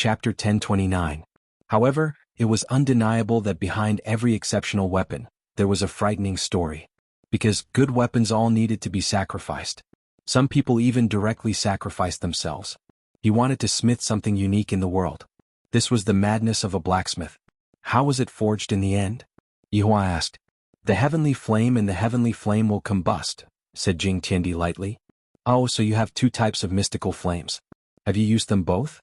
Chapter 1029. However, it was undeniable that behind every exceptional weapon, there was a frightening story. Because good weapons all needed to be sacrificed. Some people even directly sacrificed themselves. He wanted to smith something unique in the world. This was the madness of a blacksmith. How was it forged in the end? Yihua asked. The heavenly flame and the heavenly flame will combust, said Jing Tiandi lightly. Oh, so you have two types of mystical flames. Have you used them both?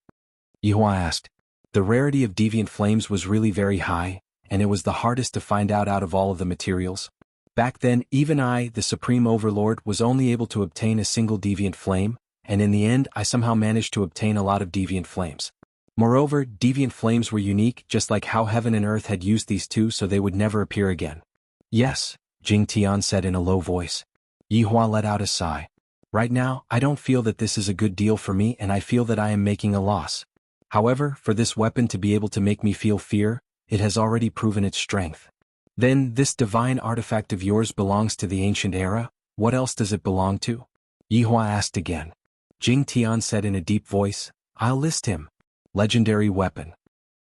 Yihua asked. The rarity of deviant flames was really very high, and it was the hardest to find out of all of the materials. Back then, even I, the Supreme Overlord, was only able to obtain a single deviant flame, and in the end I somehow managed to obtain a lot of deviant flames. Moreover, deviant flames were unique, just like how heaven and earth had used these two so they would never appear again. Yes, Jing Tian said in a low voice. Yihua let out a sigh. Right now, I don't feel that this is a good deal for me, and I feel that I am making a loss. However, for this weapon to be able to make me feel fear, it has already proven its strength. Then, this divine artifact of yours belongs to the ancient era? What else does it belong to? Yihua asked again. Jing Tian said in a deep voice, I'll list him. Legendary weapon.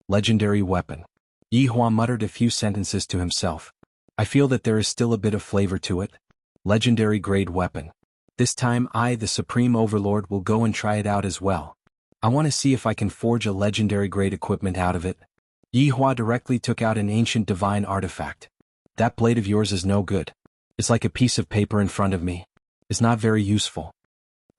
Legendary weapon. Yihua muttered a few sentences to himself. I feel that there is still a bit of flavor to it. Legendary grade weapon. This time I, the Supreme Overlord, will go and try it out as well. I want to see if I can forge a legendary grade equipment out of it. Yihua directly took out an ancient divine artifact. That blade of yours is no good. It's like a piece of paper in front of me. It's not very useful.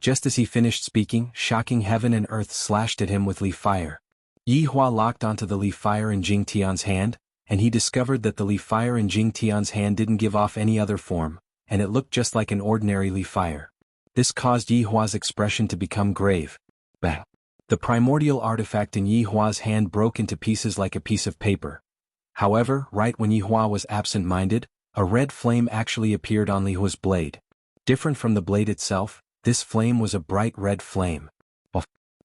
Just as he finished speaking, shocking heaven and earth slashed at him with leaf fire. Yihua locked onto the leaf fire in Jing Tian's hand, and he discovered that the leaf fire in Jing Tian's hand didn't give off any other form, and it looked just like an ordinary leaf fire. This caused Yihua's expression to become grave. Bang! The primordial artifact in Yihua's hand broke into pieces like a piece of paper. However, right when Yihua was absent-minded, a red flame actually appeared on Yihua's blade. Different from the blade itself, this flame was a bright red flame.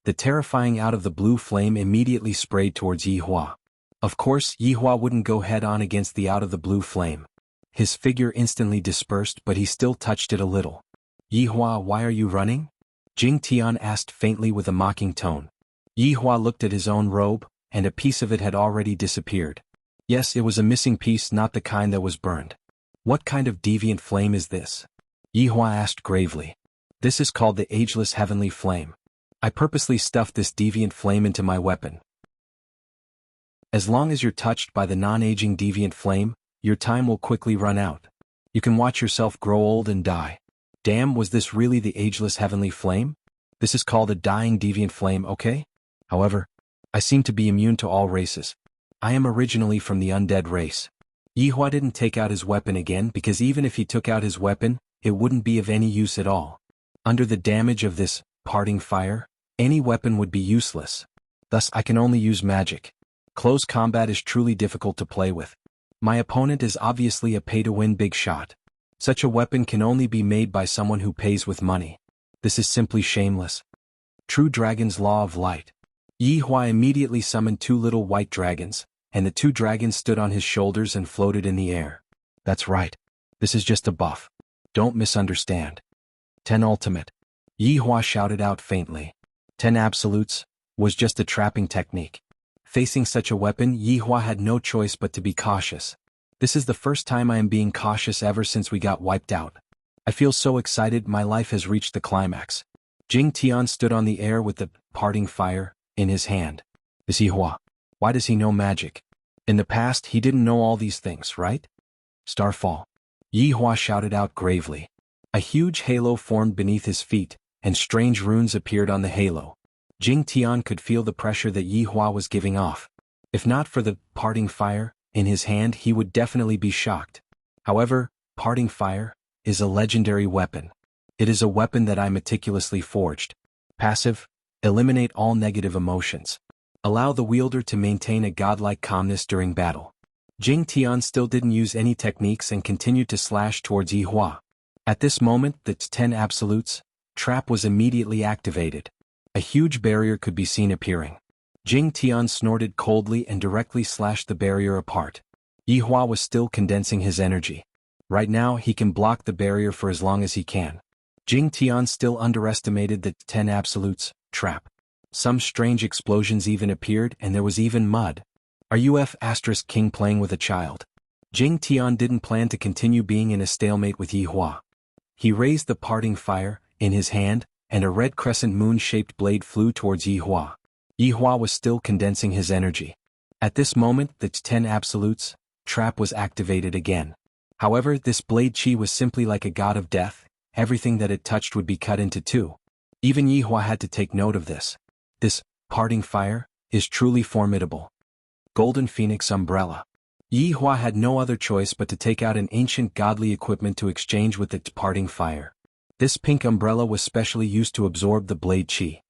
The terrifying out of the blue flame immediately sprayed towards Yihua. Of course, Yihua wouldn't go head-on against the out of the blue flame. His figure instantly dispersed, but he still touched it a little. Yihua, why are you running? Jing Tian asked faintly with a mocking tone. Yihua looked at his own robe, and a piece of it had already disappeared. Yes, it was a missing piece, not the kind that was burned. What kind of deviant flame is this? Yihua asked gravely. This is called the Ageless Heavenly Flame. I purposely stuffed this deviant flame into my weapon. As long as you're touched by the non-aging deviant flame, your time will quickly run out. You can watch yourself grow old and die. Damn, was this really the Ageless Heavenly Flame? This is called a dying deviant flame, okay? However, I seem to be immune to all races. I am originally from the undead race. Yihua didn't take out his weapon again because even if he took out his weapon, it wouldn't be of any use at all. Under the damage of this parting fire, any weapon would be useless. Thus I can only use magic. Close combat is truly difficult to play with. My opponent is obviously a pay-to-win big shot. Such a weapon can only be made by someone who pays with money. This is simply shameless. True Dragon's Law of Light. Yihua immediately summoned two little white dragons, and the two dragons stood on his shoulders and floated in the air. That's right. This is just a buff. Don't misunderstand. 10 Ultimate. Yihua shouted out faintly. 10 Absolutes was just a trapping technique. Facing such a weapon, Yihua had no choice but to be cautious. This is the first time I am being cautious ever since we got wiped out. I feel so excited, my life has reached the climax. Jing Tian stood on the air with the parting fire in his hand. Is Yihua? Why does he know magic? In the past, he didn't know all these things, right? Starfall. Yihua shouted out gravely. A huge halo formed beneath his feet, and strange runes appeared on the halo. Jing Tian could feel the pressure that Yihua was giving off. If not for the parting fire in his hand, he would definitely be shocked. However, parting fire is a legendary weapon. It is a weapon that I meticulously forged. Passive, eliminate all negative emotions. Allow the wielder to maintain a godlike calmness during battle. Jing Tian still didn't use any techniques and continued to slash towards Yihua. At this moment, the 10 Absolutes trap was immediately activated. A huge barrier could be seen appearing. Jing Tian snorted coldly and directly slashed the barrier apart. Yihua was still condensing his energy. Right now, he can block the barrier for as long as he can. Jing Tian still underestimated the 10 Absolutes trap. Some strange explosions even appeared, and there was even mud. Are you King playing with a child? Jing Tian didn't plan to continue being in a stalemate with Yi Hua. He raised the parting fire in his hand, and a red crescent moon-shaped blade flew towards Yi Hua. Yi Hua was still condensing his energy. At this moment, the 10 absolutes trap was activated again. However, this blade chi was simply like a god of death. Everything that it touched would be cut into two. Even Yi Hua had to take note of this. This parting fire is truly formidable. Golden Phoenix Umbrella. Yi Hua had no other choice but to take out an ancient godly equipment to exchange with its parting fire. This pink umbrella was specially used to absorb the blade chi.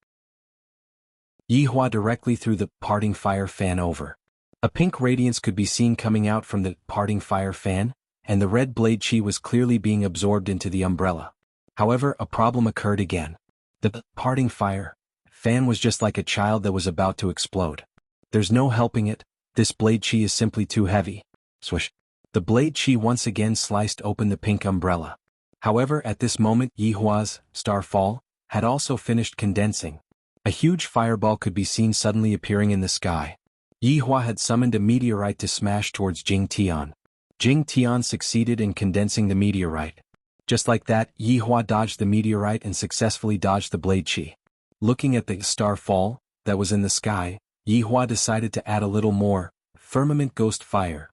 Yi Hua directly threw the parting fire fan over. A pink radiance could be seen coming out from the parting fire fan, and the red blade chi was clearly being absorbed into the umbrella. However, a problem occurred again. The parting fire fan was just like a child that was about to explode. There's no helping it, this blade chi is simply too heavy. Swish. The blade chi once again sliced open the pink umbrella. However, at this moment, Yi Hua's starfall had also finished condensing. A huge fireball could be seen suddenly appearing in the sky. Yi Hua had summoned a meteorite to smash towards Jing Tian. Jing Tian succeeded in condensing the meteorite. Just like that, Yi Hua dodged the meteorite and successfully dodged the blade chi. Looking at the starfall that was in the sky, Yi Hua decided to add a little more firmament ghost fire.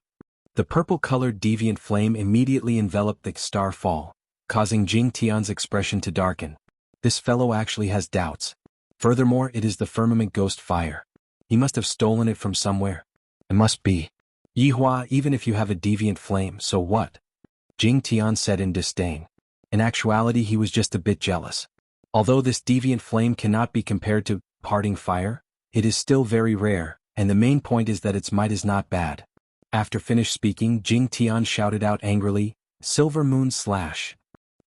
The purple-colored deviant flame immediately enveloped the starfall, causing Jing Tian's expression to darken. This fellow actually has doubts. Furthermore, it is the firmament ghost fire. He must have stolen it from somewhere. It must be. Yi Hua, even if you have a deviant flame, so what? Jing Tian said in disdain. In actuality, he was just a bit jealous. Although this deviant flame cannot be compared to parting fire, it is still very rare, and the main point is that its might is not bad. After finished speaking, Jing Tian shouted out angrily, "Silver Moon Slash!"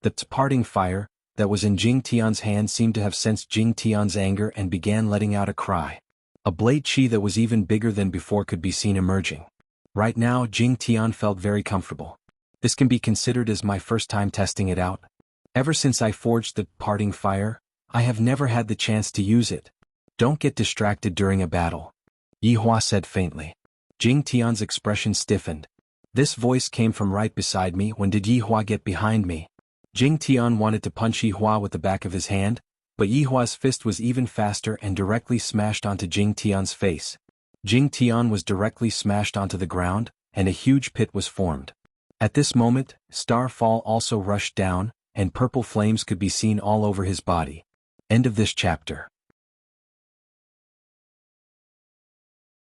The parting fire that was in Jing Tian's hand seemed to have sensed Jing Tian's anger and began letting out a cry. A blade chi that was even bigger than before could be seen emerging. Right now, Jing Tian felt very comfortable. This can be considered as my first time testing it out. Ever since I forged the parting fire, I have never had the chance to use it. Don't get distracted during a battle. Yi Hua said faintly. Jing Tian's expression stiffened. This voice came from right beside me. When did Yi Hua get behind me? Jing Tian wanted to punch Yi Hua with the back of his hand, but Yi Hua's fist was even faster and directly smashed onto Jing Tian's face. Jing Tian was directly smashed onto the ground, and a huge pit was formed. At this moment, Starfall also rushed down, and purple flames could be seen all over his body. End of this chapter.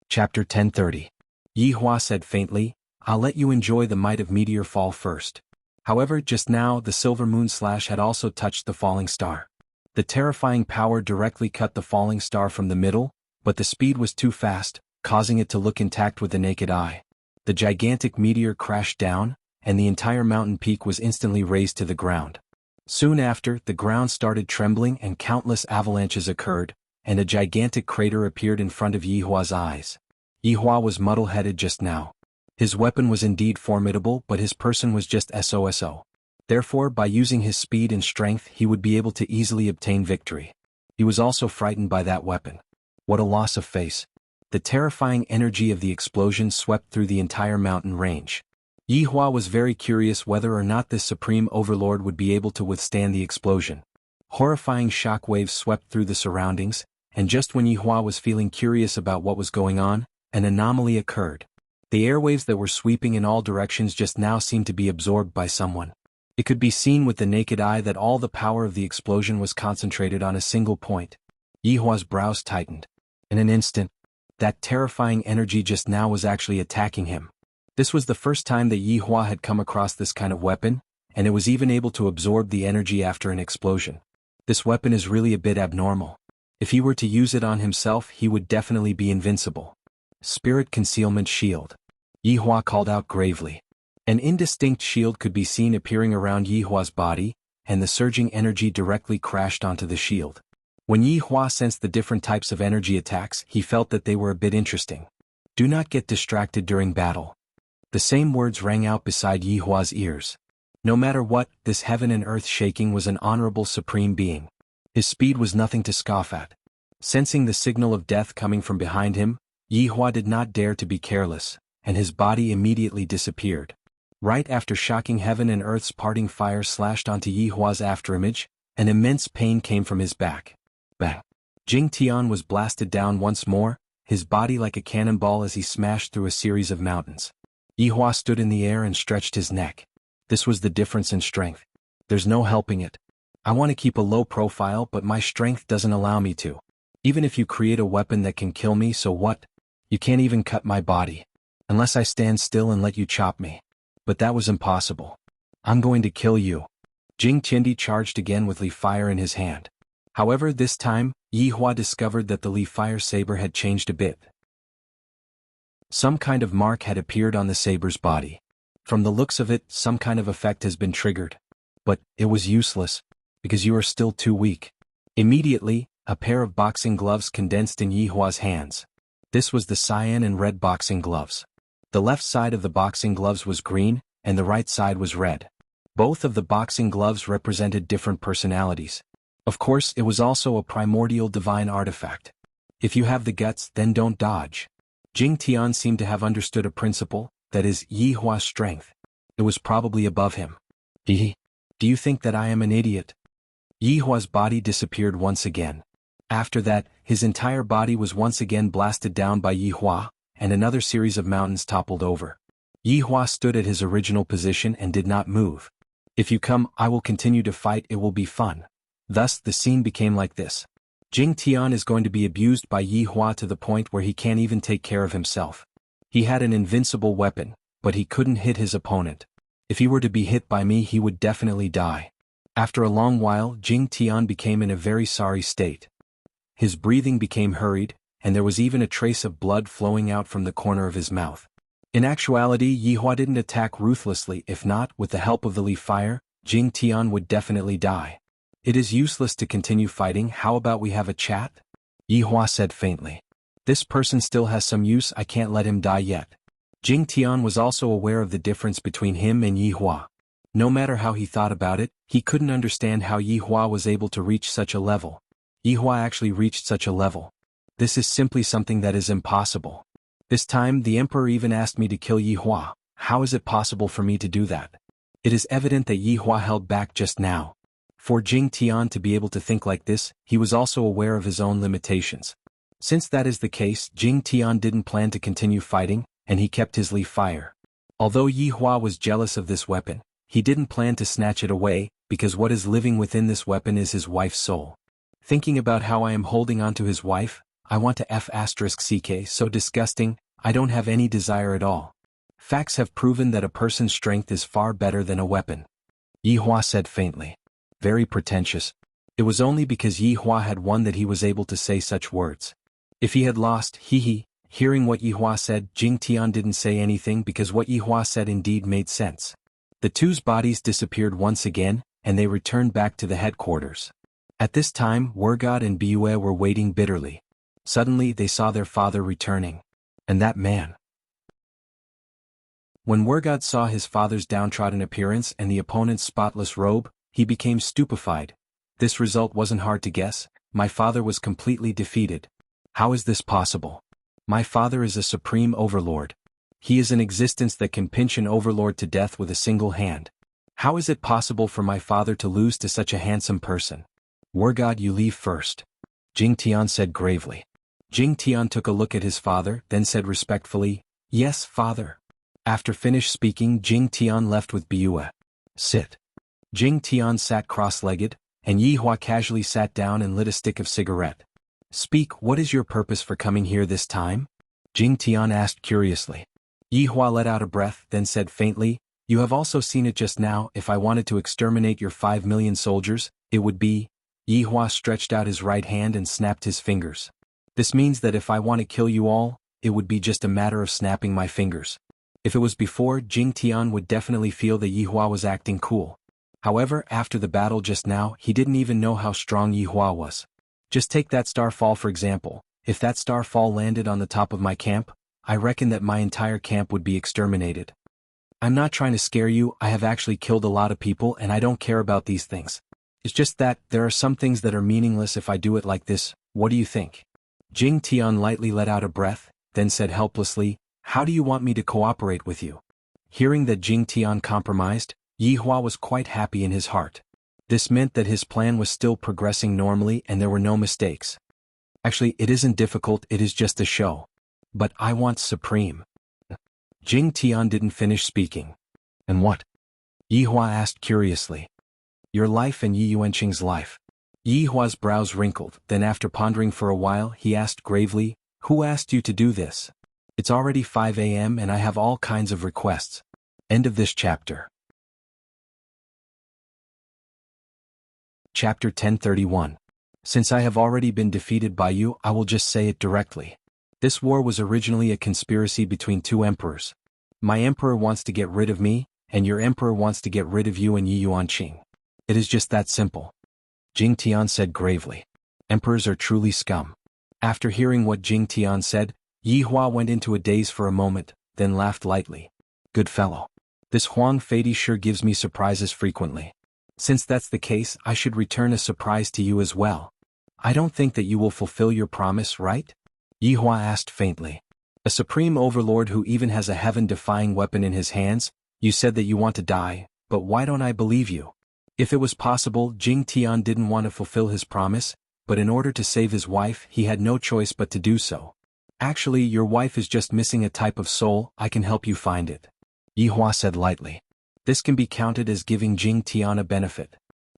Chapter 1030. Yi Hua said faintly, "I'll let you enjoy the might of meteor fall first." However, just now the silver moon slash had also touched the falling star. The terrifying power directly cut the falling star from the middle, but the speed was too fast, causing it to look intact with the naked eye. The gigantic meteor crashed down, and the entire mountain peak was instantly razed to the ground. Soon after, the ground started trembling and countless avalanches occurred, and a gigantic crater appeared in front of Yi Hua's eyes. Yi Hua was muddle-headed just now. His weapon was indeed formidable, but his person was just SOSO. Therefore, by using his speed and strength, he would be able to easily obtain victory. He was also frightened by that weapon. What a loss of face. The terrifying energy of the explosion swept through the entire mountain range. Yi Hua was very curious whether or not this supreme overlord would be able to withstand the explosion. Horrifying shockwaves swept through the surroundings, and just when Yi Hua was feeling curious about what was going on, an anomaly occurred. The airwaves that were sweeping in all directions just now seemed to be absorbed by someone. It could be seen with the naked eye that all the power of the explosion was concentrated on a single point. Yi Hua's brows tightened. In an instant, that terrifying energy just now was actually attacking him. This was the first time that Yi Hua had come across this kind of weapon, and it was even able to absorb the energy after an explosion. This weapon is really a bit abnormal. If he were to use it on himself, he would definitely be invincible. Spirit Concealment Shield. Yi Hua called out gravely. An indistinct shield could be seen appearing around Yi Hua's body, and the surging energy directly crashed onto the shield. When Yi Hua sensed the different types of energy attacks, he felt that they were a bit interesting. Do not get distracted during battle. The same words rang out beside Yi Hua's ears. No matter what, this heaven and earth shaking was an honorable supreme being. His speed was nothing to scoff at. Sensing the signal of death coming from behind him, Yi Hua did not dare to be careless, and his body immediately disappeared. Right after shocking heaven and earth's parting fire slashed onto Yi Hua's afterimage, an immense pain came from his back. Bang! Jing Tian was blasted down once more, his body like a cannonball as he smashed through a series of mountains. Yi Hua stood in the air and stretched his neck. This was the difference in strength. There's no helping it. I want to keep a low profile, but my strength doesn't allow me to. Even if you create a weapon that can kill me, so what? You can't even cut my body. Unless I stand still and let you chop me. But that was impossible. I'm going to kill you. Jing Tiandi charged again with Li Fire in his hand. However, this time, Yi Hua discovered that the Li Fire saber had changed a bit. Some kind of mark had appeared on the saber's body. From the looks of it, some kind of effect has been triggered. But it was useless, because you are still too weak. Immediately, a pair of boxing gloves condensed in Yi Hua's hands. This was the cyan and red boxing gloves. The left side of the boxing gloves was green, and the right side was red. Both of the boxing gloves represented different personalities. Of course, it was also a primordial divine artifact. If you have the guts, then don't dodge. Jing Tian seemed to have understood a principle, that is, Yi Hua's strength. It was probably above him. Do you think that I am an idiot? Yi Hua's body disappeared once again. After that, his entire body was once again blasted down by Yi Hua, and another series of mountains toppled over. Yi Hua stood at his original position and did not move. If you come, I will continue to fight, it will be fun. Thus, the scene became like this. Jing Tian is going to be abused by Yi Hua to the point where he can't even take care of himself. He had an invincible weapon, but he couldn't hit his opponent. If he were to be hit by me, he would definitely die. After a long while, Jing Tian became in a very sorry state. His breathing became hurried, and there was even a trace of blood flowing out from the corner of his mouth. In actuality, Yi Hua didn't attack ruthlessly. If not, with the help of the Li Fire, Jing Tian would definitely die. It is useless to continue fighting, how about we have a chat? Yi Hua said faintly. This person still has some use, I can't let him die yet. Jing Tian was also aware of the difference between him and Yi Hua. No matter how he thought about it, he couldn't understand how Yi Hua was able to reach such a level. Yi Hua actually reached such a level. This is simply something that is impossible. This time, the Emperor even asked me to kill Yi Hua. How is it possible for me to do that? It is evident that Yi Hua held back just now. For Jing Tian to be able to think like this, he was also aware of his own limitations. Since that is the case, Jing Tian didn't plan to continue fighting, and he kept his Li Fire. Although Yi Hua was jealous of this weapon, he didn't plan to snatch it away, because what is living within this weapon is his wife's soul. Thinking about how I am holding on to his wife, I want to f*ck, so disgusting, I don't have any desire at all. Facts have proven that a person's strength is far better than a weapon. Yi Hua said faintly. Very pretentious. It was only because Yi Hua had won that he was able to say such words. If he had lost, hearing what Yi Hua said, Jing Tian didn't say anything because what Yi Hua said indeed made sense. The two's bodies disappeared once again, and they returned back to the headquarters. At this time, Wergod and Bue were waiting bitterly. Suddenly they saw their father returning. And that man. When Wergod saw his father's downtrodden appearance and the opponent's spotless robe, he became stupefied. This result wasn't hard to guess. My father was completely defeated. How is this possible? My father is a supreme overlord. He is an existence that can pinch an overlord to death with a single hand. How is it possible for my father to lose to such a handsome person? Wergod, you leave first. Jing Tian said gravely. Jing Tian took a look at his father, then said respectfully, Yes, father. After finished speaking, Jing Tian left with Bue. Sit. Jing Tian sat cross-legged, and Yi Hua casually sat down and lit a stick of cigarette. Speak, what is your purpose for coming here this time? Jing Tian asked curiously. Yi Hua let out a breath, then said faintly, You have also seen it just now. If I wanted to exterminate your 5 million soldiers, it would be... Yi Hua stretched out his right hand and snapped his fingers. This means that if I want to kill you all, it would be just a matter of snapping my fingers. If it was before, Jing Tian would definitely feel that Yi Hua was acting cool. However, after the battle just now, he didn't even know how strong Yi Hua was. Just take that starfall for example. If that starfall landed on the top of my camp, I reckon that my entire camp would be exterminated. I'm not trying to scare you, I have actually killed a lot of people and I don't care about these things. It's just that there are some things that are meaningless if I do it like this. What do you think? Jing Tian lightly let out a breath, then said helplessly, how do you want me to cooperate with you? Hearing that Jing Tian compromised, Yi Hua was quite happy in his heart. This meant that his plan was still progressing normally and there were no mistakes. Actually, it isn't difficult, it is just a show. But I want supreme. Jing Tian didn't finish speaking. And what? Yi Hua asked curiously. Your life and Yi Yuanqing's life. Yi Hua's brows wrinkled, then after pondering for a while he asked gravely, who asked you to do this? It's already 5 a.m. and I have all kinds of requests. End of this chapter. Chapter 1031. Since I have already been defeated by you, I will just say it directly. This war was originally a conspiracy between two emperors. My emperor wants to get rid of me, and your emperor wants to get rid of you and Yi Yuanqing. It is just that simple. Jing Tian said gravely. Emperors are truly scum. After hearing what Jing Tian said, Yi Hua went into a daze for a moment, then laughed lightly. Good fellow. This Huang Fei sure gives me surprises frequently. Since that's the case, I should return a surprise to you as well. I don't think that you will fulfill your promise, right? Yi Hua asked faintly. A supreme overlord who even has a heaven-defying weapon in his hands, you said that you want to die, but why don't I believe you? If it was possible, Jing Tian didn't want to fulfill his promise, but in order to save his wife, he had no choice but to do so. Actually, your wife is just missing a type of soul, I can help you find it. Yi Hua said lightly. This can be counted as giving Jing Tian a benefit.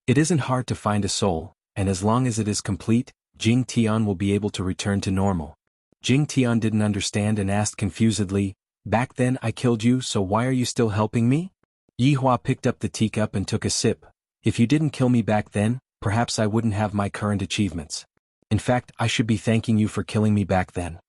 It isn't hard to find a soul, and as long as it is complete, Jing Tian will be able to return to normal. Jing Tian didn't understand and asked confusedly, back then I killed you, so why are you still helping me? Yi Hua picked up the teacup and took a sip. If you didn't kill me back then, perhaps I wouldn't have my current achievements. In fact, I should be thanking you for killing me back then.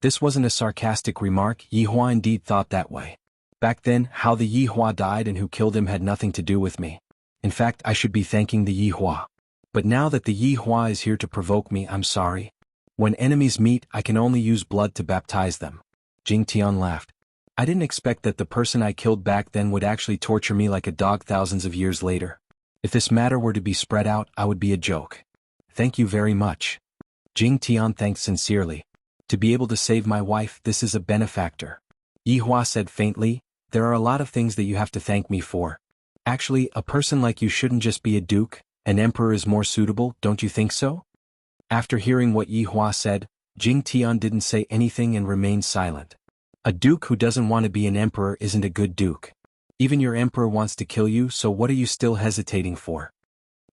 This wasn't a sarcastic remark, Yi Hua indeed thought that way. Back then, how the Yi Hua died and who killed him had nothing to do with me. In fact, I should be thanking the Yi Hua. But now that the Yi Hua is here to provoke me, I'm sorry. When enemies meet, I can only use blood to baptize them. Jing Tian laughed. I didn't expect that the person I killed back then would actually torture me like a dog thousands of years later. If this matter were to be spread out, I would be a joke. Thank you very much. Jing Tian thanked sincerely. To be able to save my wife, this is a benefactor. Yi Hua said faintly, there are a lot of things that you have to thank me for. Actually, a person like you shouldn't just be a duke, an emperor is more suitable, don't you think so? After hearing what Yi Hua said, Jing Tian didn't say anything and remained silent. A duke who doesn't want to be an emperor isn't a good duke. Even your emperor wants to kill you, so what are you still hesitating for?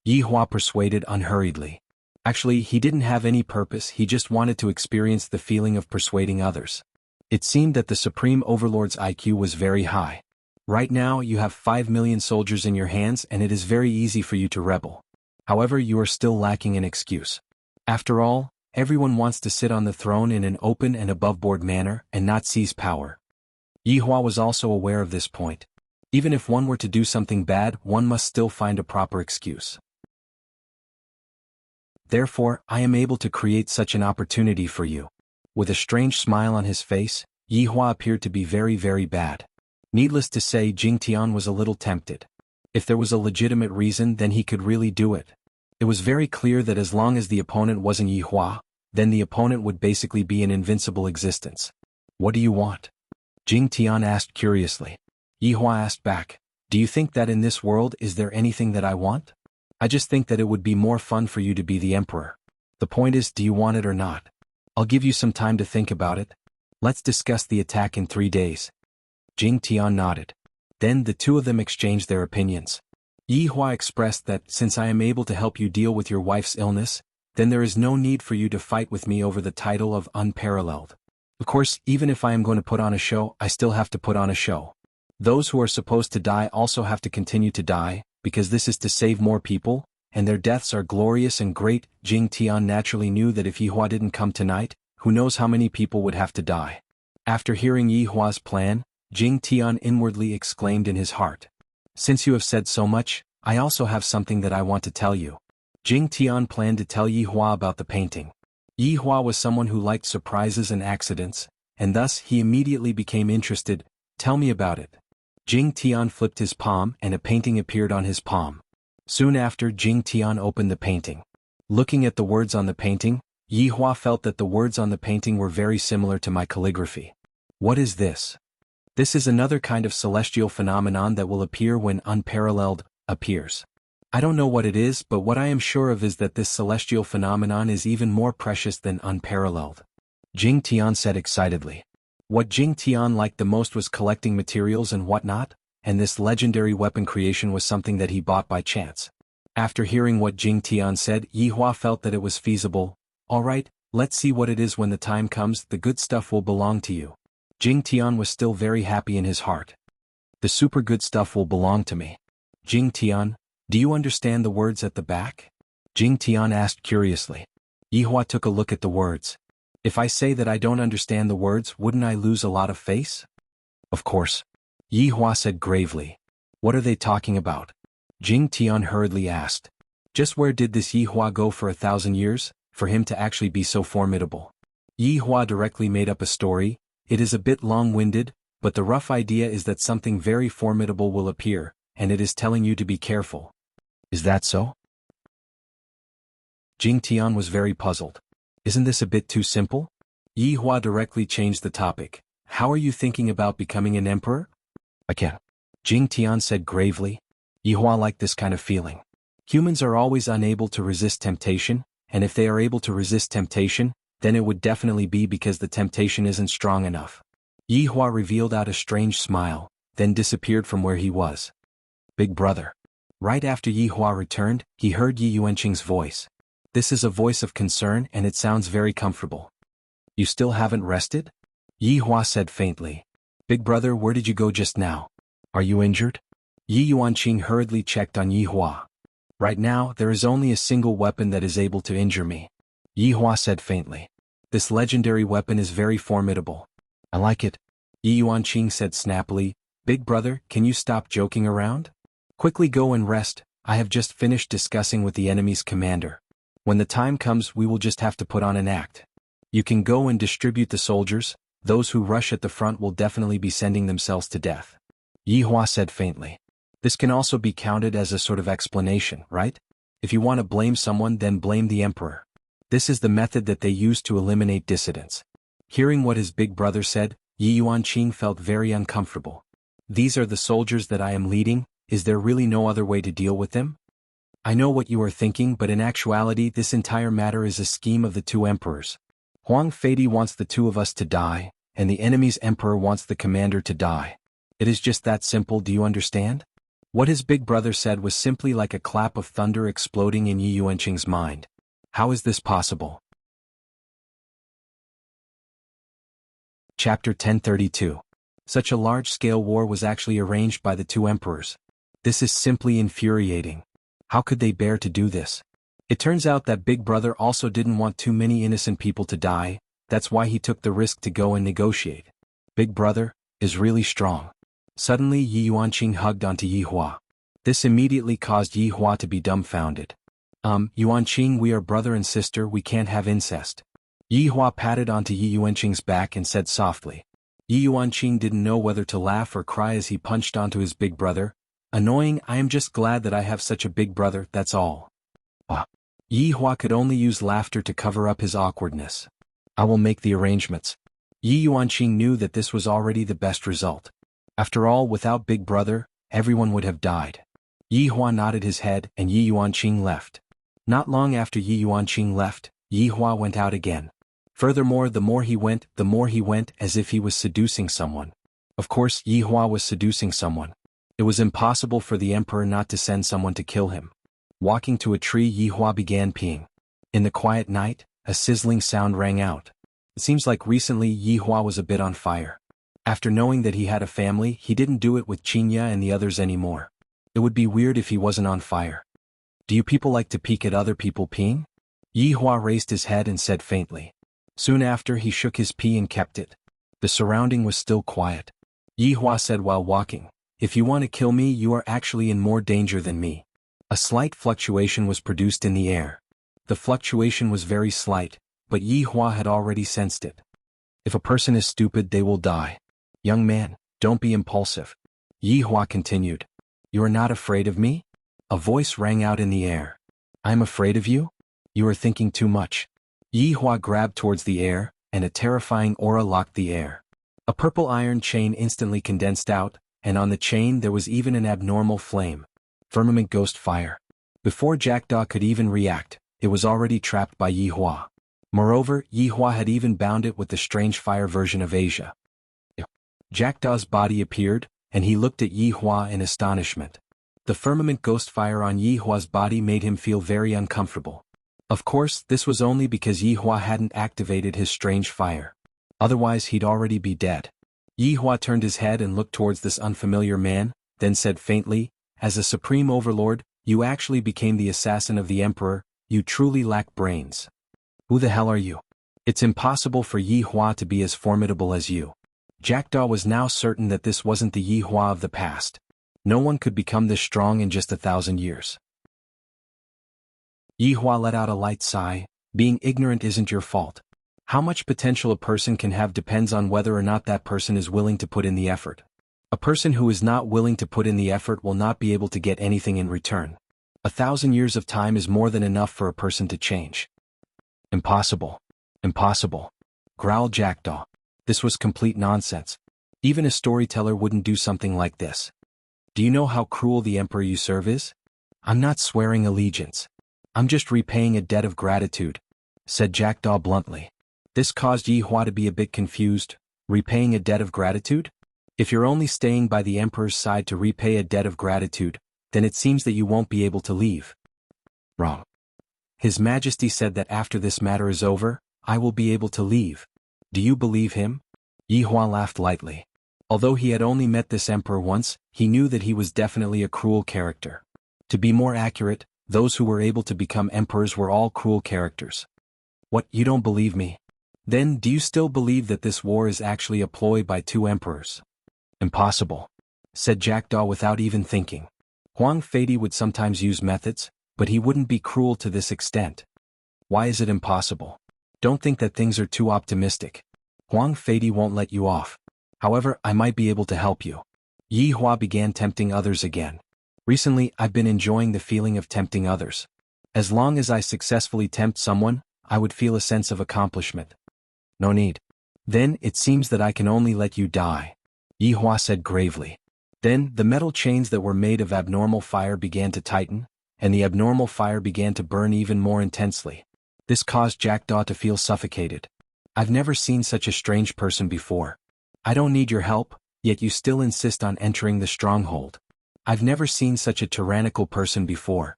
Yi Hua persuaded unhurriedly. Actually, he didn't have any purpose, he just wanted to experience the feeling of persuading others. It seemed that the Supreme Overlord's IQ was very high. Right now, you have 5 million soldiers in your hands and it is very easy for you to rebel. However, you are still lacking an excuse. After all, everyone wants to sit on the throne in an open and above-board manner and not seize power. Yi Hua was also aware of this point. Even if one were to do something bad, one must still find a proper excuse. Therefore, I am able to create such an opportunity for you. With a strange smile on his face, Yi Hua appeared to be very, very bad. Needless to say, Jing Tian was a little tempted. If there was a legitimate reason, then he could really do it. It was very clear that as long as the opponent wasn't Yi Hua, then the opponent would basically be an invincible existence. What do you want? Jing Tian asked curiously. Yi Hua asked back, do you think that in this world is there anything that I want? I just think that it would be more fun for you to be the emperor. The point is, do you want it or not? I'll give you some time to think about it. Let's discuss the attack in 3 days. Jing Tian nodded. Then the two of them exchanged their opinions. Yi Hua expressed that since I am able to help you deal with your wife's illness, then there is no need for you to fight with me over the title of unparalleled. Of course, even if I am going to put on a show, I still have to put on a show. Those who are supposed to die also have to continue to die, because this is to save more people, and their deaths are glorious and great. Jing Tian naturally knew that if Yi Hua didn't come tonight, who knows how many people would have to die. After hearing Yi Hua's plan, Jing Tian inwardly exclaimed in his heart. Since you have said so much, I also have something that I want to tell you. Jing Tian planned to tell Yi Hua about the painting. Yi Hua was someone who liked surprises and accidents, and thus he immediately became interested. Tell me about it. Jing Tian flipped his palm and a painting appeared on his palm. Soon after, Jing Tian opened the painting. Looking at the words on the painting, Yi Hua felt that the words on the painting were very similar to my calligraphy. What is this? This is another kind of celestial phenomenon that will appear when unparalleled appears. I don't know what it is, but what I am sure of is that this celestial phenomenon is even more precious than unparalleled. Jing Tian said excitedly. What Jing Tian liked the most was collecting materials and whatnot, and this legendary weapon creation was something that he bought by chance. After hearing what Jing Tian said, Yi Hua felt that it was feasible. All right, let's see what it is when the time comes. The good stuff will belong to you. Jing Tian was still very happy in his heart. The super good stuff will belong to me. Jing Tian, do you understand the words at the back? Jing Tian asked curiously. Yi Hua took a look at the words. If I say that I don't understand the words, wouldn't I lose a lot of face? Of course. Yi Hua said gravely. What are they talking about? Jing Tian hurriedly asked. Just where did this Yi Hua go for 1,000 years, for him to actually be so formidable? Yi Hua directly made up a story. It is a bit long-winded, but the rough idea is that something very formidable will appear, and it is telling you to be careful. Is that so? Jing Tian was very puzzled. Isn't this a bit too simple? Yi Hua directly changed the topic. How are you thinking about becoming an emperor? I can't. Jing Tian said gravely. Yi Hua liked this kind of feeling. Humans are always unable to resist temptation, and if they are able to resist temptation, then it would definitely be because the temptation isn't strong enough. Yi Hua revealed out a strange smile, then disappeared from where he was. Big brother. Right after Yi Hua returned, he heard Yi Yuanqing's voice. This is a voice of concern and it sounds very comfortable. You still haven't rested? Yi Hua said faintly. Big brother, where did you go just now? Are you injured? Yi Yuanqing hurriedly checked on Yi Hua. Right now, there is only a single weapon that is able to injure me. Yi Hua said faintly. This legendary weapon is very formidable. I like it. Yi Yuanqing said snappily. Big brother, can you stop joking around? Quickly go and rest. I have just finished discussing with the enemy's commander. When the time comes, we will just have to put on an act. You can go and distribute the soldiers. Those who rush at the front will definitely be sending themselves to death. Yi Hua said faintly. This can also be counted as a sort of explanation, right? If you want to blame someone, then blame the emperor. This is the method that they use to eliminate dissidents. Hearing what his big brother said, Yi Yuanqing felt very uncomfortable. These are the soldiers that I am leading. Is there really no other way to deal with them? I know what you are thinking, but in actuality this entire matter is a scheme of the two emperors. Huang Feidi wants the two of us to die, and the enemy's emperor wants the commander to die. It is just that simple, do you understand? What his big brother said was simply like a clap of thunder exploding in Yi Yuanqing's mind. How is this possible? Chapter 1032. Such a large-scale war was actually arranged by the two emperors. This is simply infuriating. How could they bear to do this? It turns out that Big Brother also didn't want too many innocent people to die, that's why he took the risk to go and negotiate. Big Brother is really strong. Suddenly Yi Yuanqing hugged onto Yi Hua. This immediately caused Yi Hua to be dumbfounded. Yuanqing, we are brother and sister, we can't have incest. Yi Hua patted onto Yi Yuanqing's back and said softly. Yi Yuanqing didn't know whether to laugh or cry as he punched onto his big brother. Annoying, I am just glad that I have such a big brother, that's all. Yi Hua could only use laughter to cover up his awkwardness. I will make the arrangements. Yi Yuanqing knew that this was already the best result. After all, without Big Brother, everyone would have died. Yi Hua nodded his head and Yi Yuanqing left. Not long after Yi Yuanqing left, Yi Hua went out again. Furthermore, the more he went, as if he was seducing someone. Of course, Yi Hua was seducing someone. It was impossible for the emperor not to send someone to kill him. Walking to a tree, Yi Hua began peeing. In the quiet night, a sizzling sound rang out. It seems like recently Yi Hua was a bit on fire. After knowing that he had a family, he didn't do it with Qinya and the others anymore. It would be weird if he wasn't on fire. Do you people like to peek at other people peeing? Yi Hua raised his head and said faintly. Soon after, he shook his pee and kept it. The surrounding was still quiet. Yi Hua said while walking, if you want to kill me, you are actually in more danger than me. A slight fluctuation was produced in the air. The fluctuation was very slight, but Yi Hua had already sensed it. If a person is stupid, they will die. Young man, don't be impulsive. Yi Hua continued. You are not afraid of me? A voice rang out in the air. I'm afraid of you? You are thinking too much. Yi Hua grabbed towards the air, and a terrifying aura locked the air. A purple iron chain instantly condensed out, and on the chain there was even an abnormal flame. Firmament ghost fire. Before Jackdaw could even react, it was already trapped by Yi Hua. Moreover, Yi Hua had even bound it with the strange fire version of Asia. Jackdaw's body appeared, and he looked at Yi Hua in astonishment. The firmament ghost fire on Yi Hua's body made him feel very uncomfortable. Of course, this was only because Yi Hua hadn't activated his strange fire. Otherwise he'd already be dead. Yi Hua turned his head and looked towards this unfamiliar man, then said faintly, as a supreme overlord, you actually became the assassin of the emperor, you truly lack brains. Who the hell are you? It's impossible for Yi Hua to be as formidable as you. Jackdaw was now certain that this wasn't the Yi Hua of the past. No one could become this strong in just 1,000 years. Yi Hua let out a light sigh. Being ignorant isn't your fault. How much potential a person can have depends on whether or not that person is willing to put in the effort. A person who is not willing to put in the effort will not be able to get anything in return. 1,000 years of time is more than enough for a person to change. Impossible. Impossible. Growled Jackdaw. This was complete nonsense. Even a storyteller wouldn't do something like this. Do you know how cruel the emperor you serve is? I'm not swearing allegiance. I'm just repaying a debt of gratitude, said Jackdaw bluntly. This caused Yi Hua to be a bit confused. Repaying a debt of gratitude? If you're only staying by the emperor's side to repay a debt of gratitude, then it seems that you won't be able to leave. Wrong. His Majesty said that after this matter is over, I will be able to leave. Do you believe him? Yi Hua laughed lightly. Although he had only met this emperor once, he knew that he was definitely a cruel character. To be more accurate, those who were able to become emperors were all cruel characters. What, you don't believe me? Then do you still believe that this war is actually a ploy by two emperors? Impossible, said Jackdaw without even thinking. Huang Feiди would sometimes use methods, but he wouldn't be cruel to this extent. Why is it impossible? Don't think that things are too optimistic. Huang Feidi won't let you off. However, I might be able to help you. Yi Hua began tempting others again. Recently, I've been enjoying the feeling of tempting others. As long as I successfully tempt someone, I would feel a sense of accomplishment. No need. Then, it seems that I can only let you die, Yi Hua said gravely. Then, the metal chains that were made of abnormal fire began to tighten, and the abnormal fire began to burn even more intensely. This caused Jackdaw to feel suffocated. I've never seen such a strange person before. I don't need your help, yet you still insist on entering the stronghold. I've never seen such a tyrannical person before.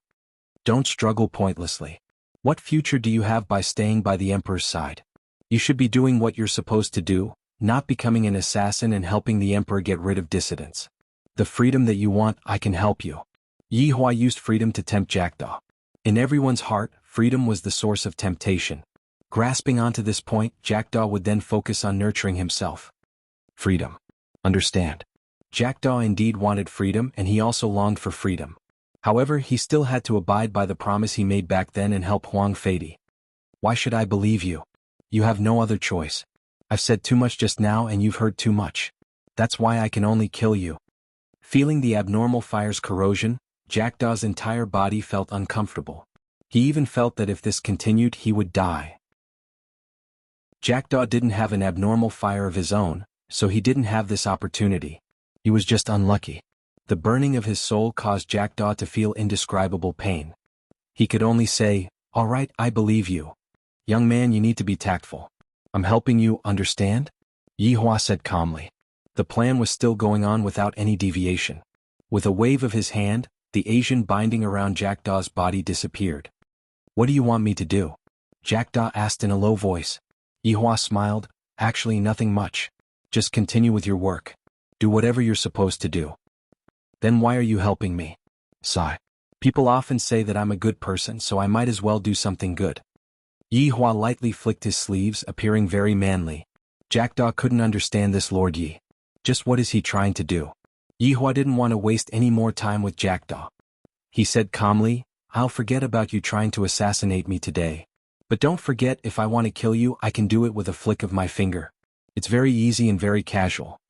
Don't struggle pointlessly. What future do you have by staying by the emperor's side? You should be doing what you're supposed to do, not becoming an assassin and helping the emperor get rid of dissidents. The freedom that you want, I can help you. Yi Hua used freedom to tempt Jackdaw. In everyone's heart, freedom was the source of temptation. Grasping onto this point, Jackdaw would then focus on nurturing himself. Freedom. Understand. Jackdaw indeed wanted freedom, and he also longed for freedom. However, he still had to abide by the promise he made back then and help Huang Feidi. Why should I believe you? You have no other choice. I've said too much just now and you've heard too much. That's why I can only kill you. Feeling the abnormal fire's corrosion, Jackdaw's entire body felt uncomfortable. He even felt that if this continued he would die. Jackdaw didn't have an abnormal fire of his own, so he didn't have this opportunity. He was just unlucky. The burning of his soul caused Jackdaw to feel indescribable pain. He could only say, "All right, I believe you. Young man, you need to be tactful. I'm helping you, understand?" Yi Hua said calmly. The plan was still going on without any deviation. With a wave of his hand, the Asian binding around Jackdaw's body disappeared. What do you want me to do? Jackdaw asked in a low voice. Yi Hua smiled, actually nothing much. Just continue with your work. Do whatever you're supposed to do. Then why are you helping me? Sigh. People often say that I'm a good person, so I might as well do something good. Yi Hua lightly flicked his sleeves, appearing very manly. Jackdaw couldn't understand this Lord Yi. Just what is he trying to do? Yi Hua didn't want to waste any more time with Jackdaw. He said calmly, I'll forget about you trying to assassinate me today. But don't forget, if I want to kill you, I can do it with a flick of my finger. It's very easy and very casual.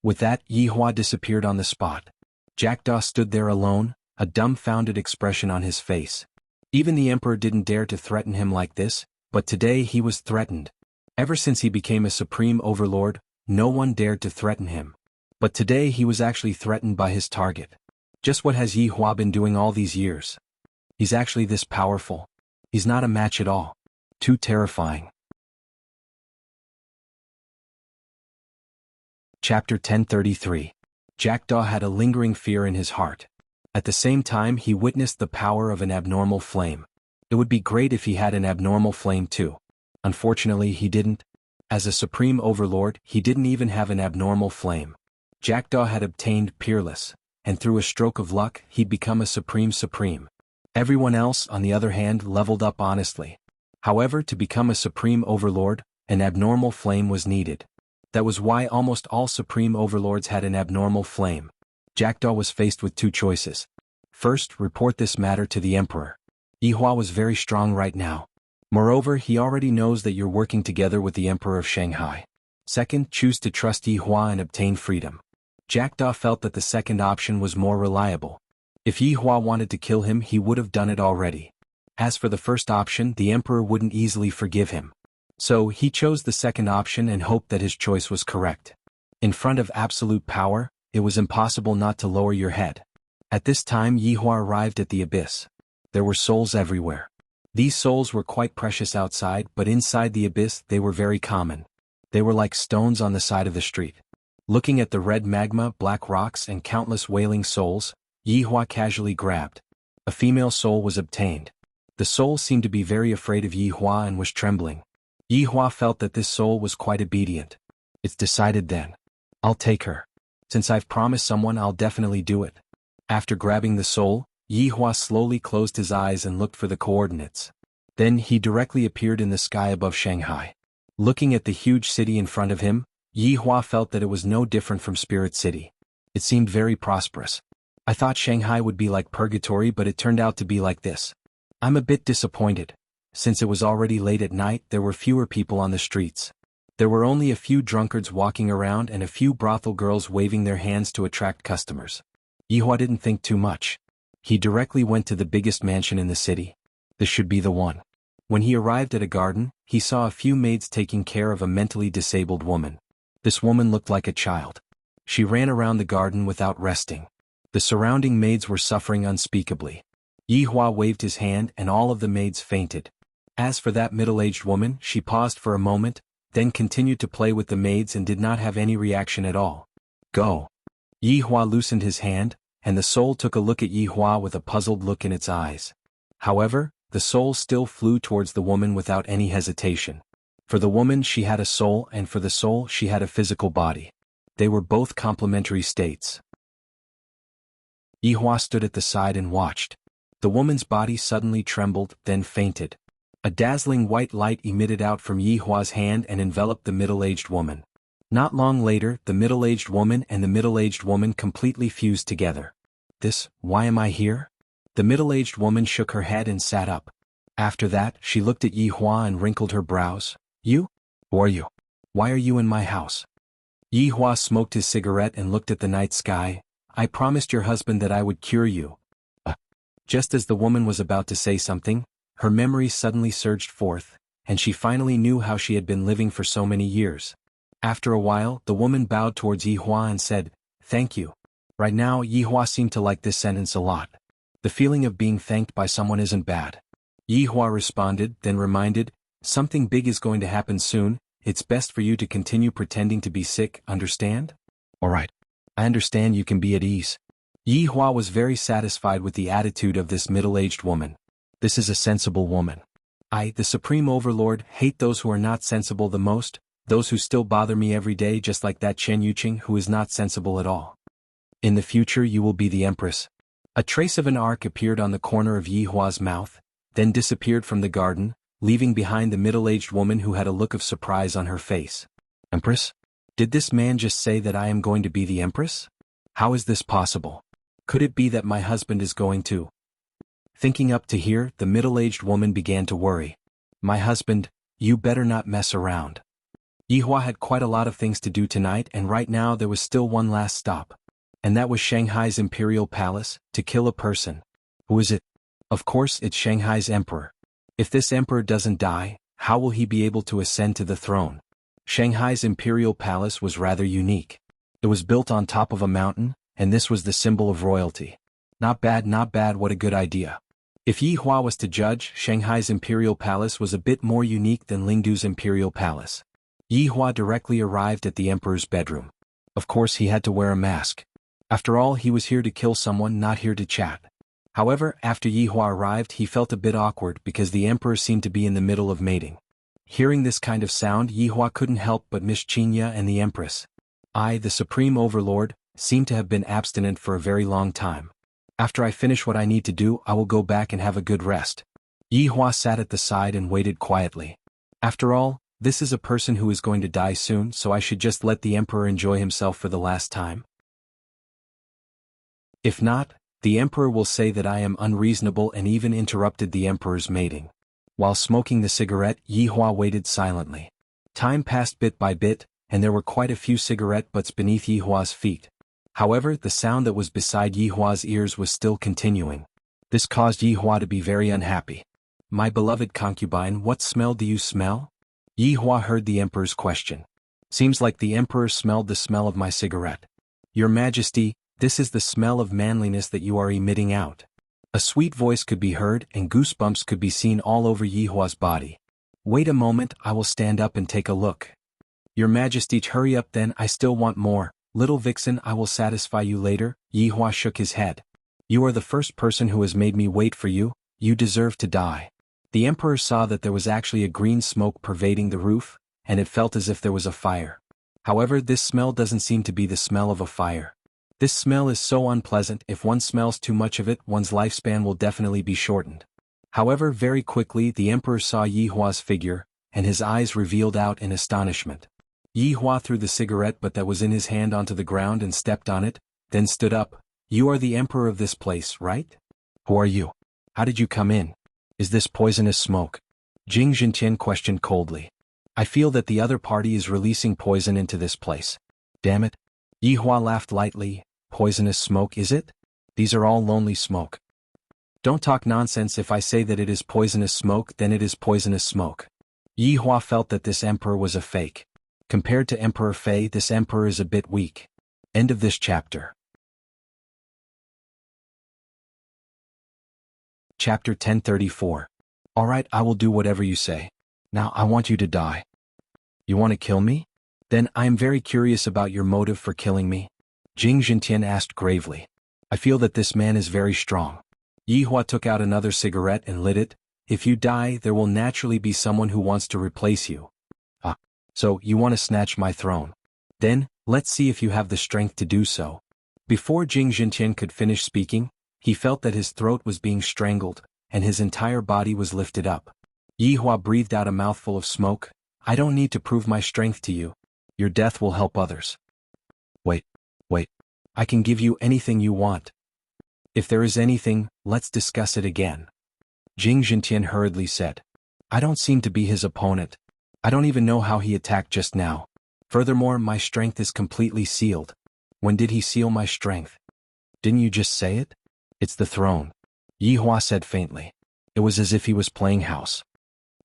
With that, Yi Hua disappeared on the spot. Jackdaw stood there alone, a dumbfounded expression on his face. Even the emperor didn't dare to threaten him like this, but today he was threatened. Ever since he became a supreme overlord, no one dared to threaten him. But today he was actually threatened by his target. Just what has Yi Hua been doing all these years? He's actually this powerful. He's not a match at all. Too terrifying. Chapter 1033. Jackdaw had a lingering fear in his heart. At the same time he witnessed the power of an abnormal flame. It would be great if he had an abnormal flame too. Unfortunately he didn't. As a supreme overlord, he didn't even have an abnormal flame. Jackdaw had obtained Peerless, and through a stroke of luck he'd become a supreme. Everyone else, on the other hand, leveled up honestly. However, to become a supreme overlord, an abnormal flame was needed. That was why almost all supreme overlords had an abnormal flame. Jackdaw was faced with two choices. First, report this matter to the emperor. Yi Hua was very strong right now. Moreover, he already knows that you're working together with the emperor of Shanghai. Second, choose to trust Yi Hua and obtain freedom. Jackdaw felt that the second option was more reliable. If Yi Hua wanted to kill him, he would have done it already. As for the first option, the emperor wouldn't easily forgive him. So he chose the second option and hoped that his choice was correct. In front of absolute power, it was impossible not to lower your head. At this time Yi Hua arrived at the abyss. There were souls everywhere. These souls were quite precious outside, but inside the abyss they were very common. They were like stones on the side of the street. Looking at the red magma, black rocks, and countless wailing souls, Yi Hua casually grabbed. A female soul was obtained. The soul seemed to be very afraid of Yi Hua and was trembling. Yi Hua felt that this soul was quite obedient. It's decided then. I'll take her. Since I've promised someone, I'll definitely do it. After grabbing the soul, Yi Hua slowly closed his eyes and looked for the coordinates. Then he directly appeared in the sky above Shanghai. Looking at the huge city in front of him, Yi Hua felt that it was no different from Spirit City. It seemed very prosperous. I thought Shanghai would be like purgatory, but it turned out to be like this. I'm a bit disappointed. Since it was already late at night, there were fewer people on the streets. There were only a few drunkards walking around and a few brothel girls waving their hands to attract customers. Yi Hua didn't think too much. He directly went to the biggest mansion in the city. This should be the one. When he arrived at a garden, he saw a few maids taking care of a mentally disabled woman. This woman looked like a child. She ran around the garden without resting. The surrounding maids were suffering unspeakably. Yi Hua waved his hand and all of the maids fainted. As for that middle-aged woman, she paused for a moment, then continued to play with the maids and did not have any reaction at all. Go. Yi Hua loosened his hand, and the soul took a look at Yi Hua with a puzzled look in its eyes. However, the soul still flew towards the woman without any hesitation. For the woman she had a soul, and for the soul she had a physical body. They were both complementary states. Yi Hua stood at the side and watched. The woman's body suddenly trembled, then fainted. A dazzling white light emitted out from Yi Hua's hand and enveloped the middle-aged woman. Not long later, the middle-aged woman and the middle-aged woman completely fused together. Why am I here? The middle-aged woman shook her head and sat up. After that, she looked at Yi Hua and wrinkled her brows. You? Who are you? Why are you in my house? Yi Hua smoked his cigarette and looked at the night sky. I promised your husband that I would cure you. Just as the woman was about to say something, her memory suddenly surged forth, and she finally knew how she had been living for so many years. After a while, the woman bowed towards Yi Hua and said, "Thank you." Right now, Yi Hua seemed to like this sentence a lot. The feeling of being thanked by someone isn't bad. Yi Hua responded, then reminded, "Something big is going to happen soon. It's best for you to continue pretending to be sick, understand?" "All right. I understand, you can be at ease." Yi Hua was very satisfied with the attitude of this middle-aged woman. This is a sensible woman. I, the Supreme Overlord, hate those who are not sensible the most, those who still bother me every day, just like that Chen Yuqing who is not sensible at all. In the future you will be the Empress. A trace of an arc appeared on the corner of Yi Hua's mouth, then disappeared from the garden, leaving behind the middle-aged woman who had a look of surprise on her face. Empress? Did this man just say that I am going to be the Empress? How is this possible? Could it be that my husband is going to? Thinking up to here, the middle-aged woman began to worry. My husband, you better not mess around. Yi Hua had quite a lot of things to do tonight, and right now there was still one last stop. And that was Shanghai's imperial palace, to kill a person. Who is it? Of course it's Shanghai's emperor. If this emperor doesn't die, how will he be able to ascend to the throne? Shanghai's imperial palace was rather unique. It was built on top of a mountain, and this was the symbol of royalty. Not bad, what a good idea. If Yi Hua was to judge, Shanghai's imperial palace was a bit more unique than Lingdu's imperial palace. Yi Hua directly arrived at the emperor's bedroom. Of course he had to wear a mask. After all, he was here to kill someone, not here to chat. However, after Yi Hua arrived, he felt a bit awkward because the emperor seemed to be in the middle of mating. Hearing this kind of sound, Yi Hua couldn't help but miss Qinya and the empress. I, the supreme overlord, seem to have been abstinent for a very long time. After I finish what I need to do, I will go back and have a good rest. Yi Hua sat at the side and waited quietly. After all, this is a person who is going to die soon, so I should just let the emperor enjoy himself for the last time. If not, the emperor will say that I am unreasonable and even interrupted the emperor's mating. While smoking the cigarette, Yi Hua waited silently. Time passed bit by bit, and there were quite a few cigarette butts beneath Yi Hua's feet. However, the sound that was beside Yi Hua's ears was still continuing. This caused Yi Hua to be very unhappy. My beloved concubine, what smell do you smell? Yi Hua heard the emperor's question. Seems like the emperor smelled the smell of my cigarette. Your Majesty, this is the smell of manliness that you are emitting out. A sweet voice could be heard and goosebumps could be seen all over Yi Hua's body. Wait a moment, I will stand up and take a look. Your Majesty, hurry up then, I still want more. Little vixen, I will satisfy you later. Yi Hua shook his head. You are the first person who has made me wait for you, you deserve to die. The emperor saw that there was actually a green smoke pervading the roof, and it felt as if there was a fire. However, this smell doesn't seem to be the smell of a fire. This smell is so unpleasant, if one smells too much of it, one's lifespan will definitely be shortened. However, very quickly the emperor saw Yi Hua's figure, and his eyes revealed out in astonishment. Yi Hua threw the cigarette butt that was in his hand onto the ground and stepped on it, then stood up. You are the emperor of this place, right? Who are you? How did you come in? Is this poisonous smoke? Jing Jintian questioned coldly. I feel that the other party is releasing poison into this place. Damn it. Yi Hua laughed lightly. Poisonous smoke, is it? These are all lonely smoke. Don't talk nonsense. If I say that it is poisonous smoke, then it is poisonous smoke. Yi Hua felt that this emperor was a fake. Compared to Emperor Fei, this emperor is a bit weak. End of this chapter. Chapter 1034. Alright, I will do whatever you say. Now I want you to die. You want to kill me? Then I am very curious about your motive for killing me. Jing Jintian asked gravely. I feel that this man is very strong. Yi Hua took out another cigarette and lit it. If you die, there will naturally be someone who wants to replace you. Ah, so you want to snatch my throne. Then, let's see if you have the strength to do so. Before Jing Jintian could finish speaking, he felt that his throat was being strangled, and his entire body was lifted up. Yi Hua breathed out a mouthful of smoke. I don't need to prove my strength to you. Your death will help others. Wait. I can give you anything you want. If there is anything, let's discuss it again. Jing Jintian hurriedly said. I don't seem to be his opponent. I don't even know how he attacked just now. Furthermore, my strength is completely sealed. When did he seal my strength? Didn't you just say it? It's the throne. Yi Hua said faintly. It was as if he was playing house.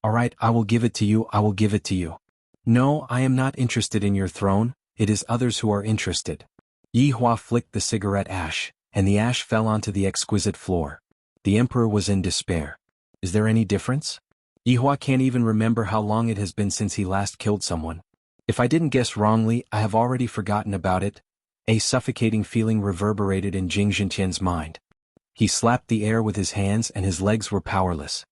Alright, I will give it to you. No, I am not interested in your throne, it is others who are interested. Yi Hua flicked the cigarette ash, and the ash fell onto the exquisite floor. The emperor was in despair. Is there any difference? Yi Hua can't even remember how long it has been since he last killed someone. If I didn't guess wrongly, I have already forgotten about it. A suffocating feeling reverberated in Jing Jintian's mind. He slapped the air with his hands and his legs were powerless.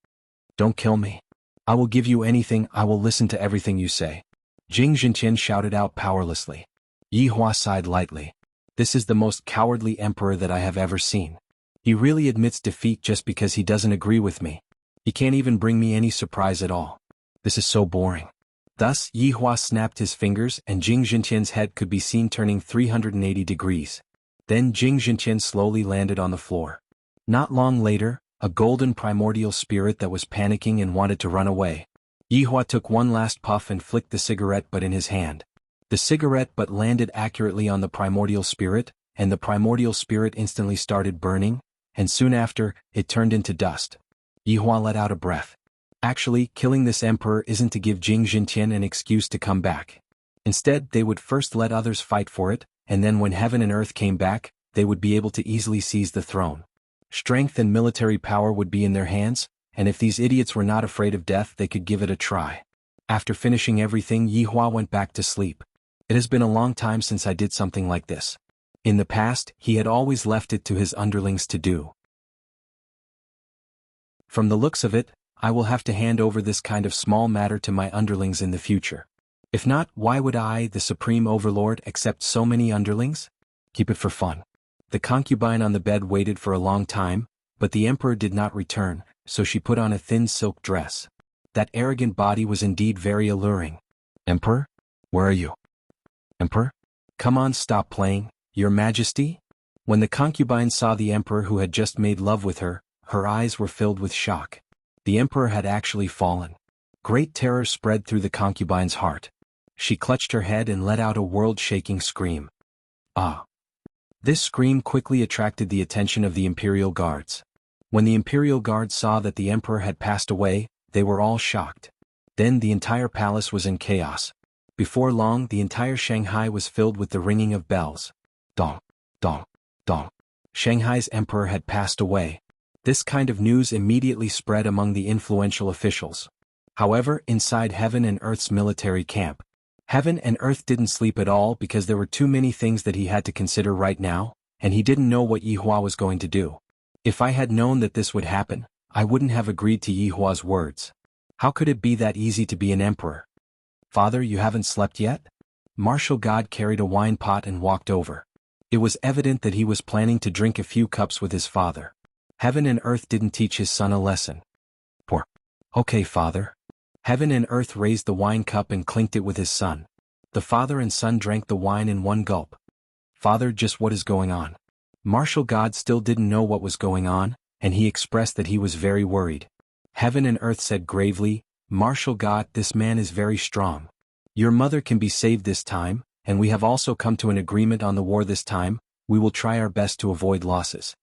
Don't kill me. I will give you anything, I will listen to everything you say. Jing Jintian shouted out powerlessly. Yi Hua sighed lightly. This is the most cowardly emperor that I have ever seen. He really admits defeat just because he doesn't agree with me. He can't even bring me any surprise at all. This is so boring. Thus, Yi Hua snapped his fingers and Jing Jintian's head could be seen turning 380 degrees. Then Jing Jintian slowly landed on the floor. Not long later, a golden primordial spirit that was panicking and wanted to run away. Yi Hua took one last puff and flicked the cigarette butt in his hand. The cigarette butt landed accurately on the primordial spirit, and the primordial spirit instantly started burning, and soon after, it turned into dust. Yihua let out a breath. Actually, killing this emperor isn't to give Jing Jintian an excuse to come back. Instead, they would first let others fight for it, and then when heaven and earth came back, they would be able to easily seize the throne. Strength and military power would be in their hands, and if these idiots were not afraid of death, they could give it a try. After finishing everything, Yihua went back to sleep. It has been a long time since I did something like this. In the past, he had always left it to his underlings to do. From the looks of it, I will have to hand over this kind of small matter to my underlings in the future. If not, why would I, the Supreme Overlord, accept so many underlings? Keep it for fun. The concubine on the bed waited for a long time, but the emperor did not return, so she put on a thin silk dress. That arrogant body was indeed very alluring. Emperor? Where are you? Emperor? Come on, stop playing, Your Majesty? When the concubine saw the emperor who had just made love with her, her eyes were filled with shock. The emperor had actually fallen. Great terror spread through the concubine's heart. She clutched her head and let out a world-shaking scream. Ah! This scream quickly attracted the attention of the imperial guards. When the imperial guards saw that the emperor had passed away, they were all shocked. Then the entire palace was in chaos. Before long, the entire Shanghai was filled with the ringing of bells. Dong, dong, dong. Shanghai's emperor had passed away. This kind of news immediately spread among the influential officials. However, inside Heaven and Earth's military camp, Heaven and Earth didn't sleep at all because there were too many things that he had to consider right now, and he didn't know what Yihua was going to do. If I had known that this would happen, I wouldn't have agreed to Yihua's words. How could it be that easy to be an emperor? Father, you haven't slept yet? Martial God carried a wine pot and walked over. It was evident that he was planning to drink a few cups with his father. Heaven and Earth didn't teach his son a lesson. Poor. Okay, father. Heaven and Earth raised the wine cup and clinked it with his son. The father and son drank the wine in one gulp. Father, just what is going on? Martial God still didn't know what was going on, and he expressed that he was very worried. Heaven and Earth said gravely, Martial God, this man is very strong. Your mother can be saved this time, and we have also come to an agreement on the war this time. We will try our best to avoid losses.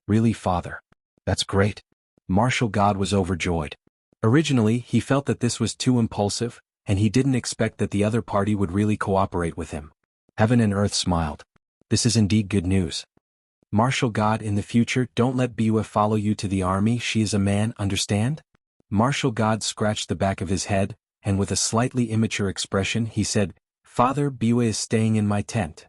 Really, father? That's great. Martial God was overjoyed. Originally, he felt that this was too impulsive, and he didn't expect that the other party would really cooperate with him. Heaven and Earth smiled. This is indeed good news. Martial God, in the future, don't let Biwa follow you to the army. She is a man, understand? Martial God scratched the back of his head, and with a slightly immature expression he said, Father, Biwa is staying in my tent.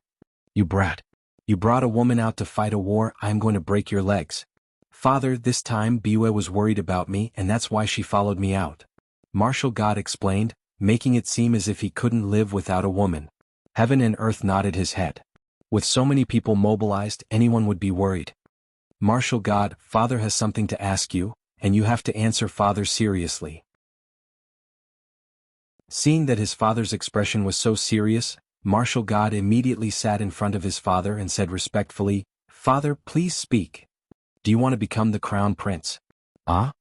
You brat. You brought a woman out to fight a war. I am going to break your legs. Father, this time Biwa was worried about me and that's why she followed me out. Martial God explained, making it seem as if he couldn't live without a woman. Heaven and Earth nodded his head. With so many people mobilized, anyone would be worried. Martial God, Father has something to ask you, and you have to answer Father seriously. Seeing that his father's expression was so serious, Martial God immediately sat in front of his father and said respectfully, Father, please speak. Do you want to become the crown prince? Ah?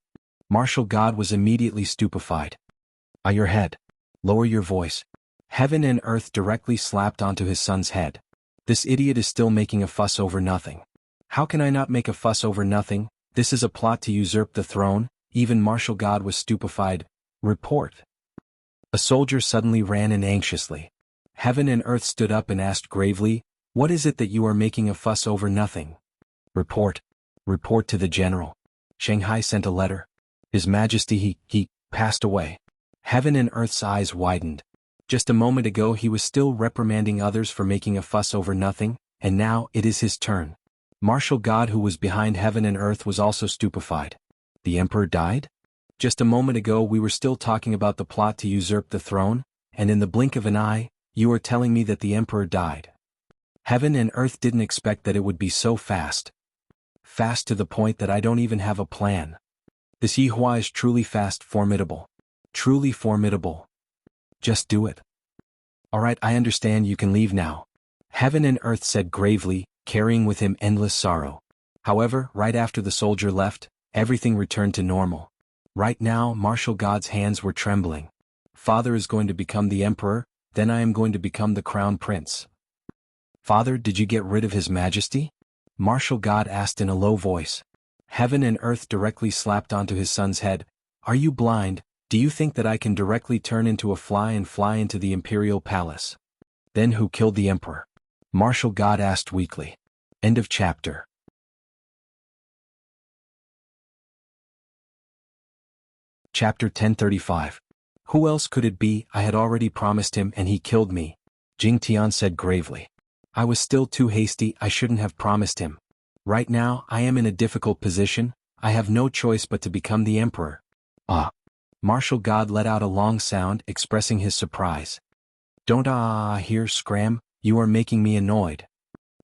Martial God was immediately stupefied. Your head. Lower your voice. Heaven and Earth directly slapped onto his son's head. This idiot is still making a fuss over nothing. How can I not make a fuss over nothing? This is a plot to usurp the throne. Even Martial God was stupefied. Report. A soldier suddenly ran in anxiously. Heaven and Earth stood up and asked gravely, What is it that you are making a fuss over nothing? Report. Report to the general. Shanghai sent a letter. His Majesty he passed away. Heaven and Earth's eyes widened. Just a moment ago he was still reprimanding others for making a fuss over nothing, and now it is his turn. Martial God, who was behind Heaven and Earth, was also stupefied. The emperor died? Just a moment ago we were still talking about the plot to usurp the throne, and in the blink of an eye, you are telling me that the emperor died. Heaven and Earth didn't expect that it would be so fast. Fast to the point that I don't even have a plan. This Yihua is truly fast, formidable. Truly formidable. Just do it. Alright, I understand, you can leave now. Heaven and Earth said gravely, carrying with him endless sorrow. However, right after the soldier left, everything returned to normal. Right now, Martial God's hands were trembling. Father is going to become the emperor, then I am going to become the crown prince. Father, did you get rid of His Majesty? Martial God asked in a low voice. Heaven and earth directly slapped onto his son's head. Are you blind? Do you think that I can directly turn into a fly and fly into the imperial palace? Then who killed the emperor? Martial God asked weakly. End of chapter. Chapter 1035. Who else could it be? I had already promised him and he killed me, Jing Tian said gravely. I was still too hasty, I shouldn't have promised him. Right now, I am in a difficult position, I have no choice but to become the emperor. Ah. Martial God let out a long sound expressing his surprise. Don't hear scram, you are making me annoyed.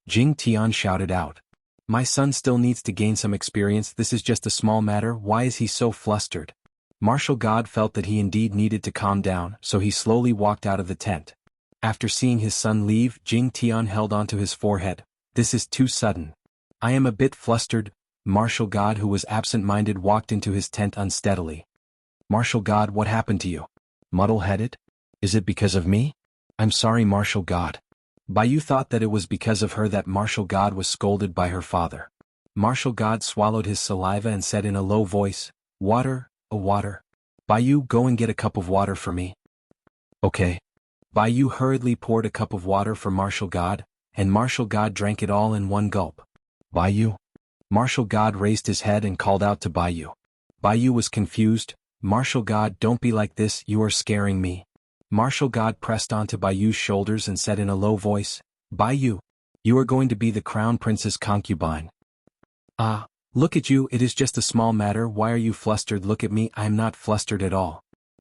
Jing Tian shouted out. My son still needs to gain some experience, this is just a small matter, why is he so flustered? Martial God felt that he indeed needed to calm down, so he slowly walked out of the tent. After seeing his son leave, Jing Tian held onto his forehead. This is too sudden. I am a bit flustered. Martial God, who was absent-minded, walked into his tent unsteadily. Martial God, what happened to you? Muddle-headed? Is it because of me? I'm sorry, Martial God. Baiyu thought that it was because of her that Martial God was scolded by her father. Martial God swallowed his saliva and said in a low voice, Water, water. Baiyu, go and get a cup of water for me. Okay. Baiyu hurriedly poured a cup of water for Martial God, and Martial God drank it all in one gulp. Baiyu? Martial God raised his head and called out to Baiyu. Baiyu was confused. Martial God, don't be like this, you are scaring me. Martial God pressed onto Baiyu's shoulders and said in a low voice, Baiyu, you are going to be the crown prince's concubine. Ah, look at you, it is just a small matter, why are you flustered? Look at me, I am not flustered at all.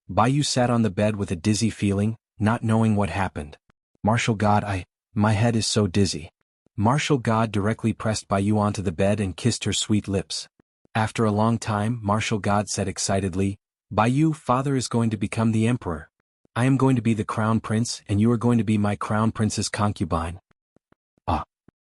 Baiyu sat on the bed with a dizzy feeling, not knowing what happened. Martial God, my head is so dizzy. Martial God directly pressed Baiyu onto the bed and kissed her sweet lips. After a long time, Martial God said excitedly, Baiyu, father is going to become the emperor. I am going to be the crown prince and you are going to be my crown prince's concubine. Ah.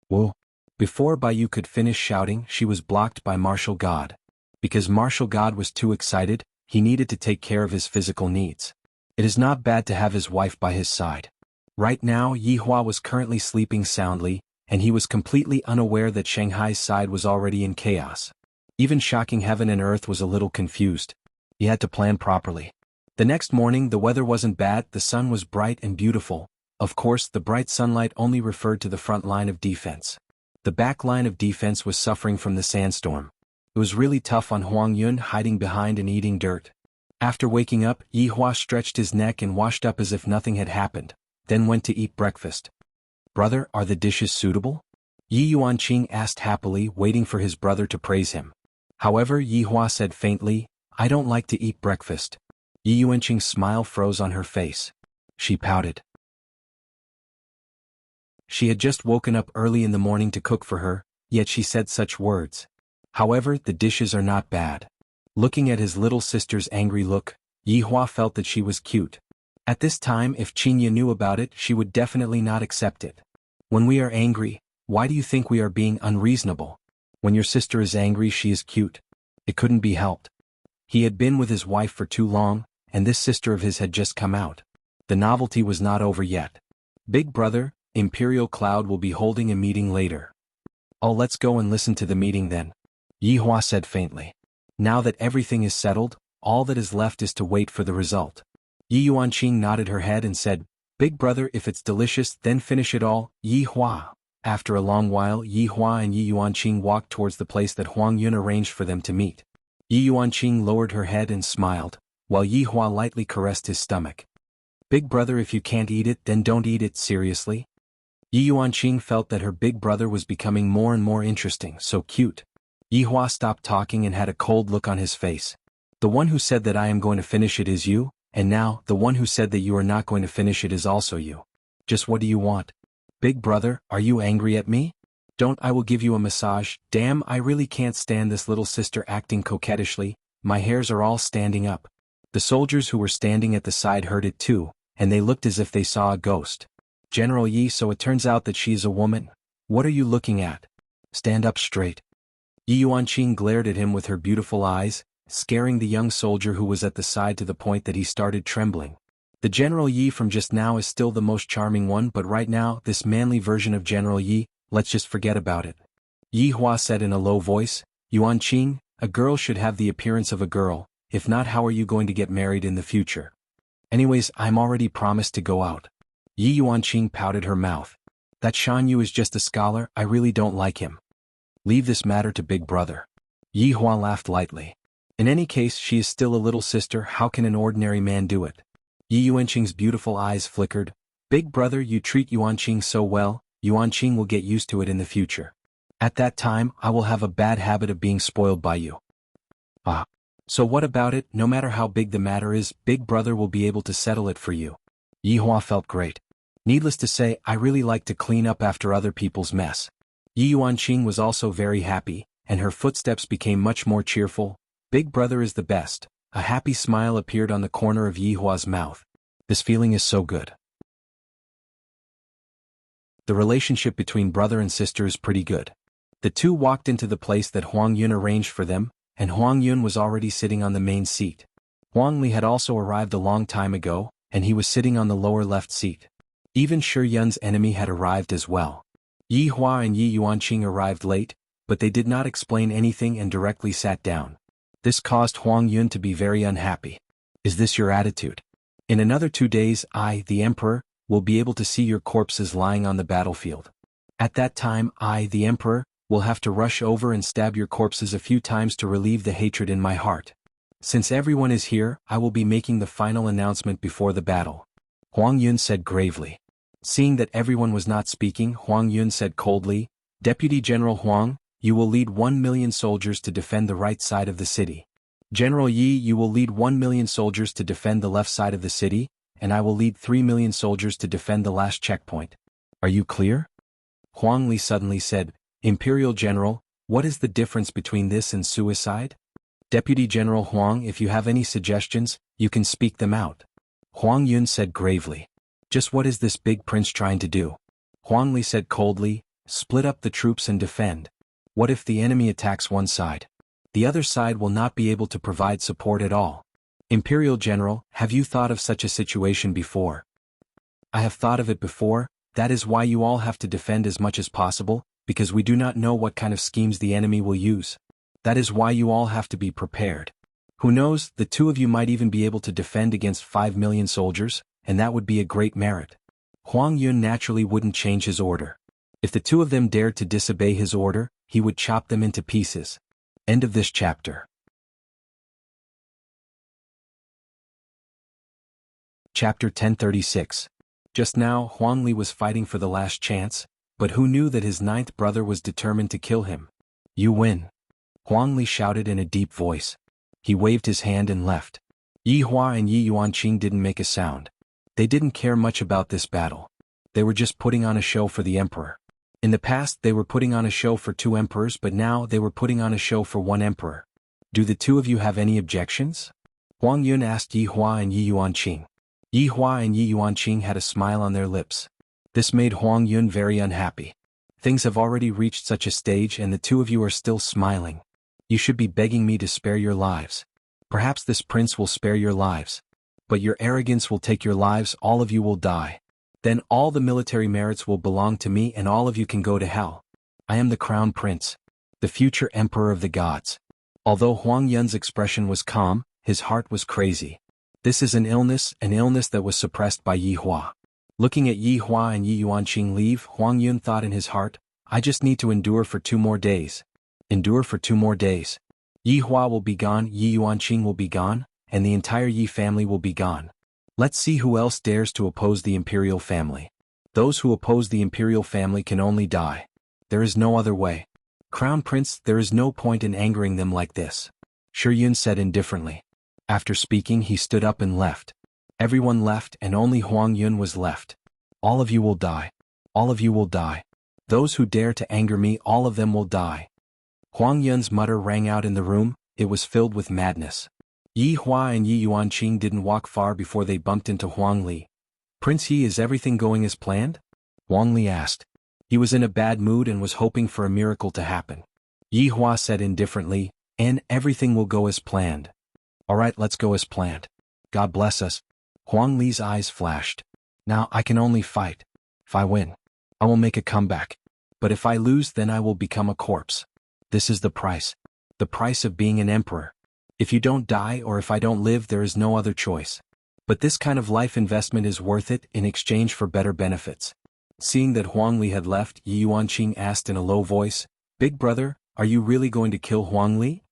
Whoa. Before Baiyu could finish shouting, she was blocked by Martial God. Because Martial God was too excited, he needed to take care of his physical needs. It is not bad to have his wife by his side. Right now, Yihua was currently sleeping soundly, and he was completely unaware that Shanghai's side was already in chaos. Even shocking heaven and earth was a little confused. He had to plan properly. The next morning the weather wasn't bad, the sun was bright and beautiful. Of course, the bright sunlight only referred to the front line of defense. The back line of defense was suffering from the sandstorm. It was really tough on Huang Yun, hiding behind and eating dirt. After waking up, Yihua stretched his neck and washed up as if nothing had happened, then went to eat breakfast. Brother, are the dishes suitable? Yi Yuanqing asked happily, waiting for his brother to praise him. However, Yihua said faintly, I don't like to eat breakfast. Yi Yuanqing's smile froze on her face. She pouted. She had just woken up early in the morning to cook for her, yet she said such words. However, the dishes are not bad. Looking at his little sister's angry look, Yihua felt that she was cute. At this time, if Qinya knew about it, she would definitely not accept it. When we are angry, why do you think we are being unreasonable? When your sister is angry, she is cute. It couldn't be helped. He had been with his wife for too long, and this sister of his had just come out. The novelty was not over yet. Big brother, Imperial Cloud will be holding a meeting later. Oh, let's go and listen to the meeting then. Yihua said faintly. Now that everything is settled, all that is left is to wait for the result. Yi Yuanqing nodded her head and said, Big brother, if it's delicious, then finish it all, Yihua. After a long while, Yihua and Yi Yuanqing walked towards the place that Huang Yun arranged for them to meet. Yi Yuanqing lowered her head and smiled, while Yihua lightly caressed his stomach. Big brother, if you can't eat it, then don't eat it, seriously? Yi Yuanqing felt that her big brother was becoming more and more interesting, so cute. Yihua stopped talking and had a cold look on his face. The one who said that I am going to finish it is you, and now, the one who said that you are not going to finish it is also you. Just what do you want? Big brother, are you angry at me? Don't, I will give you a massage. Damn, I really can't stand this little sister acting coquettishly. My hairs are all standing up. The soldiers who were standing at the side heard it too, and they looked as if they saw a ghost. General Yi, so it turns out that she is a woman. What are you looking at? Stand up straight. Yi Yuanqing glared at him with her beautiful eyes, scaring the young soldier who was at the side to the point that he started trembling. The General Yi from just now is still the most charming one, but right now, this manly version of General Yi, let's just forget about it. Yi Hua said in a low voice, Yuan Qing, a girl should have the appearance of a girl, if not how are you going to get married in the future? Anyways, I'm already promised to go out. Yi Yuan Qing pouted her mouth. That Shan Yu is just a scholar, I really don't like him. Leave this matter to Big Brother. Yi Hua laughed lightly. In any case, she is still a little sister, how can an ordinary man do it? Yi Yuanqing's beautiful eyes flickered. Big Brother, you treat Yuanqing so well, Yuanqing will get used to it in the future. At that time, I will have a bad habit of being spoiled by you. Ah. So what about it? No matter how big the matter is, Big Brother will be able to settle it for you. Yi Hua felt great. Needless to say, I really like to clean up after other people's mess. Yi Yuanqing was also very happy, and her footsteps became much more cheerful. Big Brother is the best. A happy smile appeared on the corner of Yi Hua's mouth. This feeling is so good. The relationship between brother and sister is pretty good. The two walked into the place that Huang Yun arranged for them, and Huang Yun was already sitting on the main seat. Huang Li had also arrived a long time ago, and he was sitting on the lower left seat. Even Shi Yun's enemy had arrived as well. Yi Hua and Yi Yuanqing arrived late, but they did not explain anything and directly sat down. This caused Huang Yun to be very unhappy. Is this your attitude? In another 2 days, I, the Emperor, will be able to see your corpses lying on the battlefield. At that time, I, the Emperor, will have to rush over and stab your corpses a few times to relieve the hatred in my heart. Since everyone is here, I will be making the final announcement before the battle. Huang Yun said gravely. Seeing that everyone was not speaking, Huang Yun said coldly, Deputy General Huang, you will lead 1 million soldiers to defend the right side of the city. General Yi, you will lead 1 million soldiers to defend the left side of the city, and I will lead 3 million soldiers to defend the last checkpoint. Are you clear? Huang Li suddenly said, Imperial General, what is the difference between this and suicide? Deputy General Huang, if you have any suggestions, you can speak them out. Huang Yun said gravely. Just what is this big prince trying to do? Huang Li said coldly, split up the troops and defend. What if the enemy attacks one side? The other side will not be able to provide support at all. Imperial General, have you thought of such a situation before? I have thought of it before, that is why you all have to defend as much as possible, because we do not know what kind of schemes the enemy will use. That is why you all have to be prepared. Who knows, the two of you might even be able to defend against 5 million soldiers, and that would be a great merit. Huang Yun naturally wouldn't change his order. If the two of them dared to disobey his order, he would chop them into pieces. End of this chapter. Chapter 1036. Just now, Huang Li was fighting for the last chance, but who knew that his 9th brother was determined to kill him? You win. Huang Li shouted in a deep voice. He waved his hand and left. Yi Hua and Yi Yuanqing didn't make a sound. They didn't care much about this battle. They were just putting on a show for the emperor. In the past they were putting on a show for 2 emperors, but now they were putting on a show for 1 emperor. Do the two of you have any objections? Huang Yun asked Yi Hua and Yi Yuanqing. Yi Hua and Yi Yuanqing had a smile on their lips. This made Huang Yun very unhappy. Things have already reached such a stage and the two of you are still smiling. You should be begging me to spare your lives. Perhaps this prince will spare your lives. But your arrogance will take your lives, all of you will die. Then all the military merits will belong to me and all of you can go to hell. I am the crown prince, the future emperor of the gods. Although Huang Yun's expression was calm, his heart was crazy. This is an illness that was suppressed by Yi Hua. Looking at Yi Hua and Yi Yuanqing leave, Huang Yun thought in his heart, I just need to endure for 2 more days. Endure for 2 more days. Yi Hua will be gone, Yi Yuanqing will be gone, and the entire Yi family will be gone. Let's see who else dares to oppose the imperial family. Those who oppose the imperial family can only die. There is no other way. Crown Prince, there is no point in angering them like this. Shi Yun said indifferently. After speaking, he stood up and left. Everyone left and only Huang Yun was left. All of you will die. All of you will die. Those who dare to anger me, all of them will die. Huang Yun's mutter rang out in the room, it was filled with madness. Yi Hua and Yi Yuanqing didn't walk far before they bumped into Huang Li. Prince Yi, is everything going as planned? Huang Li asked. He was in a bad mood and was hoping for a miracle to happen. Yi Hua said indifferently, and everything will go as planned. Alright, let's go as planned. God bless us. Huang Li's eyes flashed. Now I can only fight. If I win, I will make a comeback. But if I lose, then I will become a corpse. This is the price. The price of being an emperor. If you don't die or if I don't live, there is no other choice. But this kind of life investment is worth it in exchange for better benefits. Seeing that Huang Li had left, Yi Yuanqing asked in a low voice, "Big brother, are you really going to kill Huang Li?"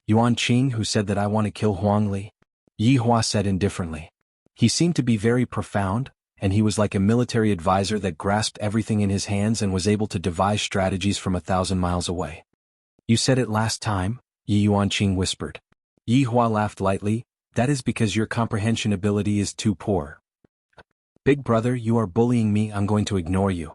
Yuanqing, who said that I want to kill Huang Li? Yi Hua said indifferently. He seemed to be very profound, and he was like a military advisor that grasped everything in his hands and was able to devise strategies from 1,000 miles away. You said it last time, Yi Yuanqing whispered. Yi Hua laughed lightly. That is because your comprehension ability is too poor. Big brother, you are bullying me, I'm going to ignore you.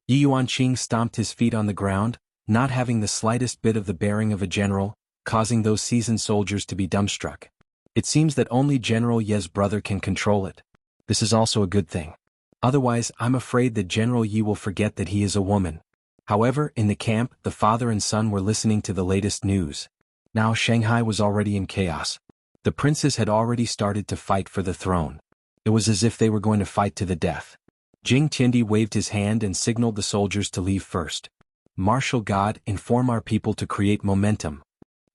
Yi Yuanqing stomped his feet on the ground, not having the slightest bit of the bearing of a general, causing those seasoned soldiers to be dumbstruck. It seems that only General Ye's brother can control it. This is also a good thing. Otherwise, I'm afraid that General Yi will forget that he is a woman. However, in the camp, the father and son were listening to the latest news. Now Shanghai was already in chaos. The princes had already started to fight for the throne. It was as if they were going to fight to the death. Jing Tiandi waved his hand and signaled the soldiers to leave first. Martial God, inform our people to create momentum.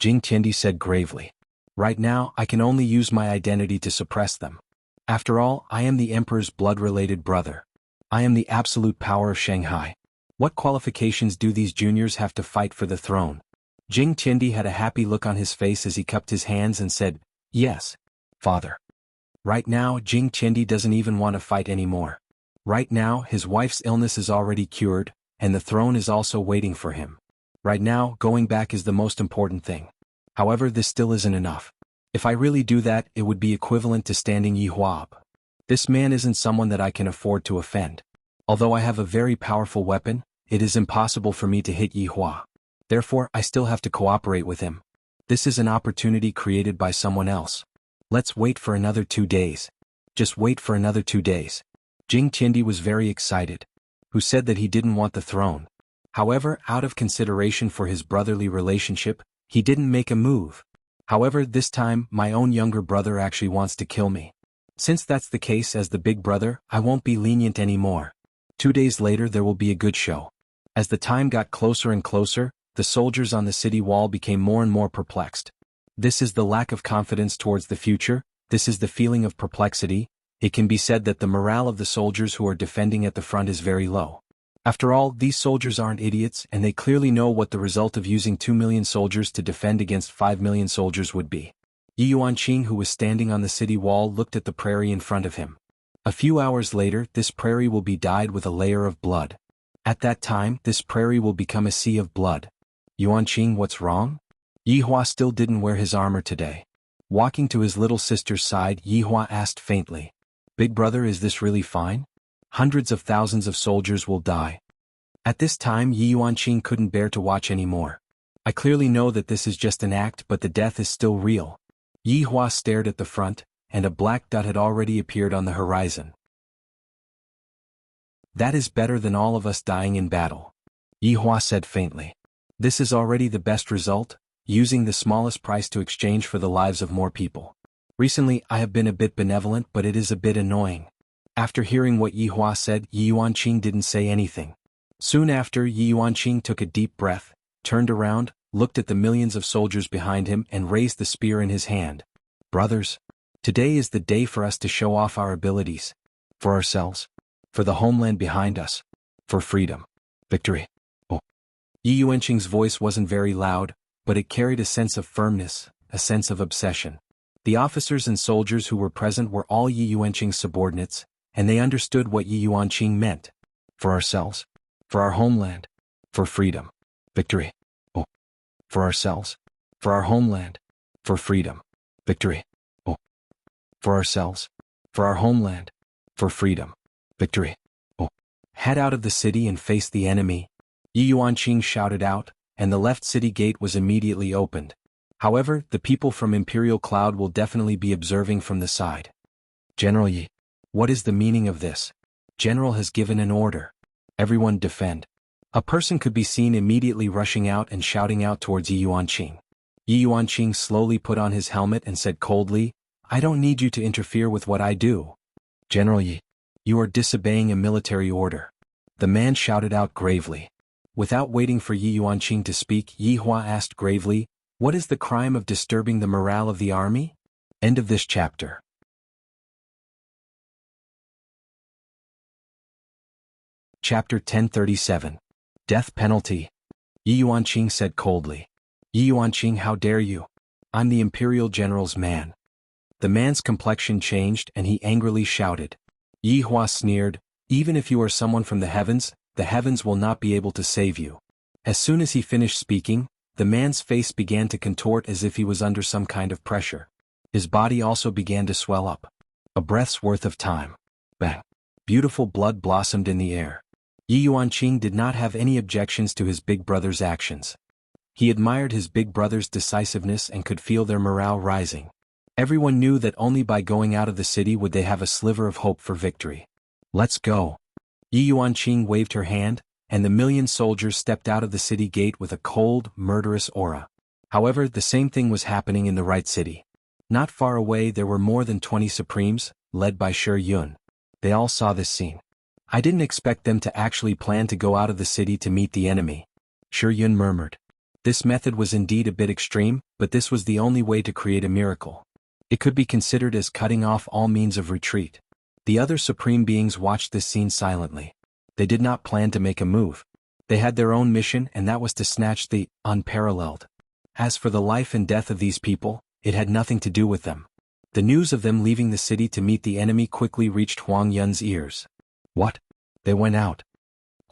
Jing Tiandi said gravely. Right now, I can only use my identity to suppress them. After all, I am the emperor's blood-related brother. I am the absolute power of Shanghai. What qualifications do these juniors have to fight for the throne? Jing Tiandi had a happy look on his face as he cupped his hands and said, "Yes, father." Right now, Jing Tiandi doesn't even want to fight anymore. Right now, his wife's illness is already cured, and the throne is also waiting for him. Right now, going back is the most important thing. However, this still isn't enough. If I really do that, it would be equivalent to standing Yi Hua up. This man isn't someone that I can afford to offend. Although I have a very powerful weapon, it is impossible for me to hit Yi Hua. Therefore, I still have to cooperate with him. This is an opportunity created by someone else. Let's wait for another 2 days. Just wait for another 2 days. Jing Tiandi was very excited. Who said that he didn't want the throne? However, out of consideration for his brotherly relationship, he didn't make a move. However, this time, my own younger brother actually wants to kill me. Since that's the case as the big brother, I won't be lenient anymore. 2 days later there will be a good show. As the time got closer and closer, the soldiers on the city wall became more and more perplexed. This is the lack of confidence towards the future, this is the feeling of perplexity. It can be said that the morale of the soldiers who are defending at the front is very low. After all, these soldiers aren't idiots and they clearly know what the result of using 2 million soldiers to defend against 5 million soldiers would be. Yi Yuanqing, who was standing on the city wall, looked at the prairie in front of him. A few hours later, this prairie will be dyed with a layer of blood. At that time, this prairie will become a sea of blood. Yuanqing, what's wrong? Yi Hua still didn't wear his armor today. Walking to his little sister's side, Yi Hua asked faintly, "Big brother, is this really fine? Hundreds of thousands of soldiers will die." At this time, Yi Yuanqing couldn't bear to watch anymore. I clearly know that this is just an act, but the death is still real. Yi Hua stared at the front, and a black dot had already appeared on the horizon. That is better than all of us dying in battle. Yi Hua said faintly. This is already the best result, using the smallest price to exchange for the lives of more people. Recently, I have been a bit benevolent, but it is a bit annoying. After hearing what Yi Hua said, Yi Yuanqing didn't say anything. Soon after, Yi Yuanqing took a deep breath, turned around, looked at the millions of soldiers behind him and raised the spear in his hand. Brothers, today is the day for us to show off our abilities. For ourselves. For the homeland behind us. For freedom. Victory. Oh. Yi Yuanqing's voice wasn't very loud, but it carried a sense of firmness, a sense of obsession. The officers and soldiers who were present were all Yi Yuanqing's subordinates, and they understood what Yi Yuanqing meant. For ourselves. For our homeland. For freedom. Victory. Oh. For ourselves. For our homeland. For freedom. Victory. Oh. For ourselves. For our homeland. For freedom. Victory. Oh. Head out of the city and face the enemy. Yi Yuanqing shouted out, and the left city gate was immediately opened. However, the people from Imperial Cloud will definitely be observing from the side. General Yi. What is the meaning of this? General has given an order. Everyone defend. A person could be seen immediately rushing out and shouting out towards Yi Yuanqing. Yi Yuanqing slowly put on his helmet and said coldly, I don't need you to interfere with what I do. General Yi, you are disobeying a military order. The man shouted out gravely. Without waiting for Yi Yuanqing to speak, Yi Hua asked gravely, what is the crime of disturbing the morale of the army? End of this chapter. Chapter 1037. Death Penalty. Yi Yuanqing said coldly. Yi Yuanqing, how dare you? I'm the Imperial General's man. The man's complexion changed and he angrily shouted. Yi Hua sneered, even if you are someone from the heavens will not be able to save you. As soon as he finished speaking, the man's face began to contort as if he was under some kind of pressure. His body also began to swell up. A breath's worth of time. Bang. Beautiful blood blossomed in the air. Yi Yuanqing did not have any objections to his big brother's actions. He admired his big brother's decisiveness and could feel their morale rising. Everyone knew that only by going out of the city would they have a sliver of hope for victory. Let's go. Yi Yuanqing waved her hand, and the million soldiers stepped out of the city gate with a cold, murderous aura. However, the same thing was happening in the right city. Not far away there were more than 20 Supremes, led by Shi Yun. They all saw this scene. I didn't expect them to actually plan to go out of the city to meet the enemy. Shi Yun murmured. This method was indeed a bit extreme, but this was the only way to create a miracle. It could be considered as cutting off all means of retreat. The other supreme beings watched this scene silently. They did not plan to make a move. They had their own mission, and that was to snatch the unparalleled. As for the life and death of these people, it had nothing to do with them. The news of them leaving the city to meet the enemy quickly reached Huang Yun's ears. What? They went out.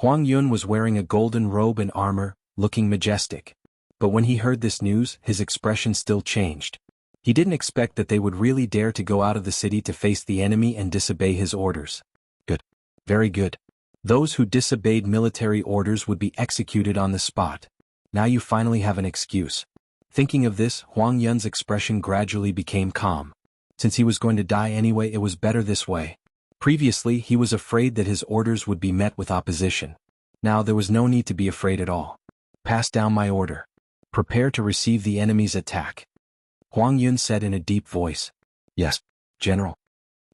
Huang Yun was wearing a golden robe and armor, looking majestic. But when he heard this news, his expression still changed. He didn't expect that they would really dare to go out of the city to face the enemy and disobey his orders. Good. Very good. Those who disobeyed military orders would be executed on the spot. Now you finally have an excuse. Thinking of this, Huang Yun's expression gradually became calm. Since he was going to die anyway, it was better this way. Previously, he was afraid that his orders would be met with opposition. Now there was no need to be afraid at all. Pass down my order. Prepare to receive the enemy's attack. Huang Yun said in a deep voice. Yes, General.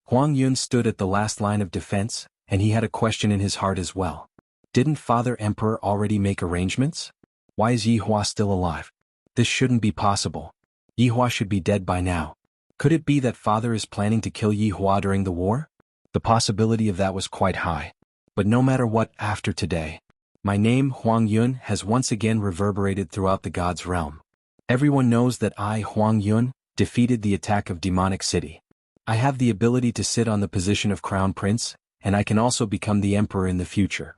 Huang Yun stood at the last line of defense, and he had a question in his heart as well. Didn't Father Emperor already make arrangements? Why is Yi Hua still alive? This shouldn't be possible. Yi Hua should be dead by now. Could it be that Father is planning to kill Yi Hua during the war? The possibility of that was quite high. But no matter what, after today, my name, Huang Yun, has once again reverberated throughout the God's realm. Everyone knows that I, Huang Yun, defeated the attack of Demonic City. I have the ability to sit on the position of Crown Prince, and I can also become the Emperor in the future.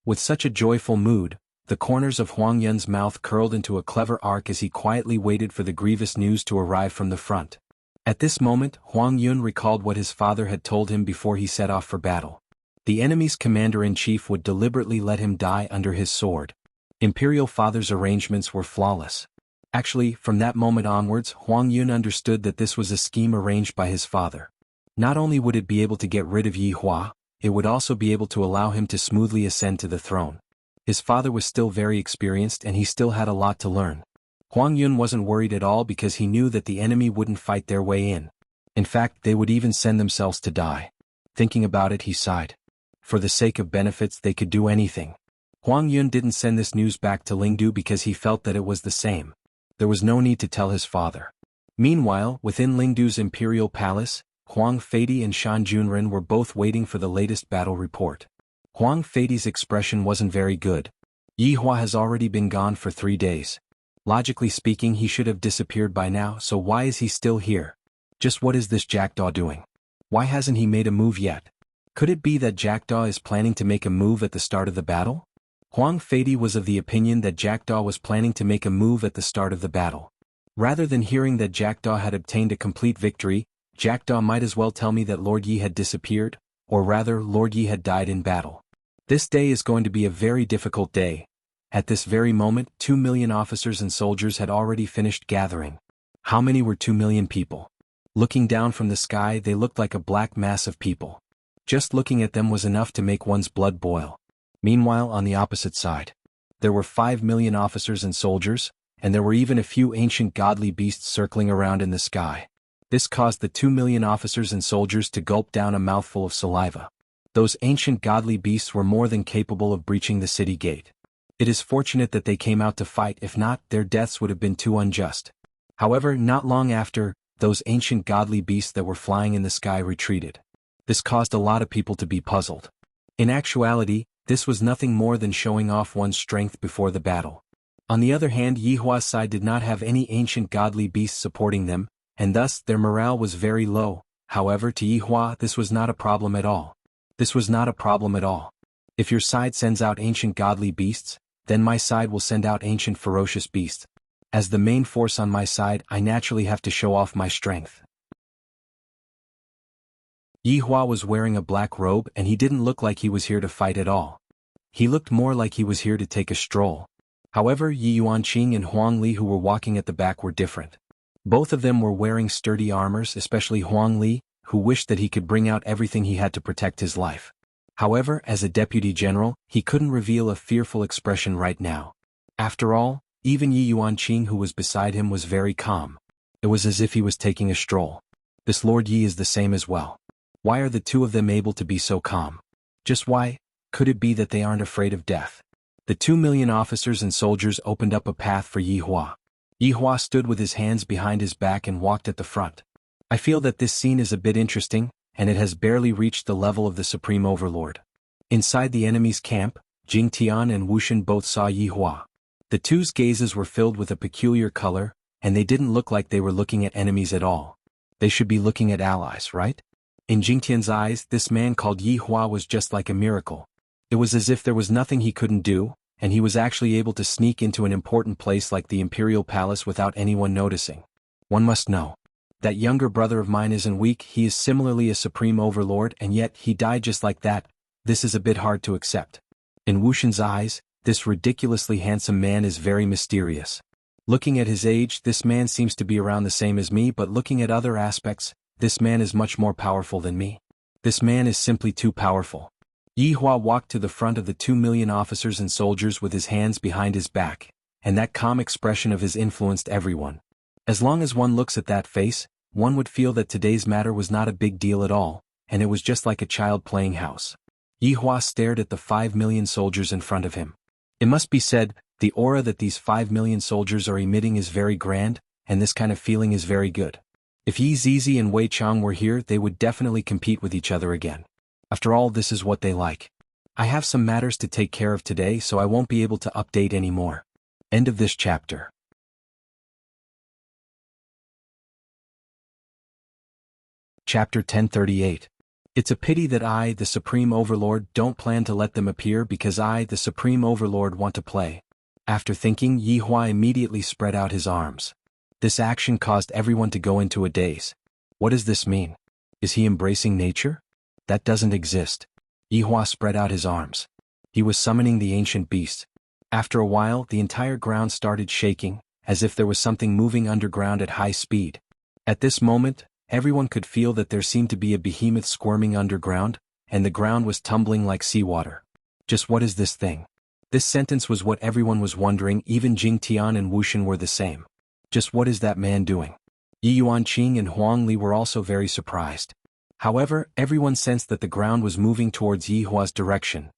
With such a joyful mood, the corners of Huang Yun's mouth curled into a clever arc as he quietly waited for the grievous news to arrive from the front. At this moment, Huang Yun recalled what his father had told him before he set off for battle. The enemy's commander-in-chief would deliberately let him die under his sword. Imperial Father's arrangements were flawless. Actually, from that moment onwards, Huang Yun understood that this was a scheme arranged by his father. Not only would it be able to get rid of Yi Hua, it would also be able to allow him to smoothly ascend to the throne. His father was still very experienced and he still had a lot to learn. Huang Yun wasn't worried at all because he knew that the enemy wouldn't fight their way in. In fact, they would even send themselves to die. Thinking about it, he sighed. For the sake of benefits, they could do anything. Huang Yun didn't send this news back to Lingdu because he felt that it was the same. There was no need to tell his father. Meanwhile, within Lingdu's imperial palace, Huang Feidi and Shan Junren were both waiting for the latest battle report. Huang Feidi's expression wasn't very good. Yi Hua has already been gone for 3 days. Logically speaking, he should have disappeared by now, so why is he still here? Just what is this jackdaw doing? Why hasn't he made a move yet? Could it be that Jackdaw is planning to make a move at the start of the battle? Huang Feidi was of the opinion that Jackdaw was planning to make a move at the start of the battle. Rather than hearing that Jackdaw had obtained a complete victory, Jackdaw might as well tell me that Lord Yi had disappeared, or rather Lord Yi had died in battle. This day is going to be a very difficult day. At this very moment, 2 million officers and soldiers had already finished gathering. How many were 2 million people? Looking down from the sky, they looked like a black mass of people. Just looking at them was enough to make one's blood boil. Meanwhile, on the opposite side, there were 5 million officers and soldiers, and there were even a few ancient godly beasts circling around in the sky. This caused the 2 million officers and soldiers to gulp down a mouthful of saliva. Those ancient godly beasts were more than capable of breaching the city gate. It is fortunate that they came out to fight, if not, their deaths would have been too unjust. However, not long after, those ancient godly beasts that were flying in the sky retreated. This caused a lot of people to be puzzled. In actuality, this was nothing more than showing off one's strength before the battle. On the other hand, Yihua's side did not have any ancient godly beasts supporting them, and thus their morale was very low. However, to Yihua this was not a problem at all. This was not a problem at all. If your side sends out ancient godly beasts, then my side will send out ancient ferocious beasts. As the main force on my side, I naturally have to show off my strength. Yihua was wearing a black robe and he didn't look like he was here to fight at all. He looked more like he was here to take a stroll. However, Yi Yuanqing and Huang Li who were walking at the back were different. Both of them were wearing sturdy armors, especially Huang Li, who wished that he could bring out everything he had to protect his life. However, as a deputy general, he couldn't reveal a fearful expression right now. After all, even Yi Yuanqing who was beside him was very calm. It was as if he was taking a stroll. This Lord Yi is the same as well. Why are the two of them able to be so calm? Just why? Could it be that they aren't afraid of death? The 2 million officers and soldiers opened up a path for Yihua. Yihua stood with his hands behind his back and walked at the front. I feel that this scene is a bit interesting, and it has barely reached the level of the Supreme Overlord. Inside the enemy's camp, Jing Tian and Wu Shen both saw Yihua. The two's gazes were filled with a peculiar color, and they didn't look like they were looking at enemies at all. They should be looking at allies, right? In Jing Tian's eyes, this man called Yihua was just like a miracle. It was as if there was nothing he couldn't do, and he was actually able to sneak into an important place like the Imperial Palace without anyone noticing. One must know. That younger brother of mine isn't weak, he is similarly a Supreme Overlord, and yet he died just like that. This is a bit hard to accept. In Wu Shen's eyes, this ridiculously handsome man is very mysterious. Looking at his age, this man seems to be around the same as me, but looking at other aspects, this man is much more powerful than me. This man is simply too powerful. Yihua walked to the front of the 2 million officers and soldiers with his hands behind his back, and that calm expression of his influenced everyone. As long as one looks at that face, one would feel that today's matter was not a big deal at all, and it was just like a child playing house. Yihua stared at the 5 million soldiers in front of him. It must be said, the aura that these 5 million soldiers are emitting is very grand, and this kind of feeling is very good. If Yi Zizi and Wei Chang were here, they would definitely compete with each other again. After all, this is what they like. I have some matters to take care of today, so I won't be able to update anymore. End of this chapter. Chapter 1038. It's a pity that I, the Supreme Overlord, don't plan to let them appear because I, the Supreme Overlord, want to play. After thinking, Yihua immediately spread out his arms. This action caused everyone to go into a daze. What does this mean? Is he embracing nature? That doesn't exist. Yihua spread out his arms. He was summoning the ancient beast. After a while, the entire ground started shaking, as if there was something moving underground at high speed. At this moment, everyone could feel that there seemed to be a behemoth squirming underground, and the ground was tumbling like seawater. Just what is this thing? This sentence was what everyone was wondering. Even Jing Tian and Wu Shen were the same. Just what is that man doing? Yi Yuanqing and Huang Li were also very surprised. However, everyone sensed that the ground was moving towards Yihua's direction.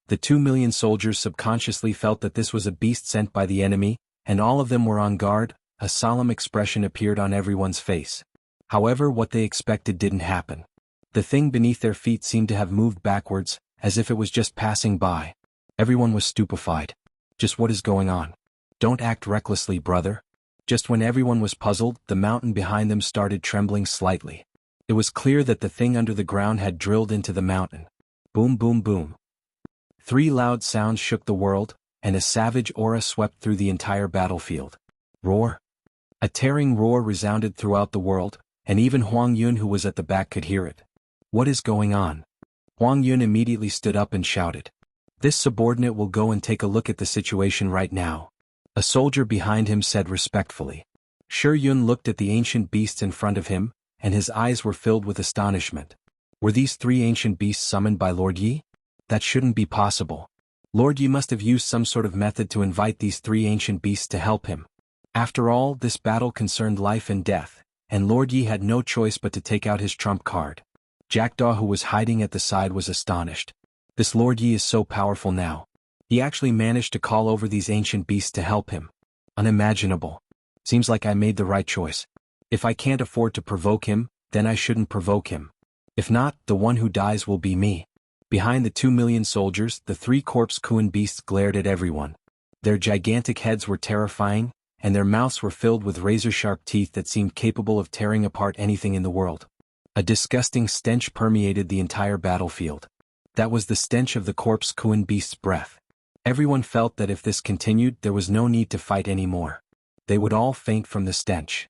The 2 million soldiers subconsciously felt that this was a beast sent by the enemy, and all of them were on guard. A solemn expression appeared on everyone's face. However, what they expected didn't happen. The thing beneath their feet seemed to have moved backwards, as if it was just passing by. Everyone was stupefied. Just what is going on? Don't act recklessly, brother. Just when everyone was puzzled, the mountain behind them started trembling slightly. It was clear that the thing under the ground had drilled into the mountain. Boom, boom, boom. 3 loud sounds shook the world, and a savage aura swept through the entire battlefield. Roar. A tearing roar resounded throughout the world, and even Huang Yun who was at the back could hear it. What is going on? Huang Yun immediately stood up and shouted. This subordinate will go and take a look at the situation right now. A soldier behind him said respectfully. Shi Yun looked at the ancient beasts in front of him, and his eyes were filled with astonishment. Were these 3 ancient beasts summoned by Lord Yi? That shouldn't be possible. Lord Yi must have used some sort of method to invite these 3 ancient beasts to help him. After all, this battle concerned life and death, and Lord Yi had no choice but to take out his trump card. Jackdaw, who was hiding at the side, was astonished. This Lord Yi is so powerful now. He actually managed to call over these ancient beasts to help him. Unimaginable. Seems like I made the right choice. If I can't afford to provoke him, then I shouldn't provoke him. If not, the one who dies will be me. Behind the 2,000,000 soldiers, the 3 corpse Kuan beasts glared at everyone. Their gigantic heads were terrifying, and their mouths were filled with razor-sharp teeth that seemed capable of tearing apart anything in the world. A disgusting stench permeated the entire battlefield. That was the stench of the corpse Kuan beast's breath. Everyone felt that if this continued, there was no need to fight anymore. They would all faint from the stench.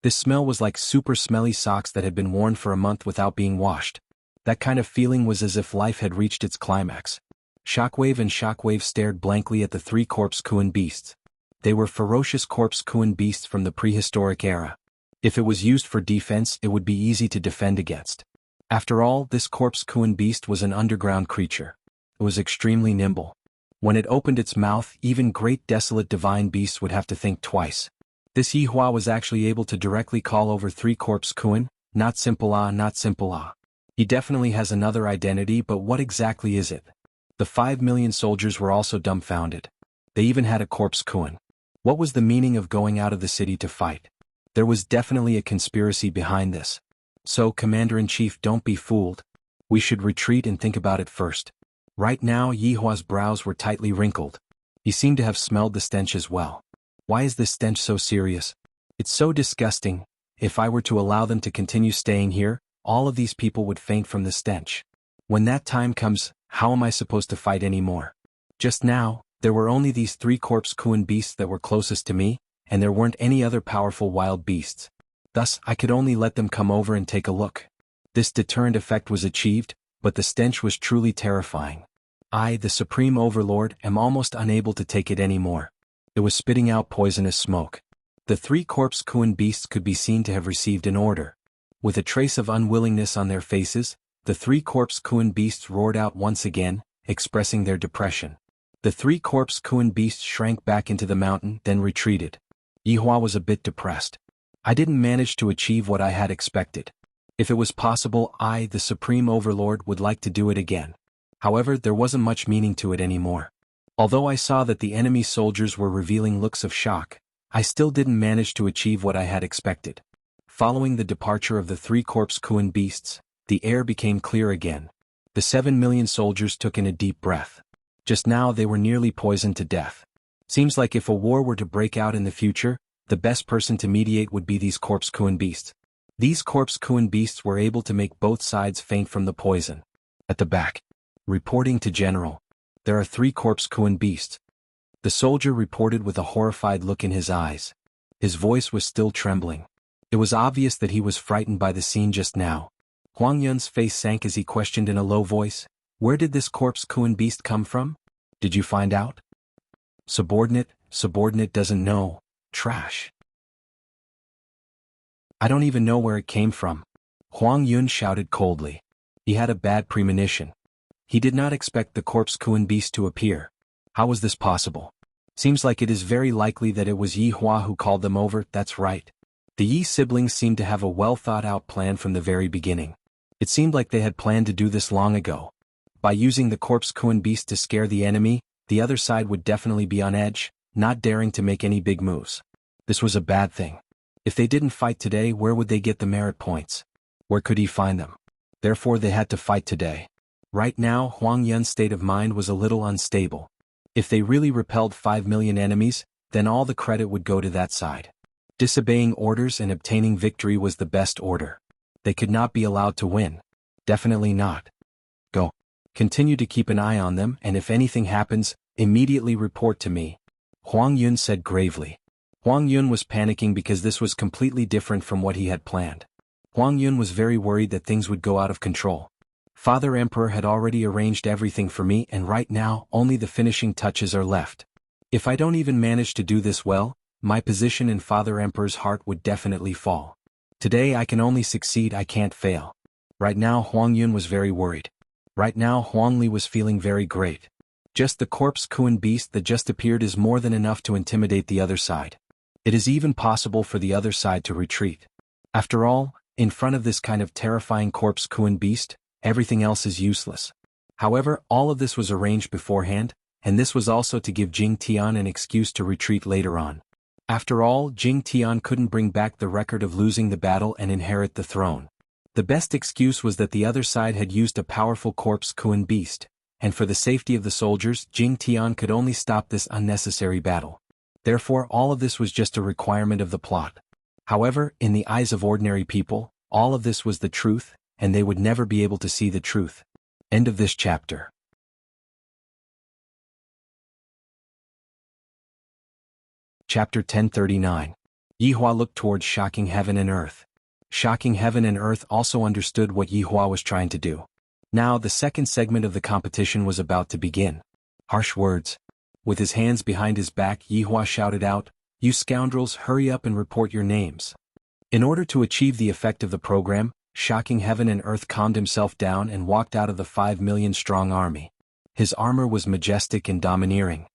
This smell was like super smelly socks that had been worn for a month without being washed. That kind of feeling was as if life had reached its climax. Shockwave and Shockwave stared blankly at the 3 corpse Kuan beasts. They were ferocious corpse Kuan beasts from the prehistoric era. If it was used for defense, it would be easy to defend against. After all, this corpse Kuan beast was an underground creature. It was extremely nimble. When it opened its mouth, even great desolate divine beasts would have to think twice. This Yihua was actually able to directly call over 3 corpse Kuan, not simple ah, not simple ah. He definitely has another identity, but what exactly is it? The 5,000,000 soldiers were also dumbfounded. They even had a corpse Kuan. What was the meaning of going out of the city to fight? There was definitely a conspiracy behind this. So, Commander-in-Chief, don't be fooled. We should retreat and think about it first. Right now, Yihua's brows were tightly wrinkled. He seemed to have smelled the stench as well. Why is this stench so serious? It's so disgusting. If I were to allow them to continue staying here, all of these people would faint from the stench. When that time comes, how am I supposed to fight anymore? Just now, there were only these 3 corpse Kuan beasts that were closest to me, and there weren't any other powerful wild beasts. Thus, I could only let them come over and take a look. This deterrent effect was achieved, but the stench was truly terrifying. I, the Supreme Overlord, am almost unable to take it anymore. It was spitting out poisonous smoke. The 3 corpse Kuan beasts could be seen to have received an order. With a trace of unwillingness on their faces, the 3 corpse Kuan beasts roared out once again, expressing their depression. The 3 corpse Kuan beasts shrank back into the mountain, then retreated. Yihua was a bit depressed. I didn't manage to achieve what I had expected. If it was possible, I, the Supreme Overlord, would like to do it again. However, there wasn't much meaning to it anymore. Although I saw that the enemy soldiers were revealing looks of shock, I still didn't manage to achieve what I had expected. Following the departure of the 3 corpse Kuan beasts, the air became clear again. The 7,000,000 soldiers took in a deep breath. Just now they were nearly poisoned to death. Seems like if a war were to break out in the future, the best person to mediate would be these corpse Kuan beasts. These corpse Kuan beasts were able to make both sides faint from the poison. At the back. Reporting to General. There are 3 corpse Kuan beasts. The soldier reported with a horrified look in his eyes. His voice was still trembling. It was obvious that he was frightened by the scene just now. Huang Yun's face sank as he questioned in a low voice, "Where did this corpse Kuan beast come from? Did you find out?" Subordinate doesn't know. Trash. I don't even know where it came from. Huang Yun shouted coldly. He had a bad premonition. He did not expect the corpse Kuan beast to appear. How was this possible? Seems like it is very likely that it was Yi Hua who called them over. That's right. The Yi siblings seemed to have a well-thought-out plan from the very beginning. It seemed like they had planned to do this long ago. By using the corpse Kuan beast to scare the enemy, the other side would definitely be on edge, not daring to make any big moves. This was a bad thing. If they didn't fight today, where would they get the merit points? Where could he find them? Therefore they had to fight today. Right now, Huang Yun's state of mind was a little unstable. If they really repelled 5,000,000 enemies, then all the credit would go to that side. Disobeying orders and obtaining victory was the best order. They could not be allowed to win. Definitely not. Go. Continue to keep an eye on them, and if anything happens, immediately report to me, Huang Yun said gravely. Huang Yun was panicking because this was completely different from what he had planned. Huang Yun was very worried that things would go out of control. Father Emperor had already arranged everything for me, and right now, only the finishing touches are left. If I don't even manage to do this well, my position in Father Emperor's heart would definitely fall. Today I can only succeed, I can't fail. Right now Huang Yun was very worried. Right now Huang Li was feeling very great. Just the corpse Kuan beast that just appeared is more than enough to intimidate the other side. It is even possible for the other side to retreat. After all, in front of this kind of terrifying corpse Kuan beast, everything else is useless. However, all of this was arranged beforehand, and this was also to give Jing Tian an excuse to retreat later on. After all, Jing Tian couldn't bring back the record of losing the battle and inherit the throne. The best excuse was that the other side had used a powerful corpse Kuan beast, and for the safety of the soldiers, Jing Tian could only stop this unnecessary battle. Therefore, all of this was just a requirement of the plot. However, in the eyes of ordinary people, all of this was the truth, and they would never be able to see the truth. End of this chapter. Chapter 1039. Yihua looked towards Shocking Heaven and Earth. Shocking Heaven and Earth also understood what Yihua was trying to do. Now the second segment of the competition was about to begin. Harsh words. With his hands behind his back, Yihua shouted out, "You scoundrels, hurry up and report your names." In order to achieve the effect of the program, Shocking Heaven and Earth calmed himself down and walked out of the 5 million strong army. His armor was majestic and domineering.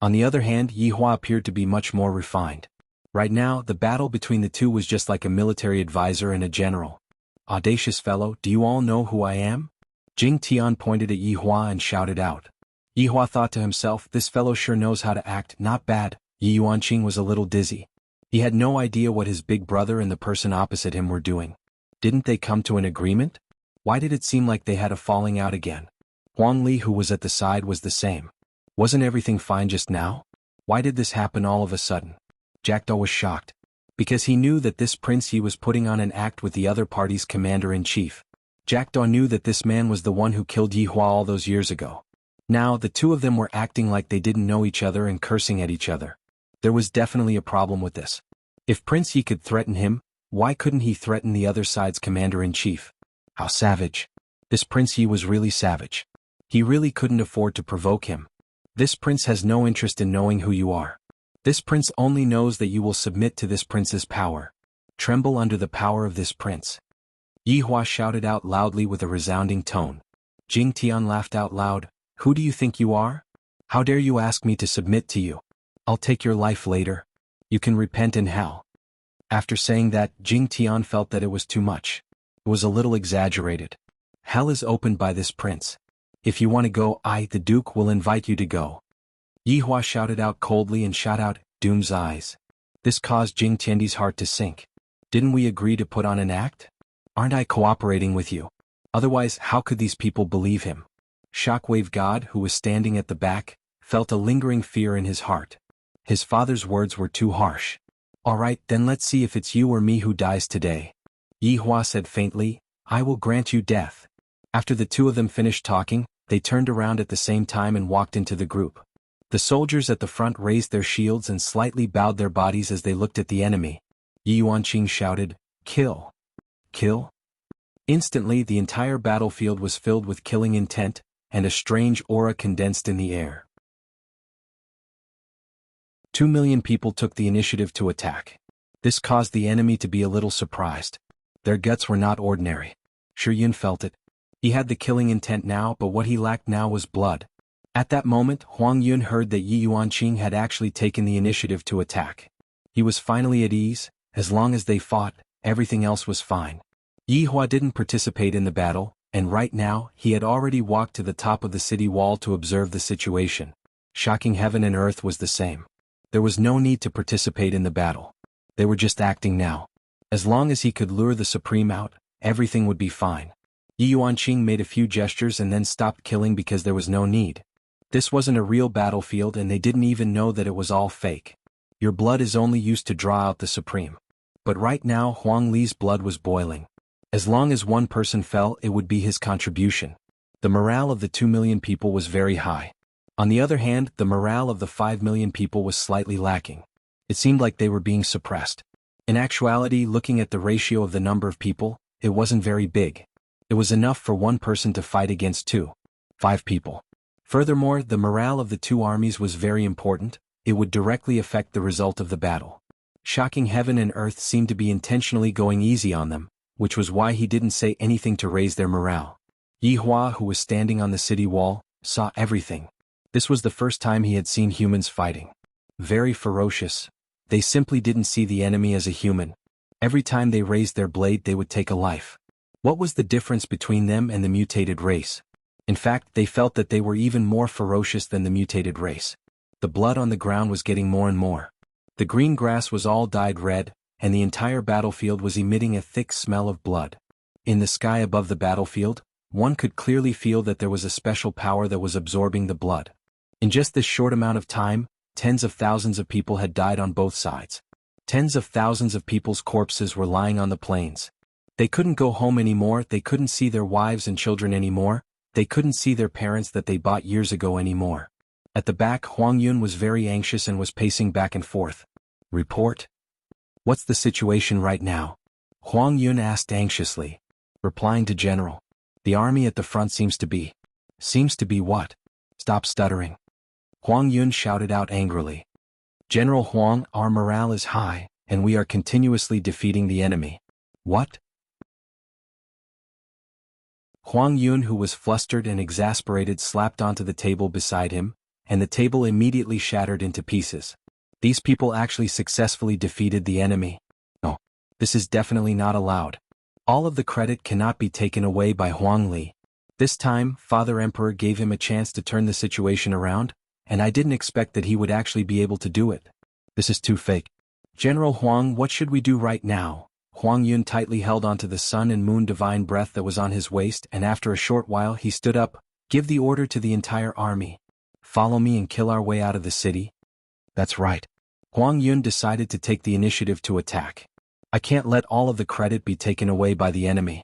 On the other hand, Yihua appeared to be much more refined. Right now, the battle between the two was just like a military advisor and a general. "Audacious fellow, do you all know who I am?" Jing Tian pointed at Yihua and shouted out. Yihua thought to himself, this fellow sure knows how to act, not bad. Yi Yuanqing was a little dizzy. He had no idea what his big brother and the person opposite him were doing. Didn't they come to an agreement? Why did it seem like they had a falling out again? Huang Li, who was at the side, was the same. Wasn't everything fine just now? Why did this happen all of a sudden? Jackdaw was shocked. Because he knew that this Prince Yi was putting on an act with the other party's commander-in-chief. Jackdaw knew that this man was the one who killed Yihua all those years ago. Now, the two of them were acting like they didn't know each other and cursing at each other. There was definitely a problem with this. If Prince Yi could threaten him, why couldn't he threaten the other side's commander-in-chief? How savage. This Prince Yi was really savage. He really couldn't afford to provoke him. This prince has no interest in knowing who you are. This prince only knows that you will submit to this prince's power. Tremble under the power of this prince. Yihua shouted out loudly with a resounding tone. Jing Tian laughed out loud. Who do you think you are? How dare you ask me to submit to you? I'll take your life later. You can repent in hell. After saying that, Jing Tian felt that it was too much. It was a little exaggerated. Hell is opened by this prince. If you want to go, I, the Duke, will invite you to go. Yihua shouted out coldly and shot out, Doom's eyes. This caused Jing Tiandi's heart to sink. Didn't we agree to put on an act? Aren't I cooperating with you? Otherwise, how could these people believe him? Shockwave God, who was standing at the back, felt a lingering fear in his heart. His father's words were too harsh. All right, then let's see if it's you or me who dies today. Yihua said faintly, I will grant you death. After the two of them finished talking, they turned around at the same time and walked into the group. The soldiers at the front raised their shields and slightly bowed their bodies as they looked at the enemy. Yi Yuanqing shouted, Kill! Kill? Instantly, the entire battlefield was filled with killing intent, and a strange aura condensed in the air. 2 million people took the initiative to attack. This caused the enemy to be a little surprised. Their guts were not ordinary. Shi Yun felt it. He had the killing intent now, but what he lacked now was blood. At that moment, Huang Yun heard that Yi Yuanqing had actually taken the initiative to attack. He was finally at ease. As long as they fought, everything else was fine. Yihua didn't participate in the battle, and right now, he had already walked to the top of the city wall to observe the situation. Shocking Heaven and Earth was the same. There was no need to participate in the battle. They were just acting now. As long as he could lure the Supreme out, everything would be fine. Yi Yuanqing made a few gestures and then stopped killing because there was no need. This wasn't a real battlefield and they didn't even know that it was all fake. Your blood is only used to draw out the Supreme. But right now Huang Li's blood was boiling. As long as one person fell, it would be his contribution. The morale of the 2 million people was very high. On the other hand, the morale of the 5 million people was slightly lacking. It seemed like they were being suppressed. In actuality, looking at the ratio of the number of people, it wasn't very big. It was enough for one person to fight against 5 people. Furthermore, the morale of the two armies was very important. It would directly affect the result of the battle. Shocking Heaven and Earth seemed to be intentionally going easy on them, which was why he didn't say anything to raise their morale. Yihua, who was standing on the city wall, saw everything. This was the first time he had seen humans fighting. Very ferocious. They simply didn't see the enemy as a human. Every time they raised their blade they would take a life. What was the difference between them and the mutated race? In fact, they felt that they were even more ferocious than the mutated race. The blood on the ground was getting more and more. The green grass was all dyed red, and the entire battlefield was emitting a thick smell of blood. In the sky above the battlefield, one could clearly feel that there was a special power that was absorbing the blood. In just this short amount of time, tens of thousands of people had died on both sides. Tens of thousands of people's corpses were lying on the plains. They couldn't go home anymore, they couldn't see their wives and children anymore, they couldn't see their parents that they bought years ago anymore. At the back, Huang Yun was very anxious and was pacing back and forth. Report? What's the situation right now? Huang Yun asked anxiously. Replying to General. The army at the front seems to be. Seems to be what? Stop stuttering. Huang Yun shouted out angrily. General Huang, our morale is high, and we are continuously defeating the enemy. What? Huang Yun, who was flustered and exasperated, slapped onto the table beside him, and the table immediately shattered into pieces. These people actually successfully defeated the enemy. No, this is definitely not allowed. All of the credit cannot be taken away by Huang Li. This time, Father Emperor gave him a chance to turn the situation around, and I didn't expect that he would actually be able to do it. This is too fake. General Huang, what should we do right now? Huang Yun tightly held onto the sun and moon divine breath that was on his waist, and after a short while he stood up. Give the order to the entire army. Follow me and kill our way out of the city. That's right. Huang Yun decided to take the initiative to attack. I can't let all of the credit be taken away by the enemy.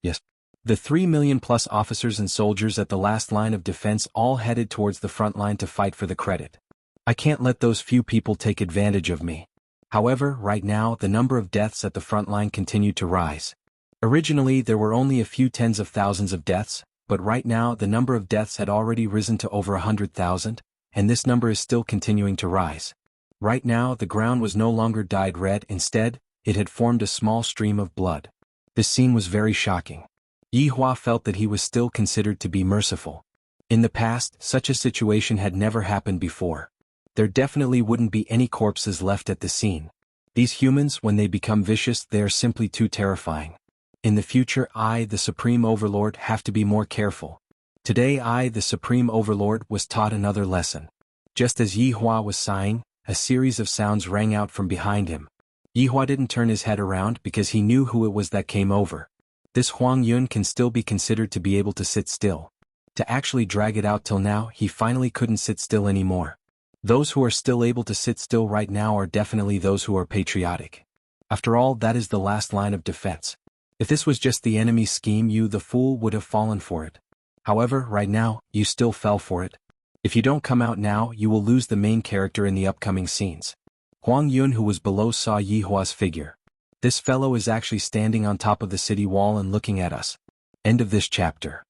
Yes. The 3 million plus officers and soldiers at the last line of defense all headed towards the front line to fight for the credit. I can't let those few people take advantage of me. However, right now the number of deaths at the front line continued to rise. Originally there were only a few tens of thousands of deaths, but right now the number of deaths had already risen to over 100,000, and this number is still continuing to rise. Right now the ground was no longer dyed red, instead, it had formed a small stream of blood. This scene was very shocking. Yi Hua felt that he was still considered to be merciful. In the past, such a situation had never happened before. There definitely wouldn't be any corpses left at the scene. These humans, when they become vicious, they are simply too terrifying. In the future, I, the Supreme Overlord, have to be more careful. Today I, the Supreme Overlord, was taught another lesson. Just as Yi Hua was sighing, a series of sounds rang out from behind him. Yi Hua didn't turn his head around because he knew who it was that came over. This Huang Yun can still be considered to be able to sit still. To actually drag it out till now, he finally couldn't sit still anymore. Those who are still able to sit still right now are definitely those who are patriotic. After all, that is the last line of defense. If this was just the enemy's scheme, you, the fool, would have fallen for it. However, right now, you still fell for it. If you don't come out now, you will lose the main character in the upcoming scenes. Huang Yun, who was below, saw Yi Hua's figure. This fellow is actually standing on top of the city wall and looking at us. End of this chapter.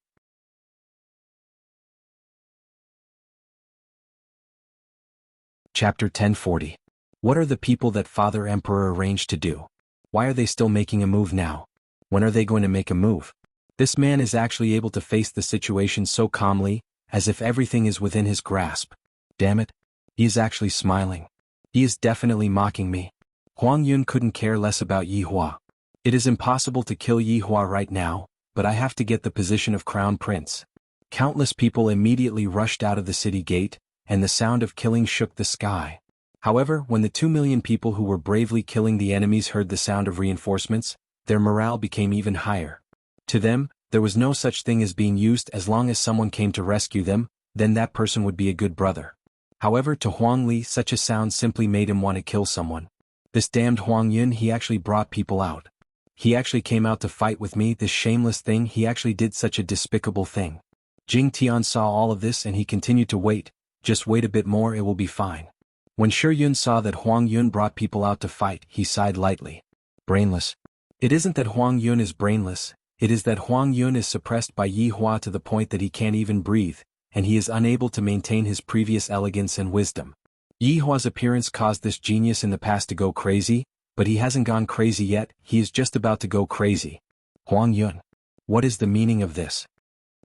Chapter 1040. What are the people that Father Emperor arranged to do? Why are they still making a move now? When are they going to make a move? This man is actually able to face the situation so calmly, as if everything is within his grasp. Damn it. He is actually smiling. He is definitely mocking me. Huang Yun couldn't care less about Yi Hua. It is impossible to kill Yi Hua right now, but I have to get the position of Crown Prince. Countless people immediately rushed out of the city gate, and the sound of killing shook the sky. However, when the 2 million people who were bravely killing the enemies heard the sound of reinforcements, their morale became even higher. To them, there was no such thing as being used. As long as someone came to rescue them, then that person would be a good brother. However, to Huang Li, such a sound simply made him want to kill someone. This damned Huang Yun, he actually brought people out. He actually came out to fight with me, this shameless thing, he actually did such a despicable thing. Jing Tian saw all of this and he continued to wait. Just wait a bit more, it will be fine. When Shi Yun saw that Huang Yun brought people out to fight, he sighed lightly. Brainless. It isn't that Huang Yun is brainless, it is that Huang Yun is suppressed by Yi Hua to the point that he can't even breathe, and he is unable to maintain his previous elegance and wisdom. Yi Hua's appearance caused this genius in the past to go crazy, but he hasn't gone crazy yet, he is just about to go crazy. Huang Yun. What is the meaning of this?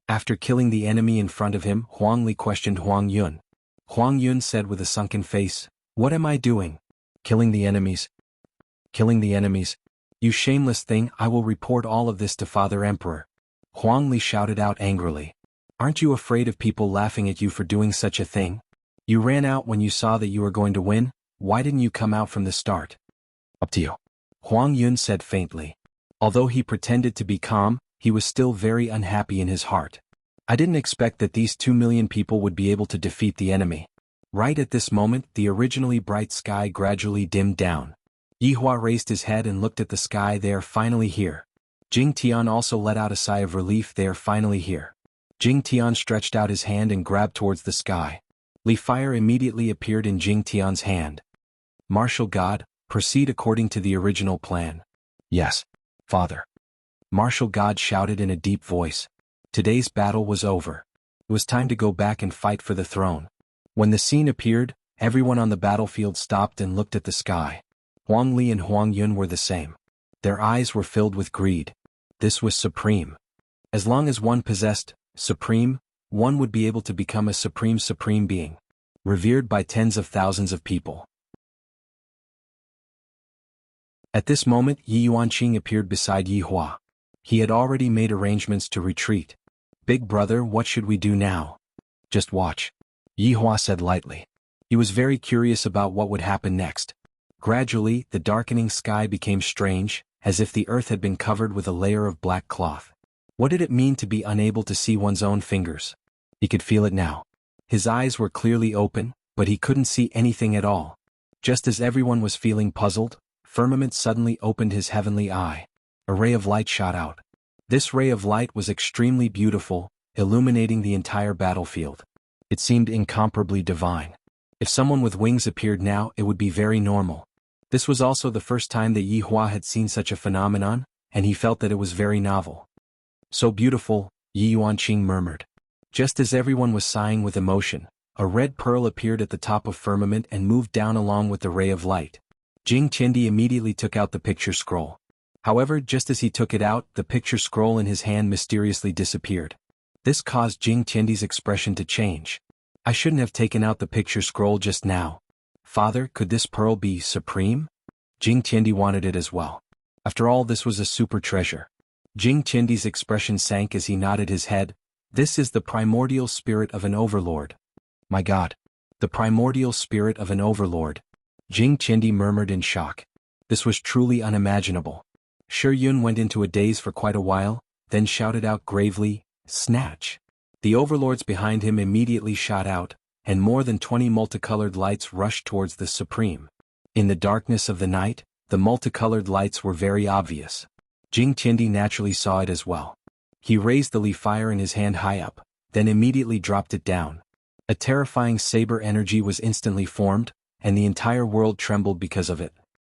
After killing the enemy in front of him, Huang Li questioned Huang Yun. Huang Yun said with a sunken face, "What am I doing? Killing the enemies? Killing the enemies? You shameless thing, I will report all of this to Father Emperor." Huang Li shouted out angrily. "Aren't you afraid of people laughing at you for doing such a thing? You ran out when you saw that you were going to win, why didn't you come out from the start?" "Up to you," Huang Yun said faintly. Although he pretended to be calm, he was still very unhappy in his heart. "I didn't expect that these 2 million people would be able to defeat the enemy." Right at this moment, the originally bright sky gradually dimmed down. Yihua raised his head and looked at the sky. "They are finally here." Jing Tian also let out a sigh of relief. "They are finally here." Jing Tian stretched out his hand and grabbed towards the sky. Li fire immediately appeared in Jing Tian's hand. "Martial God, proceed according to the original plan." "Yes, Father." Martial God shouted in a deep voice. Today's battle was over. It was time to go back and fight for the throne. When the scene appeared, everyone on the battlefield stopped and looked at the sky. Huang Li and Huang Yun were the same. Their eyes were filled with greed. This was supreme. As long as one possessed supreme, one would be able to become a supreme being, revered by tens of thousands of people. At this moment, Yi Yuanqing appeared beside Yihua. He had already made arrangements to retreat. "Big brother, what should we do now?" "Just watch," Yihua said lightly. He was very curious about what would happen next. Gradually, the darkening sky became strange, as if the earth had been covered with a layer of black cloth. What did it mean to be unable to see one's own fingers? He could feel it now. His eyes were clearly open, but he couldn't see anything at all. Just as everyone was feeling puzzled, Firmament suddenly opened his heavenly eye. A ray of light shot out. This ray of light was extremely beautiful, illuminating the entire battlefield. It seemed incomparably divine. If someone with wings appeared now, it would be very normal. This was also the first time that Yihua had seen such a phenomenon, and he felt that it was very novel. "So beautiful," Yi Yuanqing murmured. Just as everyone was sighing with emotion, a red pearl appeared at the top of Firmament and moved down along with the ray of light. Jing Qiandi immediately took out the picture scroll. However, just as he took it out, the picture scroll in his hand mysteriously disappeared. This caused Jing Qiandi's expression to change. "I shouldn't have taken out the picture scroll just now. Father, could this pearl be supreme?" Jing Qiandi wanted it as well. After all, this was a super treasure. Jing Qiandi's expression sank as he nodded his head. "This is the primordial spirit of an overlord." "My God! The primordial spirit of an overlord!" Jing Qiandi murmured in shock. This was truly unimaginable. Shi Yun went into a daze for quite a while, then shouted out gravely, "Snatch!" The overlords behind him immediately shot out, and more than 20 multicolored lights rushed towards the Supreme. In the darkness of the night, the multicolored lights were very obvious. Jing Qiandi naturally saw it as well. He raised the Li fire in his hand high up, then immediately dropped it down. A terrifying saber energy was instantly formed, and the entire world trembled because of it.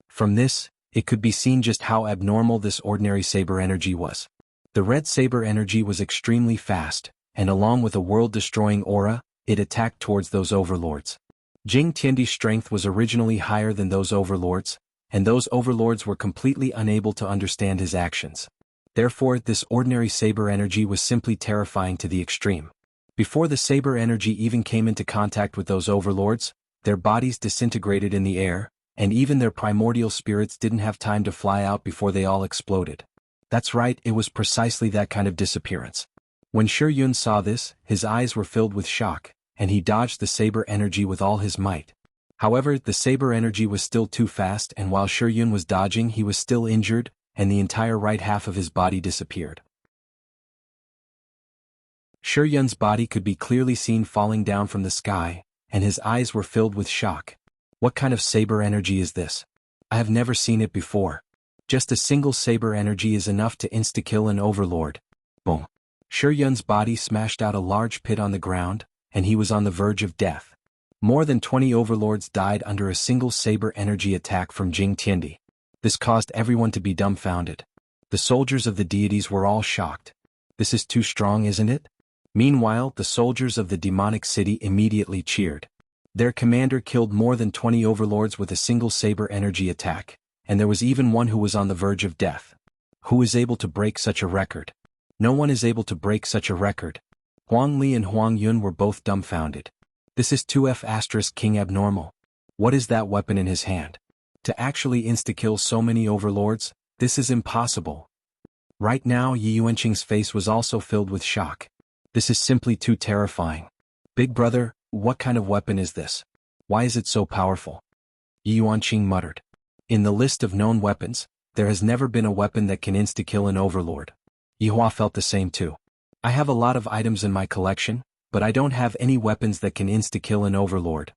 From this, it could be seen just how abnormal this ordinary saber energy was. The red saber energy was extremely fast, and along with a world-destroying aura, it attacked towards those overlords. Jing Tiandi's strength was originally higher than those overlords, and those overlords were completely unable to understand his actions. Therefore, this ordinary saber energy was simply terrifying to the extreme. Before the saber energy even came into contact with those overlords, their bodies disintegrated in the air, and even their primordial spirits didn't have time to fly out before they all exploded. That's right, it was precisely that kind of disappearance. When Shi Yun saw this, his eyes were filled with shock, and he dodged the saber energy with all his might. However, the saber energy was still too fast, and while Shi Yun was dodging, he was still injured, and the entire right half of his body disappeared. Shi Yun's body could be clearly seen falling down from the sky, and his eyes were filled with shock. What kind of saber energy is this? I have never seen it before. Just a single saber energy is enough to insta-kill an overlord. Boom. Shi Yun's body smashed out a large pit on the ground, and he was on the verge of death. More than 20 overlords died under a single saber energy attack from Jing Tiandi. This caused everyone to be dumbfounded. The soldiers of the deities were all shocked. This is too strong, isn't it? Meanwhile, the soldiers of the demonic city immediately cheered. Their commander killed more than 20 overlords with a single saber energy attack, and there was even one who was on the verge of death. Who is able to break such a record? No one is able to break such a record. Huang Li and Huang Yun were both dumbfounded. This is 2F** King abnormal. What is that weapon in his hand? To actually insta-kill so many overlords, this is impossible. Right now Yi Yuanqing's face was also filled with shock. This is simply too terrifying. Big brother, what kind of weapon is this? Why is it so powerful? Yi Yuanqing muttered. In the list of known weapons, there has never been a weapon that can insta-kill an overlord. Yihua felt the same too. I have a lot of items in my collection, but I don't have any weapons that can insta-kill an overlord.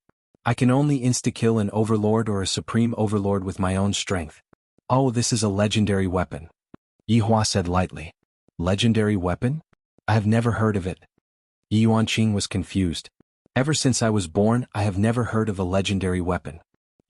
I can only insta-kill an overlord or a supreme overlord with my own strength. Oh, this is a legendary weapon. Yihua said lightly. Legendary weapon? I have never heard of it. Yi Yuanqing was confused. Ever since I was born, I have never heard of a legendary weapon.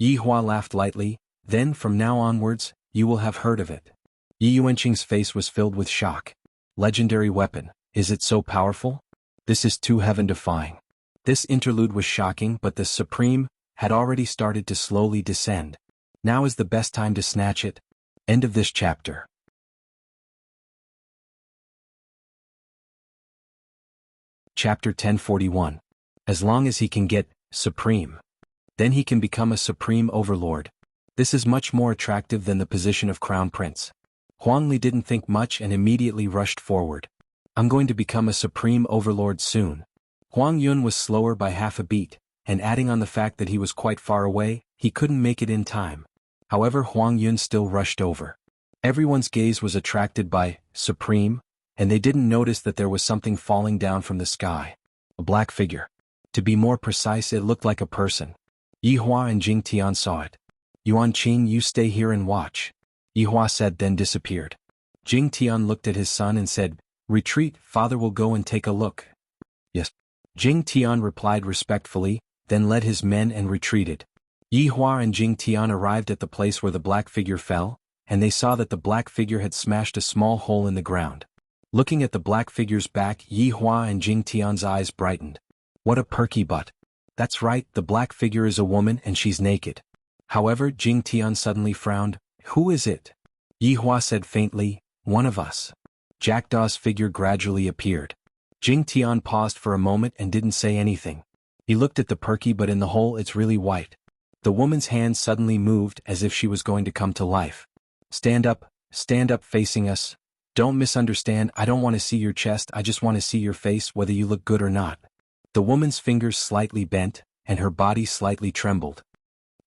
Yihua laughed lightly. Then from now onwards, you will have heard of it. Yi Yuanqing's face was filled with shock. Legendary weapon, is it so powerful? This is too heaven-defying. This interlude was shocking, but the Supreme had already started to slowly descend. Now is the best time to snatch it. End of this chapter. Chapter 1041. As long as he can get Supreme, then he can become a Supreme Overlord. This is much more attractive than the position of Crown Prince. Huang Li didn't think much and immediately rushed forward. I'm going to become a Supreme Overlord soon. Huang Yun was slower by half a beat, and adding on the fact that he was quite far away, he couldn't make it in time. However, Huang Yun still rushed over. Everyone's gaze was attracted by Supreme, and they didn't notice that there was something falling down from the sky. A black figure. To be more precise, it looked like a person. Yihua and Jing Tian saw it. Yuanqing, you stay here and watch. Yihua said, then disappeared. Jing Tian looked at his son and said, retreat, father will go and take a look. Yes. Jing Tian replied respectfully, then led his men and retreated. Yihua and Jing Tian arrived at the place where the black figure fell, and they saw that the black figure had smashed a small hole in the ground. Looking at the black figure's back, Yihua and Jing Tian's eyes brightened. What a perky butt. That's right, the black figure is a woman and she's naked. However, Jing Tian suddenly frowned. Who is it? Yihua said faintly, one of us. Jackdaw's figure gradually appeared. Jing Tian paused for a moment and didn't say anything. He looked at the perky, but in the hole it's really white. The woman's hand suddenly moved as if she was going to come to life. Stand up facing us. Don't misunderstand, I don't want to see your chest, I just want to see your face, whether you look good or not. The woman's fingers slightly bent, and her body slightly trembled.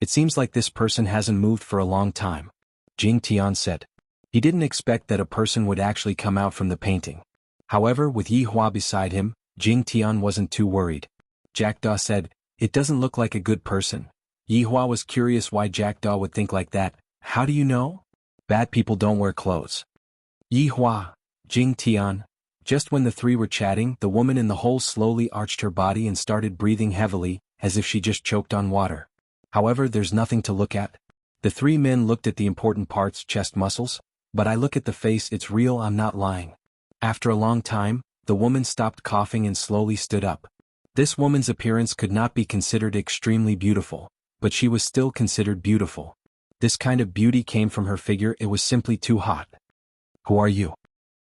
It seems like this person hasn't moved for a long time. Jing Tian said. He didn't expect that a person would actually come out from the painting. However, with Yihua beside him, Jing Tian wasn't too worried. Jackdaw said, it doesn't look like a good person. Yihua was curious why Jackdaw would think like that. How do you know? Bad people don't wear clothes. Yihua, Jing Tian. Just when the three were chatting, the woman in the hole slowly arched her body and started breathing heavily, as if she just choked on water. However, there's nothing to look at. The three men looked at the important parts, chest muscles, but I look at the face, it's real, I'm not lying. After a long time, the woman stopped coughing and slowly stood up. This woman's appearance could not be considered extremely beautiful, but she was still considered beautiful. This kind of beauty came from her figure, it was simply too hot. Who are you?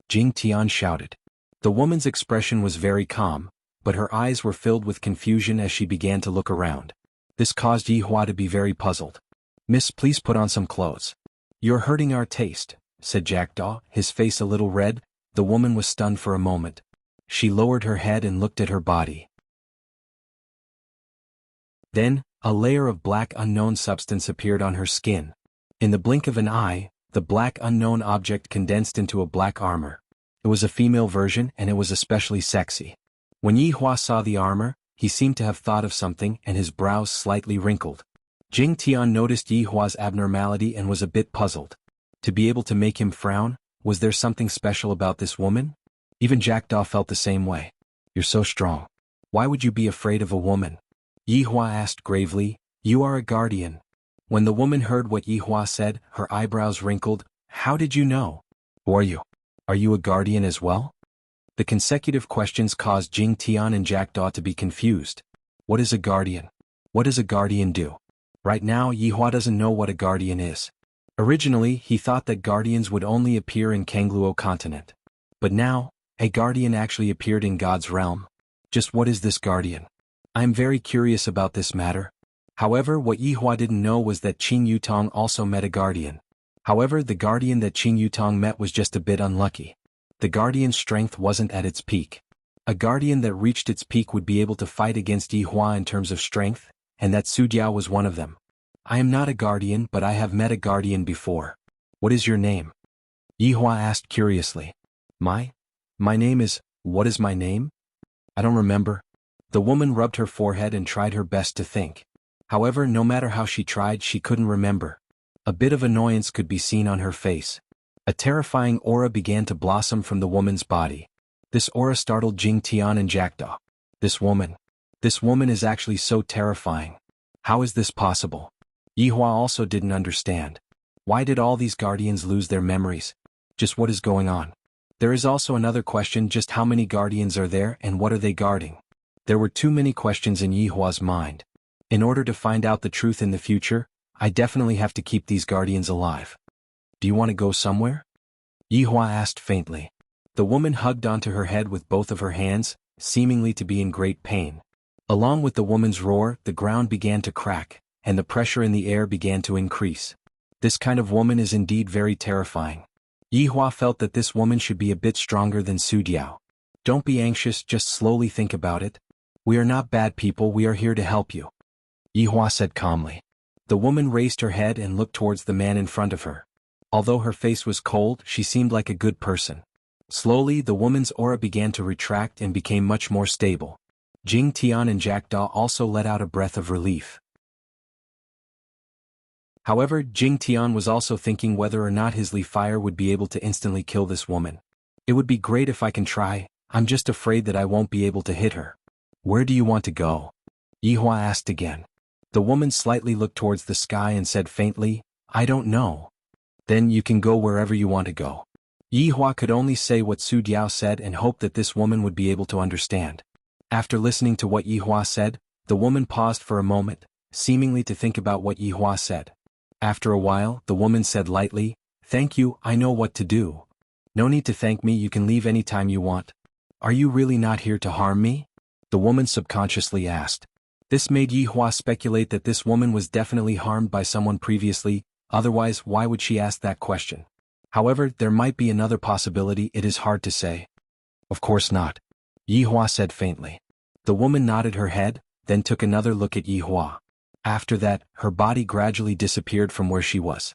Jing Tian shouted. The woman's expression was very calm, but her eyes were filled with confusion as she began to look around. This caused Yihua to be very puzzled. Miss, please put on some clothes. You're hurting our taste, said Jackdaw, his face a little red. The woman was stunned for a moment. She lowered her head and looked at her body. Then, a layer of black unknown substance appeared on her skin. In the blink of an eye, the black unknown object condensed into a black armor. It was a female version and it was especially sexy. When Yihua saw the armor, he seemed to have thought of something and his brows slightly wrinkled. Jing Tian noticed Yihua's abnormality and was a bit puzzled. To be able to make him frown, was there something special about this woman? Even Jackdaw felt the same way. You're so strong. Why would you be afraid of a woman? Yihua asked gravely. You are a guardian. When the woman heard what Yihua said, her eyebrows wrinkled. How did you know? Who are you? Are you a guardian as well? The consecutive questions caused Jing Tian and Jackdaw to be confused. What is a guardian? What does a guardian do? Right now, Yihua doesn't know what a guardian is. Originally, he thought that guardians would only appear in Kangluo continent. But now, a guardian actually appeared in God's realm. Just what is this guardian? I am very curious about this matter. However, what Yihua didn't know was that Qing Yutong also met a guardian. However, the guardian that Qing Yutong met was just a bit unlucky. The guardian's strength wasn't at its peak. A guardian that reached its peak would be able to fight against Yihua in terms of strength, and that Su Jiao was one of them. I am not a guardian, but I have met a guardian before. What is your name? Yihua asked curiously. My name is, what is my name? I don't remember. The woman rubbed her forehead and tried her best to think. However, no matter how she tried, she couldn't remember. A bit of annoyance could be seen on her face. A terrifying aura began to blossom from the woman's body. This aura startled Jing Tian and Jackdaw. This woman is actually so terrifying. How is this possible? Yihua also didn't understand. Why did all these guardians lose their memories? Just what is going on? There is also another question, just how many guardians are there and what are they guarding? There were too many questions in Yihua's mind. In order to find out the truth in the future, I definitely have to keep these guardians alive. Do you want to go somewhere? Yihua asked faintly. The woman hugged onto her head with both of her hands, seemingly to be in great pain. Along with the woman's roar, the ground began to crack, and the pressure in the air began to increase. This kind of woman is indeed very terrifying. Yihua felt that this woman should be a bit stronger than Su Jiao. Don't be anxious, just slowly think about it. We are not bad people, we are here to help you. Yihua said calmly. The woman raised her head and looked towards the man in front of her. Although her face was cold, she seemed like a good person. Slowly, the woman's aura began to retract and became much more stable. Jing Tian and Jackdaw also let out a breath of relief. However, Jing Tian was also thinking whether or not his Li fire would be able to instantly kill this woman. It would be great if I can try, I'm just afraid that I won't be able to hit her. Where do you want to go? Yihua asked again. The woman slightly looked towards the sky and said faintly, I don't know. Then you can go wherever you want to go. Yihua could only say what Su Jiao said and hope that this woman would be able to understand. After listening to what Yihua said, the woman paused for a moment, seemingly to think about what Yihua said. After a while, the woman said lightly, Thank you, I know what to do. No need to thank me, you can leave any time you want. Are you really not here to harm me? The woman subconsciously asked. This made Yihua speculate that this woman was definitely harmed by someone previously, otherwise why would she ask that question? However, there might be another possibility, it is hard to say. Of course not. Yihua said faintly. The woman nodded her head, then took another look at Yihua. After that, her body gradually disappeared from where she was.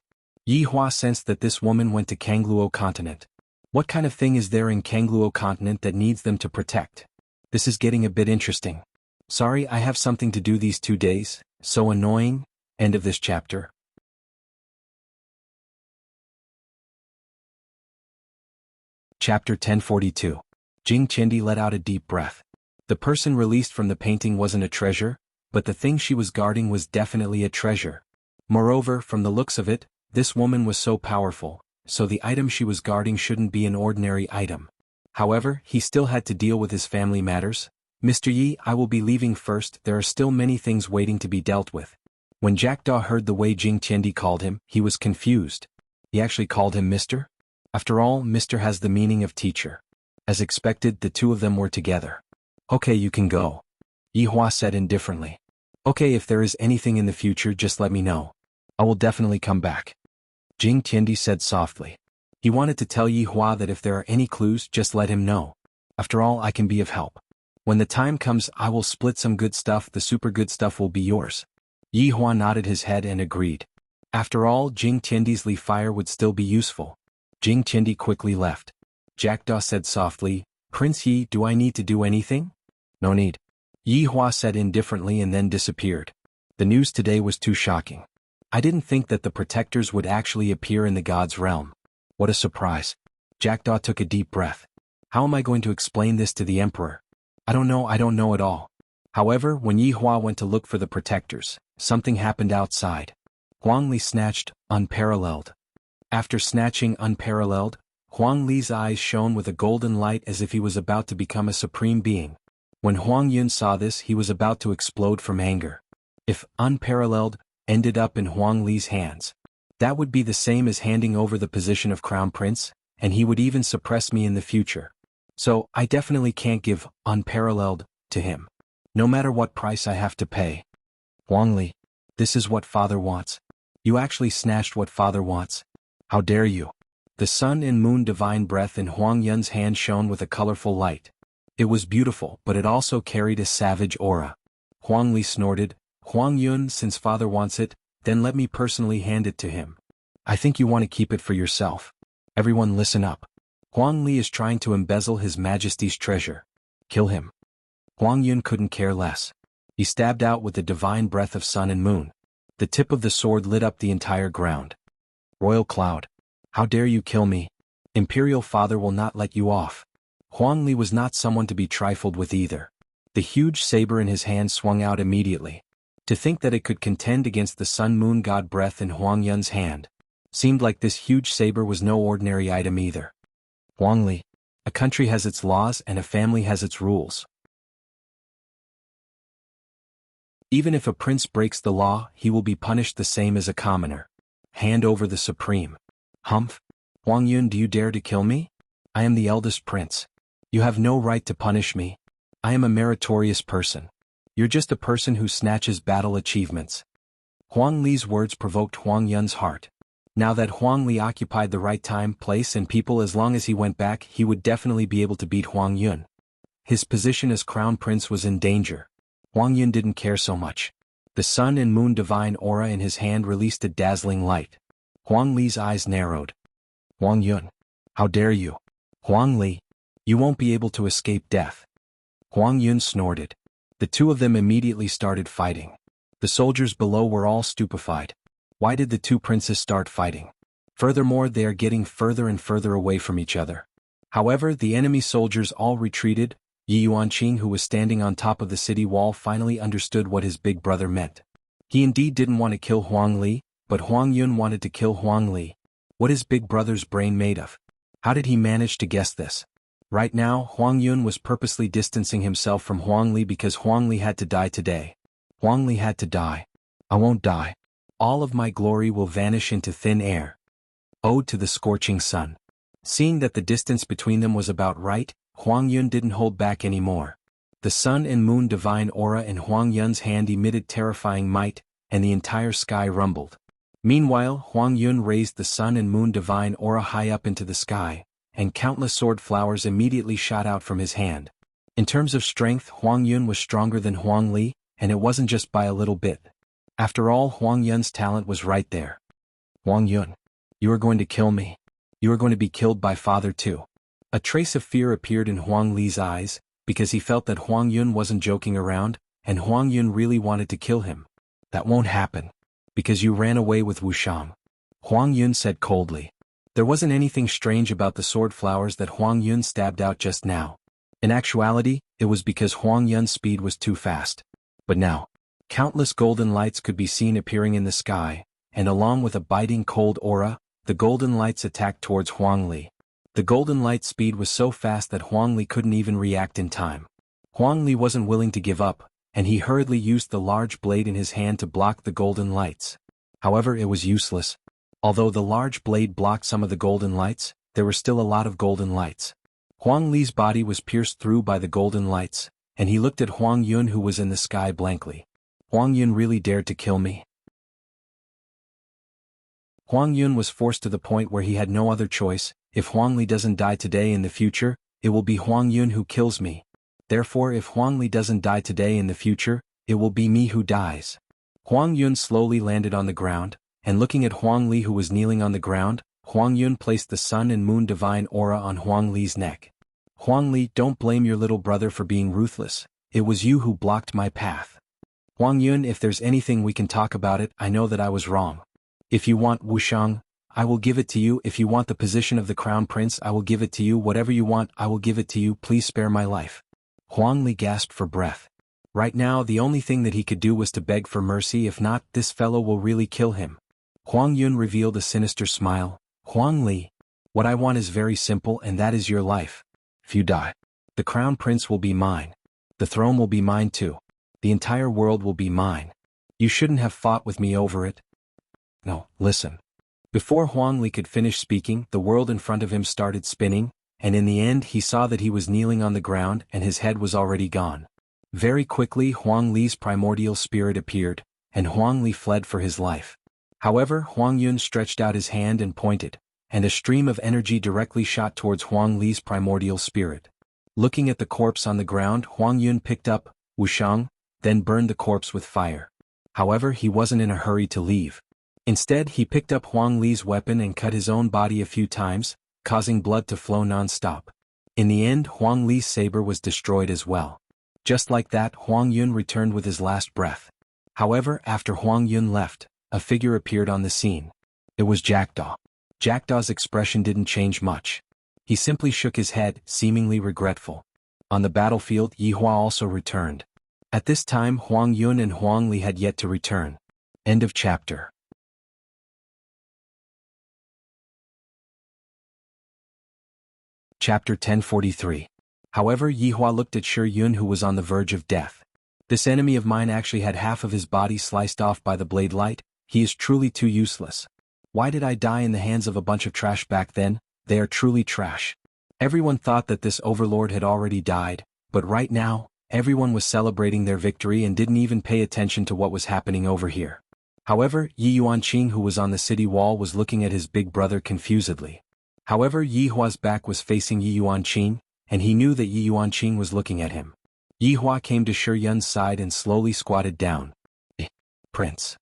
Yihua sensed that this woman went to Kangluo continent. What kind of thing is there in Kangluo continent that needs them to protect? This is getting a bit interesting. Sorry, I have something to do these 2 days, so annoying. End of this chapter. Chapter 1042. Jing Qiandi let out a deep breath. The person released from the painting wasn't a treasure, but the thing she was guarding was definitely a treasure. Moreover, from the looks of it, this woman was so powerful, so the item she was guarding shouldn't be an ordinary item. However, he still had to deal with his family matters. Mr. Yi, I will be leaving first, there are still many things waiting to be dealt with. When Jackdaw heard the way Jing Qiandi called him, he was confused. He actually called him Mr.? After all, Mr. has the meaning of teacher. As expected, the two of them were together. Okay, you can go. Yihua said indifferently. Okay, if there is anything in the future, just let me know. I will definitely come back. Jing Qiandi said softly. He wanted to tell Yihua that if there are any clues, just let him know. After all, I can be of help. When the time comes, I will split some good stuff, the super good stuff will be yours. Yihua nodded his head and agreed. After all, Jing Qiandi's Li fire would still be useful. Jing Qiandi quickly left. Jackdaw said softly, Prince Yi, do I need to do anything? No need. Yihua said indifferently and then disappeared. The news today was too shocking. I didn't think that the protectors would actually appear in the god's realm. What a surprise. Jackdaw took a deep breath. How am I going to explain this to the emperor? I don't know at all. However, when Yihua went to look for the protectors, something happened outside. Huang Li snatched, unparalleled. After snatching unparalleled, Huang Li's eyes shone with a golden light as if he was about to become a supreme being. When Huang Yun saw this, he was about to explode from anger. If unparalleled ended up in Huang Li's hands, that would be the same as handing over the position of crown prince, and he would even suppress me in the future. So, I definitely can't give unparalleled to him. No matter what price I have to pay. Huang Li, this is what father wants. You actually snatched what father wants. How dare you? The sun and moon divine breath in Huang Yun's hand shone with a colorful light. It was beautiful, but it also carried a savage aura. Huang Li snorted, Huang Yun, since father wants it, then let me personally hand it to him. I think you want to keep it for yourself. Everyone listen up. Huang Li is trying to embezzle His Majesty's treasure. Kill him. Huang Yun couldn't care less. He stabbed out with the divine breath of sun and moon. The tip of the sword lit up the entire ground. Royal Cloud. How dare you kill me? Imperial Father will not let you off. Huang Li was not someone to be trifled with either. The huge saber in his hand swung out immediately. To think that it could contend against the sun-moon god breath in Huang Yun's hand. Seemed like this huge saber was no ordinary item either. Huang Li. A country has its laws and a family has its rules. Even if a prince breaks the law, he will be punished the same as a commoner. Hand over the supreme. Humph? Huang Yun, do you dare to kill me? I am the eldest prince. You have no right to punish me. I am a meritorious person. You're just a person who snatches battle achievements. Huang Li's words provoked Huang Yun's heart. Now that Huang Li occupied the right time, place and people, as long as he went back, he would definitely be able to beat Huang Yun. His position as crown prince was in danger. Huang Yun didn't care so much. The sun and moon divine aura in his hand released a dazzling light. Huang Li's eyes narrowed. Huang Yun. How dare you? Huang Li. You won't be able to escape death. Huang Yun snorted. The two of them immediately started fighting. The soldiers below were all stupefied. Why did the two princes start fighting? Furthermore, they are getting further and further away from each other. However, the enemy soldiers all retreated. Yi Yuanqing, who was standing on top of the city wall, finally understood what his big brother meant. He indeed didn't want to kill Huang Li, but Huang Yun wanted to kill Huang Li. What is big brother's brain made of? How did he manage to guess this? Right now, Huang Yun was purposely distancing himself from Huang Li because Huang Li had to die today. Huang Li had to die. I won't die. All of my glory will vanish into thin air. Ode to the Scorching Sun. Seeing that the distance between them was about right, Huang Yun didn't hold back anymore. The sun and moon divine aura in Huang Yun's hand emitted terrifying might, and the entire sky rumbled. Meanwhile, Huang Yun raised the sun and moon divine aura high up into the sky, and countless sword flowers immediately shot out from his hand. In terms of strength, Huang Yun was stronger than Huang Li, and it wasn't just by a little bit. After all, Huang Yun's talent was right there. Huang Yun. You are going to kill me. You are going to be killed by father too. A trace of fear appeared in Huang Li's eyes, because he felt that Huang Yun wasn't joking around, and Huang Yun really wanted to kill him. That won't happen. Because you ran away with Wuxiang. Huang Yun said coldly. There wasn't anything strange about the sword flowers that Huang Yun stabbed out just now. In actuality, it was because Huang Yun's speed was too fast. But now, countless golden lights could be seen appearing in the sky, and along with a biting cold aura, the golden lights attacked towards Huang Li. The golden light speed was so fast that Huang Li couldn't even react in time. Huang Li wasn't willing to give up, and he hurriedly used the large blade in his hand to block the golden lights. However, it was useless. Although the large blade blocked some of the golden lights, there were still a lot of golden lights. Huang Li's body was pierced through by the golden lights, and he looked at Huang Yun, who was in the sky, blankly. Huang Yun really dared to kill me? Huang Yun was forced to the point where he had no other choice. If Huang Li doesn't die today, in the future, it will be Huang Yun who kills me. Therefore, if Huang Li doesn't die today, in the future, it will be me who dies. Huang Yun slowly landed on the ground, and looking at Huang Li, who was kneeling on the ground, Huang Yun placed the sun and moon divine aura on Huang Li's neck. Huang Li, don't blame your little brother for being ruthless. It was you who blocked my path. Huang Yun, if there's anything we can talk about it, I know that I was wrong. If you want Wuxiang, I will give it to you. If you want the position of the crown prince, I will give it to you. Whatever you want, I will give it to you. Please spare my life. Huang Li gasped for breath. Right now, the only thing that he could do was to beg for mercy. If not, this fellow will really kill him. Huang Yun revealed a sinister smile. Huang Li, what I want is very simple, and that is your life. If you die, the crown prince will be mine. The throne will be mine too. The entire world will be mine. You shouldn't have fought with me over it. No, listen. Before Huang Li could finish speaking, the world in front of him started spinning, and in the end he saw that he was kneeling on the ground and his head was already gone. Very quickly Huang Li's primordial spirit appeared, and Huang Li fled for his life. However, Huang Yun stretched out his hand and pointed, and a stream of energy directly shot towards Huang Li's primordial spirit. Looking at the corpse on the ground, Huang Yun picked up Wuxiang, then burned the corpse with fire. However, he wasn't in a hurry to leave. Instead, he picked up Huang Li's weapon and cut his own body a few times, causing blood to flow non-stop. In the end, Huang Li's saber was destroyed as well. Just like that, Huang Yun returned with his last breath. However, after Huang Yun left, a figure appeared on the scene. It was Jackdaw. Jackdaw's expression didn't change much. He simply shook his head, seemingly regretful. On the battlefield, Yihua also returned. At this time, Huang Yun and Huang Li had yet to return. End of chapter. Chapter 1043. However, Yihua looked at Shi Yun, who was on the verge of death. This enemy of mine actually had half of his body sliced off by the blade light. He is truly too useless. Why did I die in the hands of a bunch of trash back then? They are truly trash. Everyone thought that this overlord had already died, but right now, everyone was celebrating their victory and didn't even pay attention to what was happening over here. However, Yi Yuanqing, who was on the city wall, was looking at his big brother confusedly. However, Yihua's back was facing Yi Yuanqing, and he knew that Yi Yuanqing was looking at him. Yihua came to Shi Yun's side and slowly squatted down. Prince.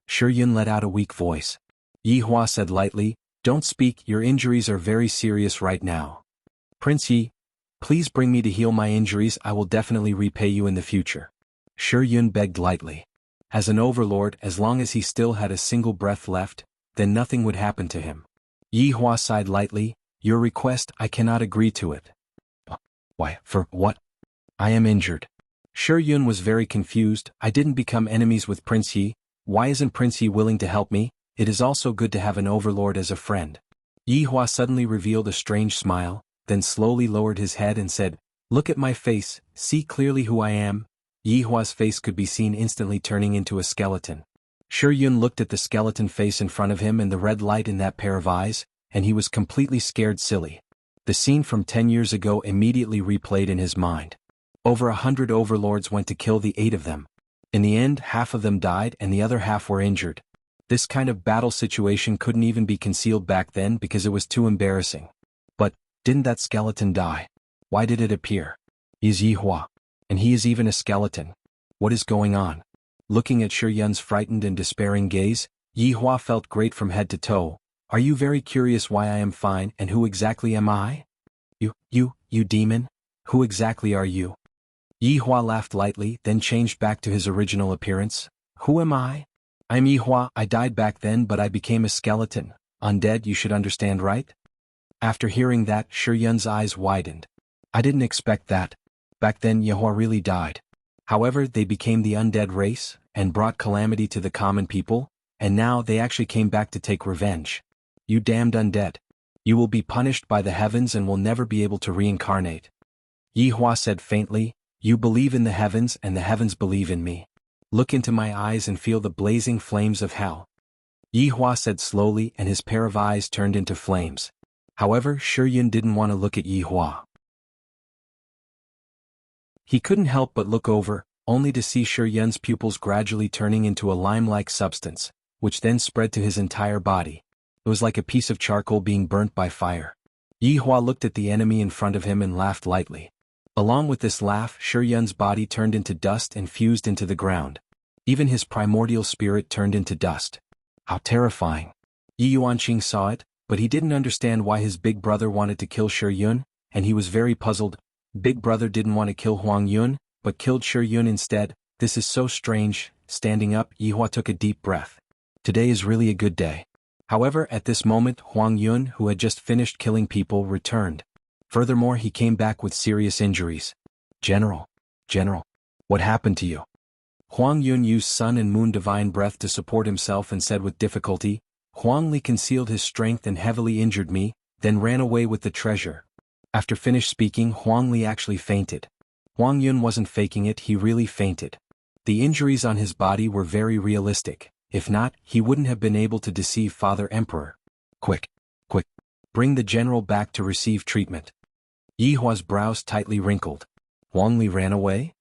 Shi Yun let out a weak voice. Yihua said lightly, "Don't speak, your injuries are very serious right now. Prince Yi, please bring me to heal my injuries, I will definitely repay you in the future." Shi Yun begged lightly. As an overlord, as long as he still had a single breath left, then nothing would happen to him. Yihua sighed lightly, "Your request, I cannot agree to it." "Why, for what? I am injured." Shi Yun was very confused. "I didn't become enemies with Prince Yi. Why isn't Prince Yi willing to help me? It is also good to have an overlord as a friend." Yihua suddenly revealed a strange smile, then slowly lowered his head and said, "Look at my face, see clearly who I am." Yihua's face could be seen instantly turning into a skeleton. Shi Yun looked at the skeleton face in front of him and the red light in that pair of eyes, and he was completely scared silly. The scene from 10 years ago immediately replayed in his mind. Over 100 overlords went to kill the 8 of them. In the end, half of them died and the other half were injured. This kind of battle situation couldn't even be concealed back then because it was too embarrassing. But, didn't that skeleton die? Why did it appear? He's Yihua. And he is even a skeleton. What is going on? Looking at Shi Yun's frightened and despairing gaze, Yihua felt great from head to toe. "Are you very curious why I am fine and who exactly am I?" You demon? Who exactly are you?" Yihua laughed lightly, then changed back to his original appearance. "Who am I? I'm Yihua, I died back then but I became a skeleton. Undead, you should understand, right?" After hearing that, Shi Yun's eyes widened. "I didn't expect that. Back then Yihua really died. However, they became the undead race, and brought calamity to the common people, and now they actually came back to take revenge. You damned undead. You will be punished by the heavens and will never be able to reincarnate." Yihua said faintly, "You believe in the heavens and the heavens believe in me. Look into my eyes and feel the blazing flames of hell." Yihua said slowly and his pair of eyes turned into flames. However, Shi Yun didn't want to look at Yihua. He couldn't help but look over, only to see Shi Yun's pupils gradually turning into a lime-like substance, which then spread to his entire body. It was like a piece of charcoal being burnt by fire. Yihua looked at the enemy in front of him and laughed lightly. Along with this laugh, Shi Yun's body turned into dust and fused into the ground. Even his primordial spirit turned into dust. How terrifying. Yi Yuanqing saw it, but he didn't understand why his big brother wanted to kill Shi Yun, and he was very puzzled. Big brother didn't want to kill Huang Yun, but killed Shi Yun instead. This is so strange. Standing up, Yihua took a deep breath. Today is really a good day. However, at this moment, Huang Yun, who had just finished killing people, returned. Furthermore, he came back with serious injuries. General, what happened to you?" Huang Yun used sun and moon divine breath to support himself and said with difficulty, "Huang Li concealed his strength and heavily injured me, then ran away with the treasure." After finished speaking, Huang Li actually fainted. Huang Yun wasn't faking it, he really fainted. The injuries on his body were very realistic. If not, he wouldn't have been able to deceive Father Emperor. Quick, quick, bring the general back to receive treatment. Yi Hua's brows tightly wrinkled. Huang Li ran away?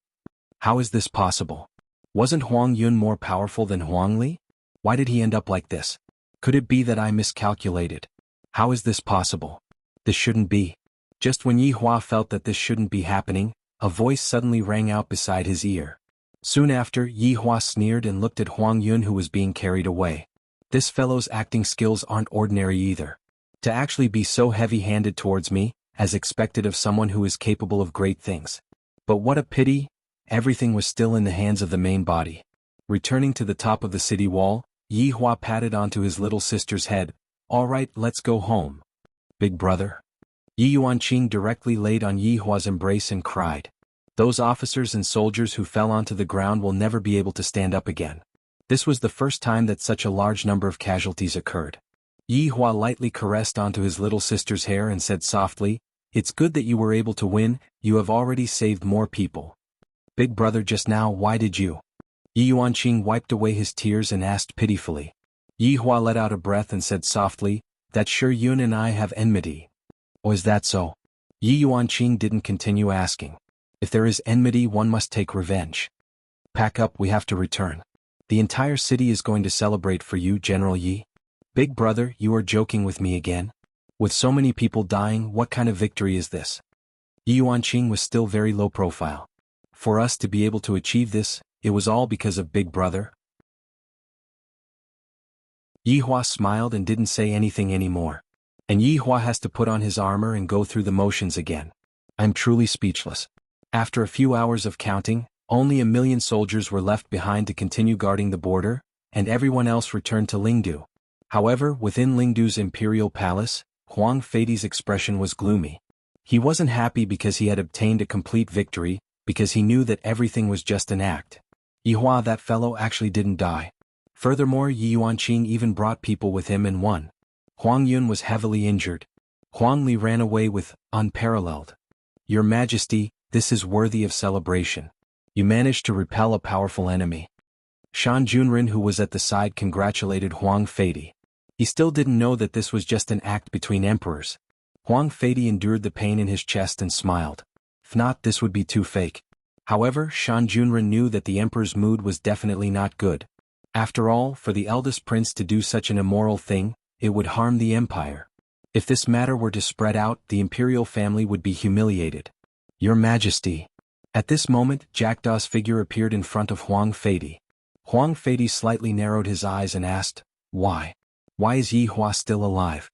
How is this possible? Wasn't Huang Yun more powerful than Huang Li? Why did he end up like this? Could it be that I miscalculated? How is this possible? This shouldn't be. Just when Yi Hua felt that this shouldn't be happening, a voice suddenly rang out beside his ear. Soon after, Yi Hua sneered and looked at Huang Yun, who was being carried away. This fellow's acting skills aren't ordinary either. To actually be so heavy-handed towards me, as expected of someone who is capable of great things. But what a pity, everything was still in the hands of the main body. Returning to the top of the city wall, Yi Hua patted onto his little sister's head. All right, let's go home. Big brother. Yi Yuanqing directly laid on Yi Hua's embrace and cried. Those officers and soldiers who fell onto the ground will never be able to stand up again. This was the first time that such a large number of casualties occurred. Yi Hua lightly caressed onto his little sister's hair and said softly, "It's good that you were able to win, you have already saved more people." Big brother, just now why did you? Yi Yuanqing wiped away his tears and asked pitifully. Yi Hua let out a breath and said softly, "That sure Yun and I have enmity." "Oh, is that so?" Yi Yuanqing didn't continue asking. If there is enmity, one must take revenge. Pack up, we have to return. The entire city is going to celebrate for you, General Yi. Big brother, you are joking with me again? With so many people dying, what kind of victory is this? Yi Yuanqing was still very low profile. For us to be able to achieve this, it was all because of Big Brother? Yi Hua smiled and didn't say anything anymore. And Yi Hua has to put on his armor and go through the motions again. I'm truly speechless. After a few hours of counting, only 1,000,000 soldiers were left behind to continue guarding the border, and everyone else returned to Lingdu. However, within Lingdu's imperial palace, Huang Feidi's expression was gloomy. He wasn't happy because he had obtained a complete victory, because he knew that everything was just an act. Yi Hua, that fellow, actually didn't die. Furthermore, Yi Yuanqing even brought people with him and won. Huang Yun was heavily injured. Huang Li ran away with unparalleled. Your Majesty, this is worthy of celebration. You managed to repel a powerful enemy. Shan Junren, who was at the side, congratulated Huang Feidi. He still didn't know that this was just an act between emperors. Huang Feidi endured the pain in his chest and smiled. If not, this would be too fake. However, Shan Junren knew that the emperor's mood was definitely not good. After all, for the eldest prince to do such an immoral thing, it would harm the empire. If this matter were to spread out, the imperial family would be humiliated. Your Majesty. At this moment, Jackdaw's figure appeared in front of Huang Feidi. Huang Feidi slightly narrowed his eyes and asked, "Why? Why is Yi Hua still alive?"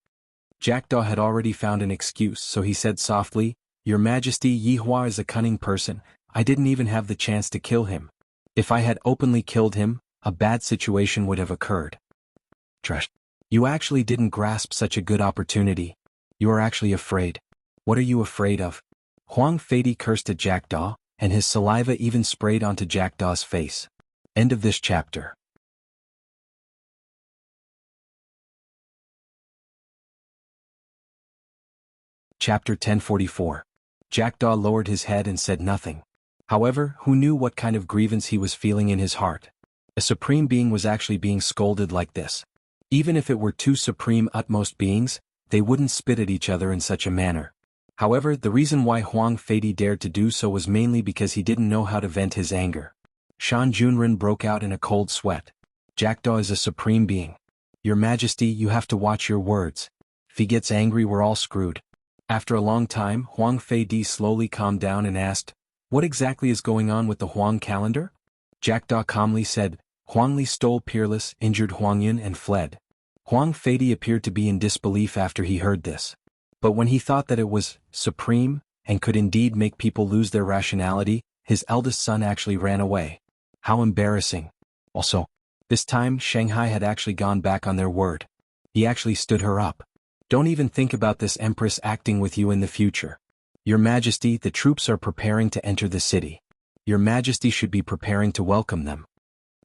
Jackdaw had already found an excuse, so he said softly, "Your Majesty, Yi Hua is a cunning person. I didn't even have the chance to kill him. If I had openly killed him, a bad situation would have occurred." Trash. You actually didn't grasp such a good opportunity. You are actually afraid. What are you afraid of? Huang Feidi cursed at Jackdaw, and his saliva even sprayed onto Jackdaw's face. End of this chapter. Chapter 1044. Jackdaw lowered his head and said nothing. However, who knew what kind of grievance he was feeling in his heart? A supreme being was actually being scolded like this. Even if it were two supreme utmost beings, they wouldn't spit at each other in such a manner. However, the reason why Huang Feidi dared to do so was mainly because he didn't know how to vent his anger. Shan Junren broke out in a cold sweat. Jackdaw is a supreme being. Your Majesty, you have to watch your words. If he gets angry, we're all screwed. After a long time, Huang Feidi slowly calmed down and asked, "What exactly is going on with the Huang calendar?" Jackdaw calmly said, "Huang Li stole Peerless, injured Huang Yun and fled." Huang Feidi appeared to be in disbelief after he heard this. But when he thought that it was supreme, and could indeed make people lose their rationality, his eldest son actually ran away. How embarrassing. Also, this time Shanghai had actually gone back on their word. He actually stood her up. Don't even think about this empress acting with you in the future. Your Majesty, the troops are preparing to enter the city. Your Majesty should be preparing to welcome them.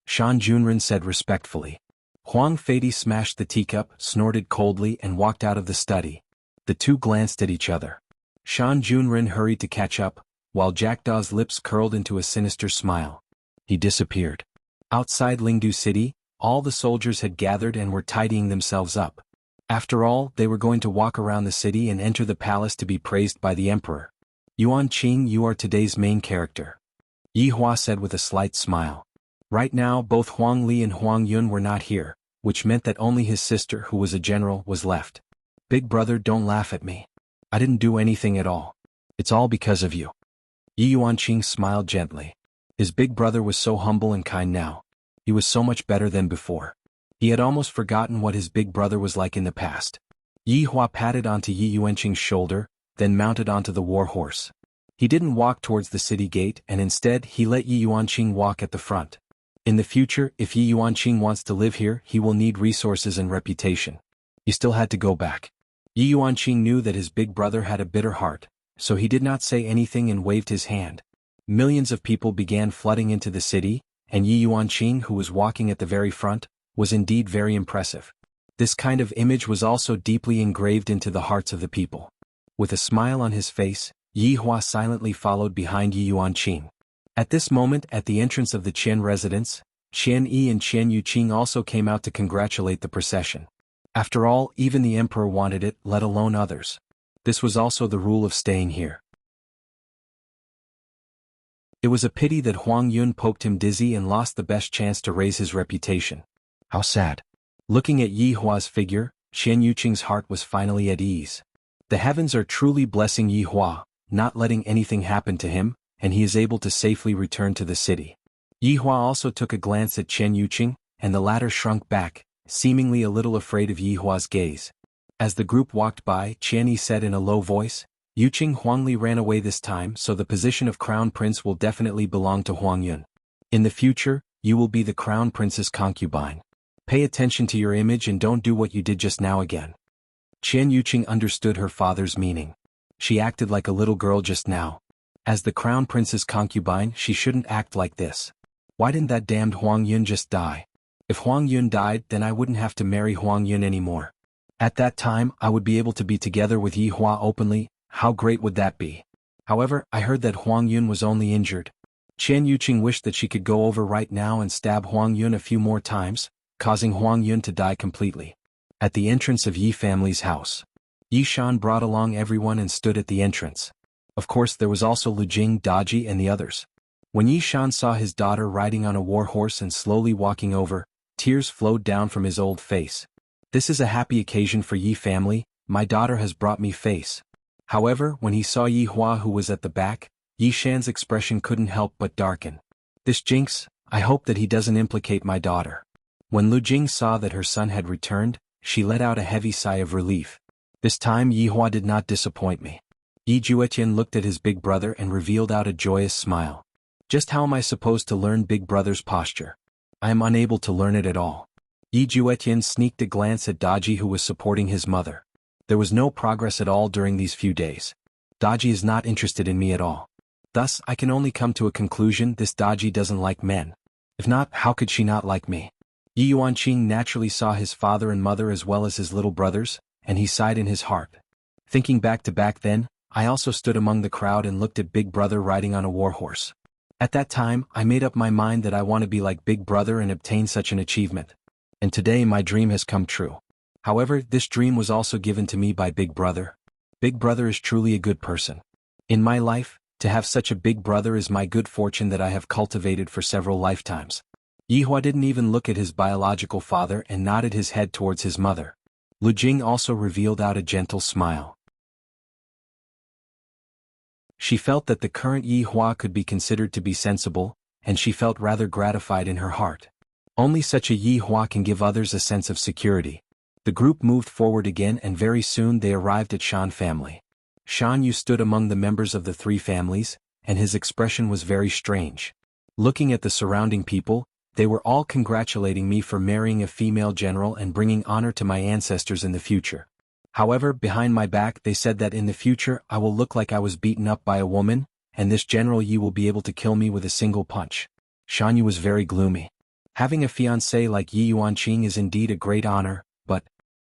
Shan Junren said respectfully. Huang Feidi smashed the teacup, snorted coldly and walked out of the study. The two glanced at each other. Shan Junren hurried to catch up, while Jackdaw's lips curled into a sinister smile. He disappeared. Outside Lingdu City, All the soldiers had gathered and were tidying themselves up. After all, they were going to walk around the city and enter the palace to be praised by the emperor. Yuan Qing, you are today's main character, Yi Hua said with a slight smile. Right now both Huang Li and Huang Yun were not here, which meant that only his sister, who was a general, was left. Big brother, don't laugh at me. I didn't do anything at all. It's all because of you. Yi Yuanqing smiled gently. His big brother was so humble and kind now. He was so much better than before. He had almost forgotten what his big brother was like in the past. Yi Hua patted onto Yi Yuanqing's shoulder, then mounted onto the war horse. He didn't walk towards the city gate and instead he let Yi Yuanqing walk at the front. In the future, if Yi Yuanqing wants to live here, he will need resources and reputation. He still had to go back. Yi Yuanqing knew that his big brother had a bitter heart, so he did not say anything and waved his hand. Millions of people began flooding into the city, and Yi Yuanqing, who was walking at the very front, was indeed very impressive. This kind of image was also deeply engraved into the hearts of the people. With a smile on his face, Yi Hua silently followed behind Yi Yuanqing. At this moment, at the entrance of the Qian residence, Qian Yi and Qian Yuqing also came out to congratulate the procession. After all, even the emperor wanted it, let alone others. This was also the rule of staying here. It was a pity that Huang Yun poked him dizzy and lost the best chance to raise his reputation. How sad. Looking at Yi Hua's figure, Qian Yuqing's heart was finally at ease. The heavens are truly blessing Yi Hua, not letting anything happen to him, and he is able to safely return to the city. Yi Hua also took a glance at Qian Yuqing, and the latter shrunk back, seemingly a little afraid of Yi Hua's gaze. As the group walked by, Qian Yi said in a low voice, Yuqing, Huang Li ran away this time, so the position of crown prince will definitely belong to Huang Yun. In the future, you will be the crown prince's concubine. Pay attention to your image and don't do what you did just now again. Qian Yuqing understood her father's meaning. She acted like a little girl just now. As the crown prince's concubine, she shouldn't act like this. Why didn't that damned Huang Yun just die? If Huang Yun died, then I wouldn't have to marry Huang Yun anymore. At that time, I would be able to be together with Yi Hua openly. How great would that be? However, I heard that Huang Yun was only injured. Qian Yuqing wished that she could go over right now and stab Huang Yun a few more times, causing Huang Yun to die completely. At the entrance of Yi family's house, Yi Shan brought along everyone and stood at the entrance. Of course, there was also Lu Jing, Daji, and the others. When Yi Shan saw his daughter riding on a war horse and slowly walking over, tears flowed down from his old face. This is a happy occasion for Yi family, my daughter has brought me face. However, when he saw Yi Hua who was at the back, Yi Shan's expression couldn't help but darken. This jinx, I hope that he doesn't implicate my daughter. When Lu Jing saw that her son had returned, she let out a heavy sigh of relief. This time Yi Hua did not disappoint me. Yi Juetian looked at his big brother and revealed out a joyous smile. Just how am I supposed to learn big brother's posture? I am unable to learn it at all. Yi Juetian sneaked a glance at Daji who was supporting his mother. There was no progress at all during these few days. Daji is not interested in me at all. Thus, I can only come to a conclusion: this Daji doesn't like men. If not, how could she not like me? Yi Yuanqing naturally saw his father and mother as well as his little brothers, and he sighed in his heart. Thinking back then, I also stood among the crowd and looked at Big Brother riding on a war horse. At that time, I made up my mind that I want to be like Big Brother and obtain such an achievement. And today my dream has come true. However, this dream was also given to me by Big Brother. Big Brother is truly a good person. In my life, to have such a big brother is my good fortune that I have cultivated for several lifetimes. Yi Hua didn't even look at his biological father and nodded his head towards his mother. Lu Jing also revealed out a gentle smile. She felt that the current Yi Hua could be considered to be sensible, and she felt rather gratified in her heart. Only such a Yi Hua can give others a sense of security. The group moved forward again and very soon they arrived at Shan family. Shan Yu stood among the members of the three families, and his expression was very strange. Looking at the surrounding people, they were all congratulating me for marrying a female general and bringing honor to my ancestors in the future. However, behind my back they said that in the future I will look like I was beaten up by a woman, and this General Yi will be able to kill me with a single punch. Shan Yu was very gloomy. Having a fiancé like Yi Yuanqing is indeed a great honor, but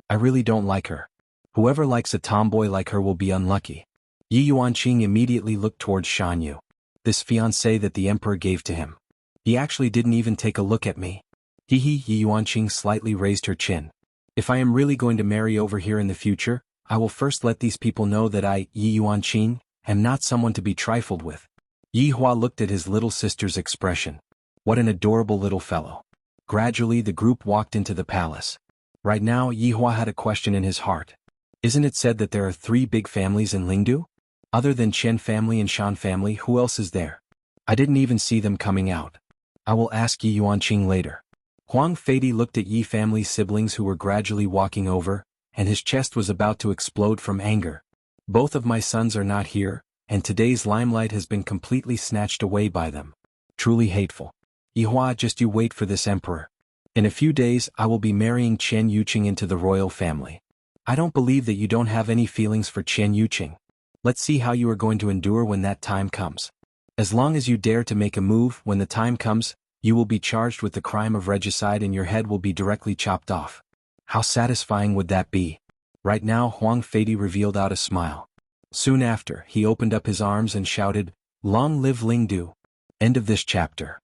I really don't like her. Whoever likes a tomboy like her will be unlucky. Yi Yuanqing immediately looked towards Shan Yu. This fiancé that the emperor gave to him. He actually didn't even take a look at me. Hee hee. Yi Yuanqing slightly raised her chin. If I am really going to marry over here in the future, I will first let these people know that I, Yi Yuanqing, am not someone to be trifled with. Yi Hua looked at his little sister's expression. What an adorable little fellow. Gradually the group walked into the palace. Right now Yi Hua had a question in his heart. Isn't it said that there are 3 big families in Lingdu? Other than Chen family and Shan family, who else is there? I didn't even see them coming out. I will ask Yi Yuanqing later. Huang Feidi looked at Yi family's siblings who were gradually walking over, and his chest was about to explode from anger. Both of my sons are not here, and today's limelight has been completely snatched away by them. Truly hateful. Yi Hua, just you wait for this emperor. In a few days I will be marrying Chen Yuqing into the royal family. I don't believe that you don't have any feelings for Chen Yuqing. Let's see how you are going to endure when that time comes. As long as you dare to make a move when the time comes, you will be charged with the crime of regicide and your head will be directly chopped off. How satisfying would that be? Right now Huang Feidi revealed out a smile. Soon after, he opened up his arms and shouted, "Long live Lingdu." End of this chapter.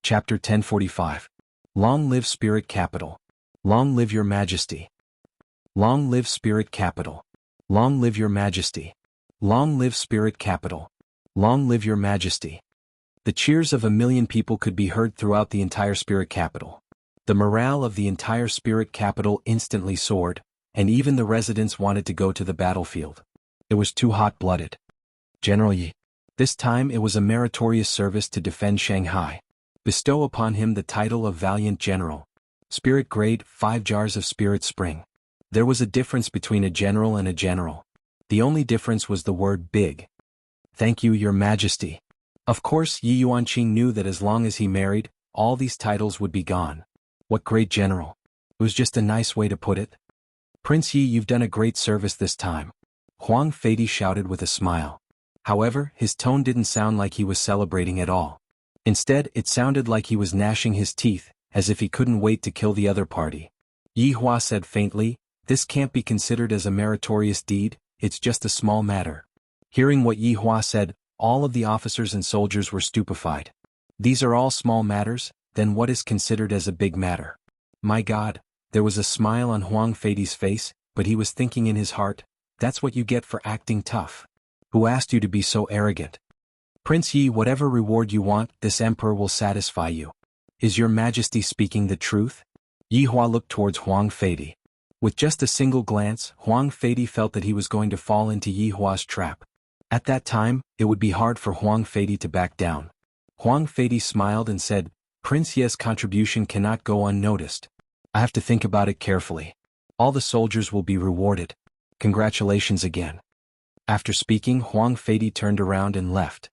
Chapter 1045. Long live Spirit Capital. Long live your Majesty. Long live Spirit Capital. Long live your Majesty. Long live Spirit Capital. Long live your Majesty. The cheers of 1,000,000 people could be heard throughout the entire Spirit Capital. The morale of the entire Spirit Capital instantly soared, and even the residents wanted to go to the battlefield. It was too hot-blooded. General Yi. This time it was a meritorious service to defend Shanghai. Bestow upon him the title of Valiant General. Spirit grade, 5 jars of Spirit Spring. There was a difference between a general and a general. The only difference was the word big. Thank you, Your Majesty. Of course, Yi Yuanqing knew that as long as he married, all these titles would be gone. What great general. It was just a nice way to put it. Prince Yi, you've done a great service this time. Huang Feidi shouted with a smile. However, his tone didn't sound like he was celebrating at all. Instead, it sounded like he was gnashing his teeth, as if he couldn't wait to kill the other party. Yi Hua said faintly, "This can't be considered as a meritorious deed, it's just a small matter." Hearing what Yi Hua said, all of the officers and soldiers were stupefied. These are all small matters, then what is considered as a big matter? My God, there was a smile on Huang Feidi's face, but he was thinking in his heart, that's what you get for acting tough. Who asked you to be so arrogant? Prince Yi, whatever reward you want, this emperor will satisfy you. Is your Majesty speaking the truth? Yi Hua looked towards Huang Feidi. With just a single glance, Huang Feidi felt that he was going to fall into Yi Hua's trap. At that time, it would be hard for Huang Feidi to back down. Huang Feidi smiled and said, Prince Ye's contribution cannot go unnoticed. I have to think about it carefully. All the soldiers will be rewarded. Congratulations again. After speaking, Huang Feidi turned around and left.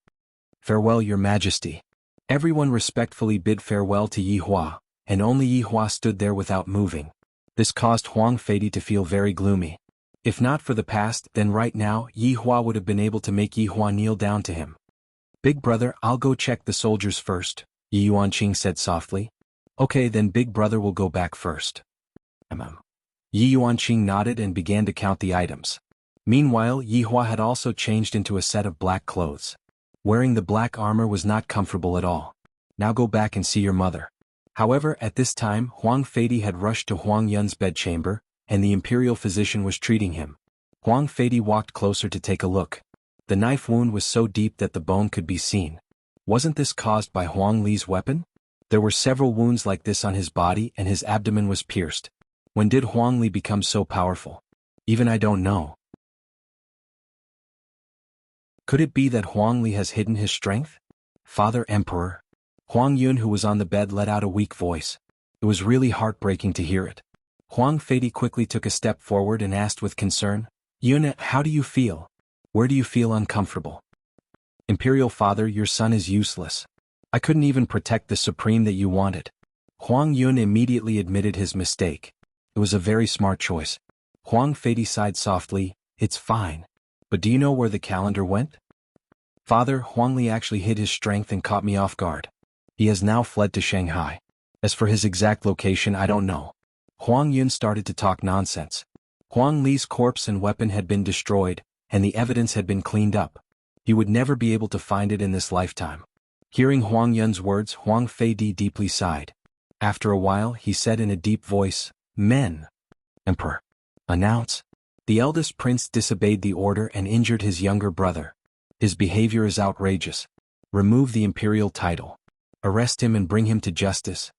Farewell, Your Majesty. Everyone respectfully bid farewell to Yi Hua, and only Yi Hua stood there without moving. This caused Huang Feidi to feel very gloomy. If not for the past, then right now, Yi Hua would have been able to make Yi Hua kneel down to him. Big brother, I'll go check the soldiers first, Yi Yuanqing said softly. Okay, then Big brother will go back first. Yi Yuanqing nodded and began to count the items. Meanwhile, Yi Hua had also changed into a set of black clothes. Wearing the black armor was not comfortable at all. Now go back and see your mother. However, at this time, Huang Feidi had rushed to Huang Yun's bedchamber, and the imperial physician was treating him. Huang Feidi walked closer to take a look. The knife wound was so deep that the bone could be seen. Wasn't this caused by Huang Li's weapon? There were several wounds like this on his body and his abdomen was pierced. When did Huang Li become so powerful? Even I don't know. Could it be that Huang Li has hidden his strength? Father Emperor. Huang Yun, who was on the bed, let out a weak voice. It was really heartbreaking to hear it. Huang Feidi quickly took a step forward and asked with concern, Yun, how do you feel? Where do you feel uncomfortable? Imperial Father, your son is useless. I couldn't even protect the supreme that you wanted. Huang Yun immediately admitted his mistake. It was a very smart choice. Huang Feidi sighed softly, it's fine. But do you know where the calendar went? Father, Huang Li actually hid his strength and caught me off guard. He has now fled to Shanghai. As for his exact location, I don't know. Huang Yun started to talk nonsense. Huang Li's corpse and weapon had been destroyed, and the evidence had been cleaned up. He would never be able to find it in this lifetime. Hearing Huang Yun's words, Huang Feidi deeply sighed. After a while, he said in a deep voice, "Men." "Emperor." "Announce." The eldest prince disobeyed the order and injured his younger brother. His behavior is outrageous. Remove the imperial title. Arrest him and bring him to justice.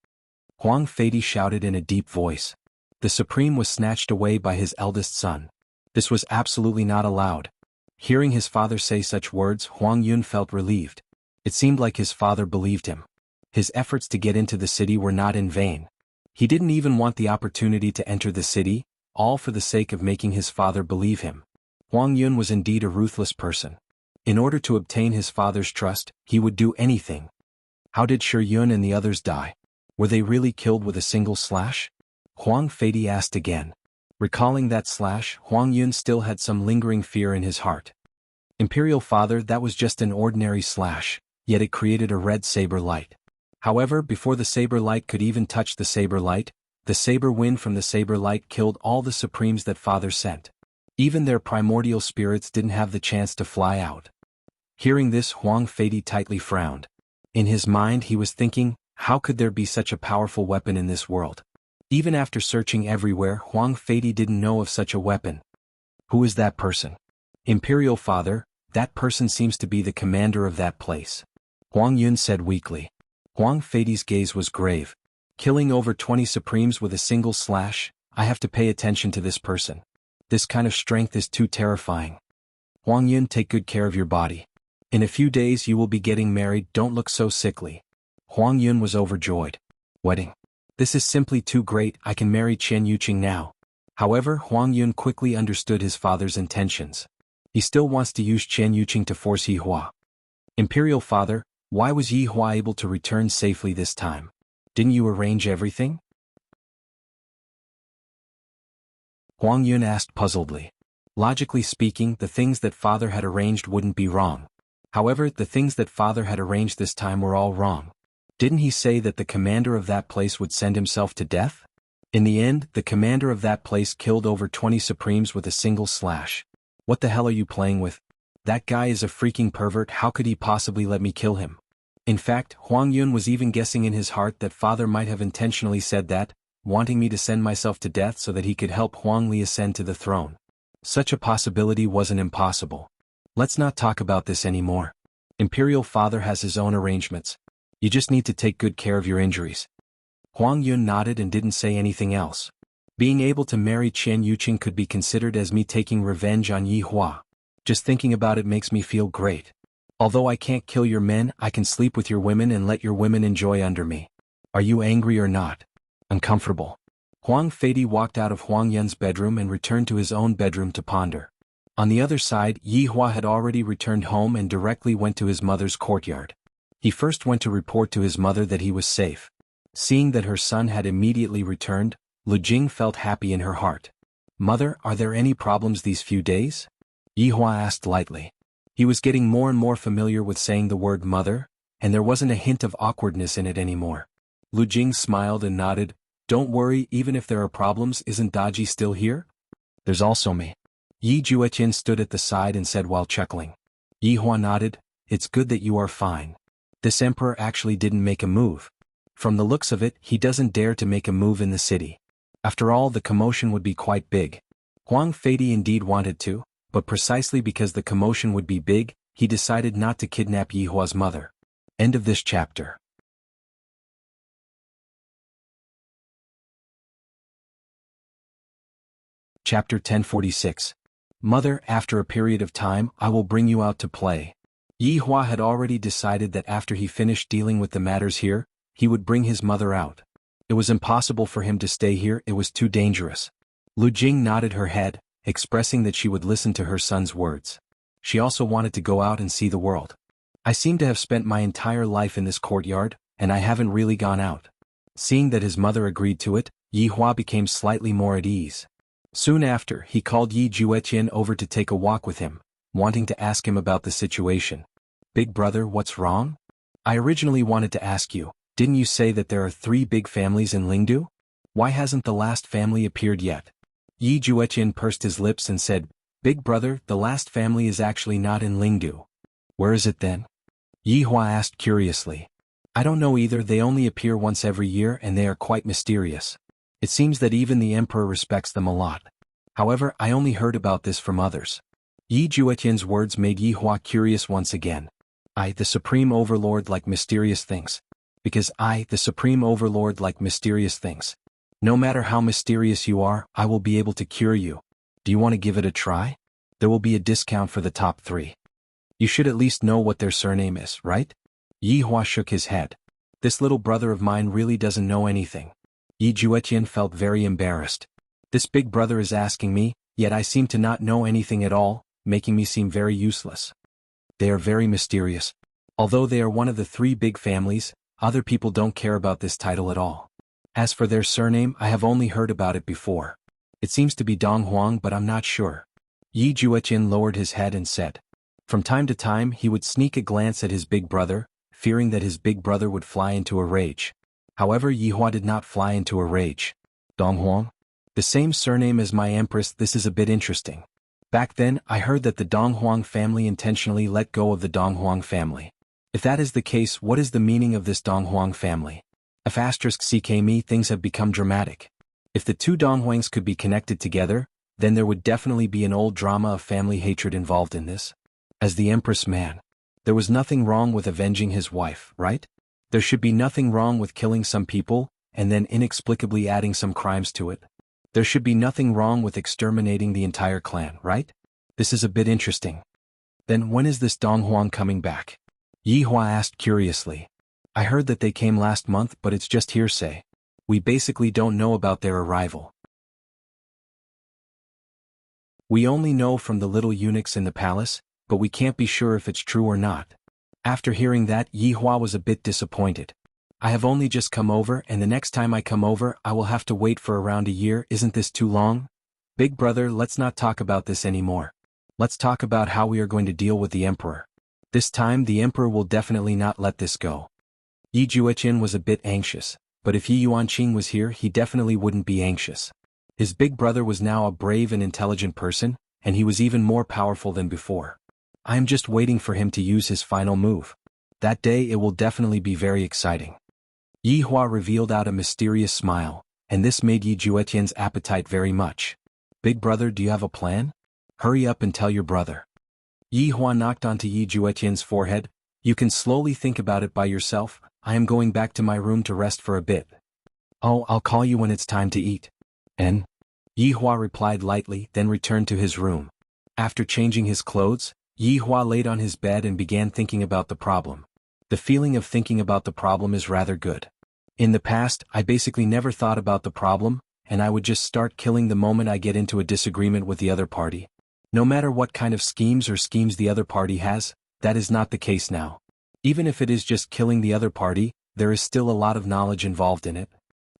Huang Feidi shouted in a deep voice. The supreme was snatched away by his eldest son. This was absolutely not allowed. Hearing his father say such words, Huang Yun felt relieved. It seemed like his father believed him. His efforts to get into the city were not in vain. He didn't even want the opportunity to enter the city, all for the sake of making his father believe him. Huang Yun was indeed a ruthless person. In order to obtain his father's trust, he would do anything. How did Shi Yun and the others die? Were they really killed with a single slash? Huang Feidi asked again. Recalling that slash, Huang Yun still had some lingering fear in his heart. Imperial Father, that was just an ordinary slash, yet it created a red saber light. However, before the saber light could even touch the saber light, the saber wind from the saber light killed all the supremes that Father sent. Even their primordial spirits didn't have the chance to fly out. Hearing this, Huang Feidi tightly frowned. In his mind he was thinking, how could there be such a powerful weapon in this world? Even after searching everywhere, Huang Feidi didn't know of such a weapon. Who is that person? Imperial Father, that person seems to be the commander of that place. Huang Yun said weakly. Huang Feidi's gaze was grave. Killing over 20 supremes with a single slash, I have to pay attention to this person. This kind of strength is too terrifying. Huang Yun, take good care of your body. In a few days you will be getting married, don't look so sickly. Huang Yun was overjoyed. Wedding. This is simply too great, I can marry Chen Yuqing now. However, Huang Yun quickly understood his father's intentions. He still wants to use Chen Yuqing to force Yi Hua. Imperial Father, why was Yi Hua able to return safely this time? Didn't you arrange everything? Huang Yun asked puzzledly. Logically speaking, the things that Father had arranged wouldn't be wrong. However, the things that Father had arranged this time were all wrong. Didn't he say that the commander of that place would send himself to death? In the end, the commander of that place killed over 20 supremes with a single slash. What the hell are you playing with? That guy is a freaking pervert, how could he possibly let me kill him? In fact, Huang Yun was even guessing in his heart that Father might have intentionally said that, wanting me to send myself to death so that he could help Huang Li ascend to the throne. Such a possibility wasn't impossible. Let's not talk about this anymore. Imperial Father has his own arrangements. You just need to take good care of your injuries. Huang Yun nodded and didn't say anything else. Being able to marry Chen Yuqing could be considered as me taking revenge on Yi Hua. Just thinking about it makes me feel great. Although I can't kill your men, I can sleep with your women and let your women enjoy under me. Are you angry or not? Uncomfortable. Huang Feidi walked out of Huang Yun's bedroom and returned to his own bedroom to ponder. On the other side, Yi Hua had already returned home and directly went to his mother's courtyard. He first went to report to his mother that he was safe. Seeing that her son had immediately returned, Lu Jing felt happy in her heart. Mother, are there any problems these few days? Yi Hua asked lightly. He was getting more and more familiar with saying the word mother, and there wasn't a hint of awkwardness in it anymore. Lu Jing smiled and nodded. Don't worry, even if there are problems, isn't Daji still here? There's also me. Yi Jueqin stood at the side and said while chuckling. Yi Hua nodded. It's good that you are fine. This emperor actually didn't make a move. From the looks of it, he doesn't dare to make a move in the city. After all, the commotion would be quite big. Huang Feidi indeed wanted to, but precisely because the commotion would be big, he decided not to kidnap Yi Hua's mother. End of this chapter. Chapter 1046. Mother, after a period of time, I will bring you out to play. Yi Hua had already decided that after he finished dealing with the matters here, he would bring his mother out. It was impossible for him to stay here, it was too dangerous. Lu Jing nodded her head, expressing that she would listen to her son's words. She also wanted to go out and see the world. I seem to have spent my entire life in this courtyard, and I haven't really gone out. Seeing that his mother agreed to it, Yi Hua became slightly more at ease. Soon after, he called Yi Jueqin over to take a walk with him, wanting to ask him about the situation. Big brother, what's wrong? I originally wanted to ask you, didn't you say that there are 3 big families in Lingdu? Why hasn't the last family appeared yet? Yi Jueqin pursed his lips and said, Big brother, the last family is actually not in Lingdu. Where is it then? Yi Hua asked curiously. I don't know either, they only appear once every year and they are quite mysterious. It seems that even the emperor respects them a lot. However, I only heard about this from others. Yi Juetian's words made Yi Hua curious once again. I, the Supreme Overlord, like mysterious things. Because I, the Supreme Overlord, like mysterious things. No matter how mysterious you are, I will be able to cure you. Do you want to give it a try? There will be a discount for the top 3. You should at least know what their surname is, right? Yi Hua shook his head. This little brother of mine really doesn't know anything. Yi Juetian felt very embarrassed. This big brother is asking me, yet I seem to not know anything at all, making me seem very useless. They are very mysterious. Although they are one of the 3 big families, other people don't care about this title at all. As for their surname, I have only heard about it before. It seems to be Dong Huang, but I'm not sure. Yi Juetian lowered his head and said. From time to time he would sneak a glance at his big brother, fearing that his big brother would fly into a rage. However, Yi Hua did not fly into a rage. Dong Huang? The same surname as my empress, this is a bit interesting. Back then, I heard that the Dong Huang family intentionally let go of the Dong Huang family. If that is the case, what is the meaning of this Dong Huang family? If *ck me, things have become dramatic. If the 2 Dong Huangs could be connected together, then there would definitely be an old drama of family hatred involved in this. As the Empress man, there was nothing wrong with avenging his wife, right? There should be nothing wrong with killing some people, and then inexplicably adding some crimes to it. There should be nothing wrong with exterminating the entire clan, right? This is a bit interesting. Then when is this Dong Huang coming back? Yi Hua asked curiously. I heard that they came last month, but it's just hearsay. We basically don't know about their arrival. We only know from the little eunuchs in the palace, but we can't be sure if it's true or not. After hearing that, Yi Hua was a bit disappointed. I have only just come over, and the next time I come over I will have to wait for around a year. Isn't this too long? Big brother, let's not talk about this anymore. Let's talk about how we are going to deal with the emperor. This time the emperor will definitely not let this go. Yi Juetian was a bit anxious, but if Yi Yuanqing was here he definitely wouldn't be anxious. His big brother was now a brave and intelligent person, and he was even more powerful than before. I am just waiting for him to use his final move. That day it will definitely be very exciting. Yi Hua revealed out a mysterious smile, and this made Yi Juetian's appetite very much. Big brother, do you have a plan? Hurry up and tell your brother. Yi Hua knocked onto Yi Juetian's forehead. You can slowly think about it by yourself. I am going back to my room to rest for a bit. Oh, I'll call you when it's time to eat. And? Yi Hua replied lightly, then returned to his room. After changing his clothes, Yi Hua laid on his bed and began thinking about the problem. The feeling of thinking about the problem is rather good. In the past, I basically never thought about the problem, and I would just start killing the moment I get into a disagreement with the other party. No matter what kind of schemes the other party has, that is not the case now. Even if it is just killing the other party, there is still a lot of knowledge involved in it.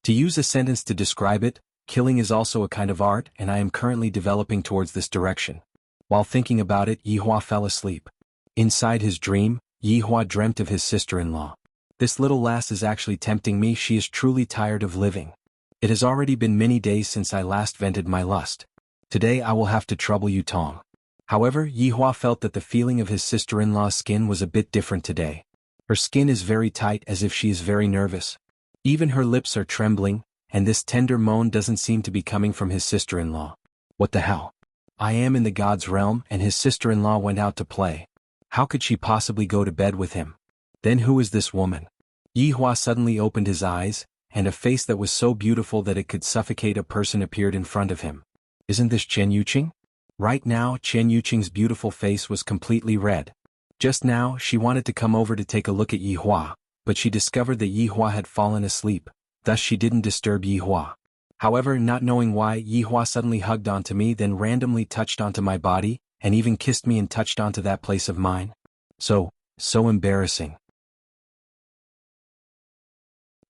To use a sentence to describe it, killing is also a kind of art, and I am currently developing towards this direction. While thinking about it, Yi Hua fell asleep. Inside his dream, Yi Hua dreamt of his sister-in-law. This little lass is actually tempting me. She is truly tired of living. It has already been many days since I last vented my lust. Today I will have to trouble you, Tong. However, Yi Hua felt that the feeling of his sister-in-law's skin was a bit different today. Her skin is very tight, as if she is very nervous. Even her lips are trembling, and this tender moan doesn't seem to be coming from his sister-in-law. What the hell? I am in the god's realm, and his sister-in-law went out to play. How could she possibly go to bed with him? Then who is this woman? Yi Hua suddenly opened his eyes, and a face that was so beautiful that it could suffocate a person appeared in front of him. Isn't this Chen Yuqing? Right now, Chen Yuqing's beautiful face was completely red. Just now, she wanted to come over to take a look at Yi Hua, but she discovered that Yi Hua had fallen asleep, thus she didn't disturb Yi Hua. However, not knowing why, Yi Hua suddenly hugged onto me, then randomly touched onto my body, and even kissed me and touched onto that place of mine. So embarrassing.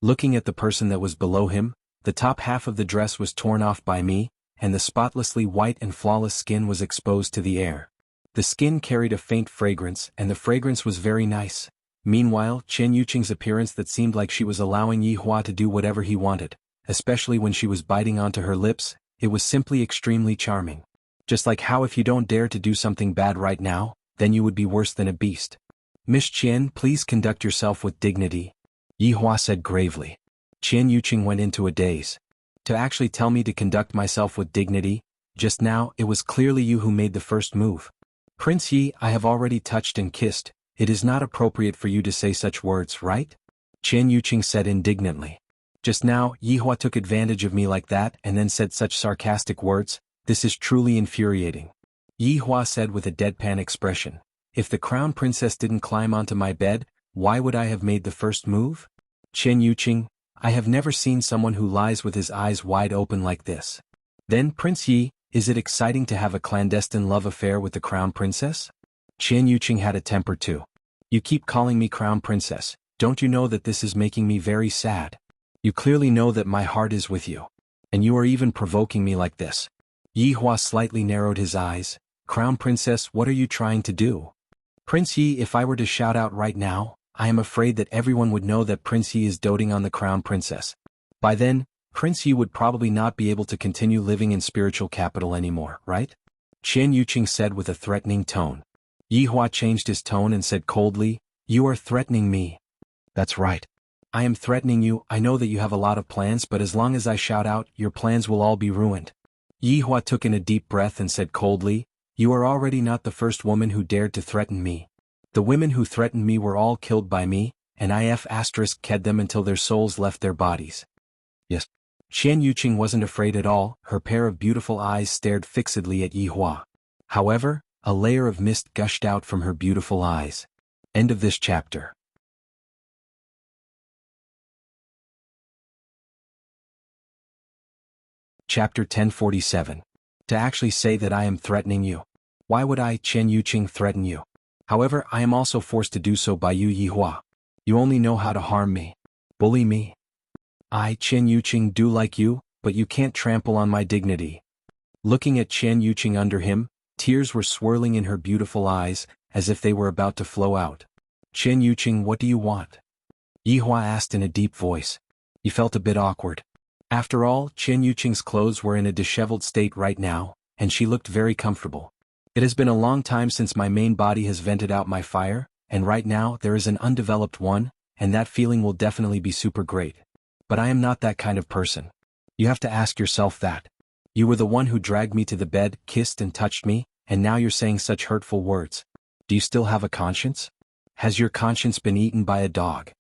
Looking at the person that was below him, the top half of the dress was torn off by me, and the spotlessly white and flawless skin was exposed to the air. The skin carried a faint fragrance, and the fragrance was very nice. Meanwhile, Chen Yuqing's appearance that seemed like she was allowing Yi Hua to do whatever he wanted, especially when she was biting onto her lips, it was simply extremely charming. Just like how if you don't dare to do something bad right now, then you would be worse than a beast. Miss Qian, please conduct yourself with dignity, Yi Hua said gravely. Qian Yuqing went into a daze. To actually tell me to conduct myself with dignity? Just now, it was clearly you who made the first move. Prince Yi, I have already touched and kissed. It is not appropriate for you to say such words, right? Qian Yuqing said indignantly. Just now, Yi Hua took advantage of me like that and then said such sarcastic words. This is truly infuriating. Yi Hua said with a deadpan expression. If the crown princess didn't climb onto my bed, why would I have made the first move? Qian Yuqing, I have never seen someone who lies with his eyes wide open like this. Then Prince Yi, is it exciting to have a clandestine love affair with the crown princess? Qian Yuqing had a temper too. You keep calling me crown princess, don't you know that this is making me very sad? You clearly know that my heart is with you. And you are even provoking me like this. Yi Hua slightly narrowed his eyes. Crown princess, what are you trying to do? Prince Yi, if I were to shout out right now, I am afraid that everyone would know that Prince Yi is doting on the crown princess. By then, Prince Yi would probably not be able to continue living in spiritual capital anymore, right? Qian Yuqing said with a threatening tone. Yi Hua changed his tone and said coldly, you are threatening me. That's right. I am threatening you. I know that you have a lot of plans, but as long as I shout out, your plans will all be ruined. Yi Hua took in a deep breath and said coldly, you are already not the first woman who dared to threaten me. The women who threatened me were all killed by me, and I ked them until their souls left their bodies. Yes. Qian Yuqing wasn't afraid at all, her pair of beautiful eyes stared fixedly at Yi Hua. However, a layer of mist gushed out from her beautiful eyes. End of this chapter. Chapter 1047. To actually say that I am threatening you. Why would I, Qian Yuqing, threaten you? However, I am also forced to do so by you, Yi Hua. You only know how to harm me. Bully me. I, Qian Yuqing, do like you, but you can't trample on my dignity. Looking at Qian Yuqing under him, tears were swirling in her beautiful eyes, as if they were about to flow out. Qian Yuqing, what do you want? Yi Hua asked in a deep voice. He felt a bit awkward. After all, Qian Yuqing's clothes were in a disheveled state right now, and she looked very comfortable. It has been a long time since my main body has vented out my fire, and right now there is an undeveloped one, and that feeling will definitely be super great. But I am not that kind of person. You have to ask yourself that. You were the one who dragged me to the bed, kissed and touched me, and now you're saying such hurtful words. Do you still have a conscience? Has your conscience been eaten by a dog?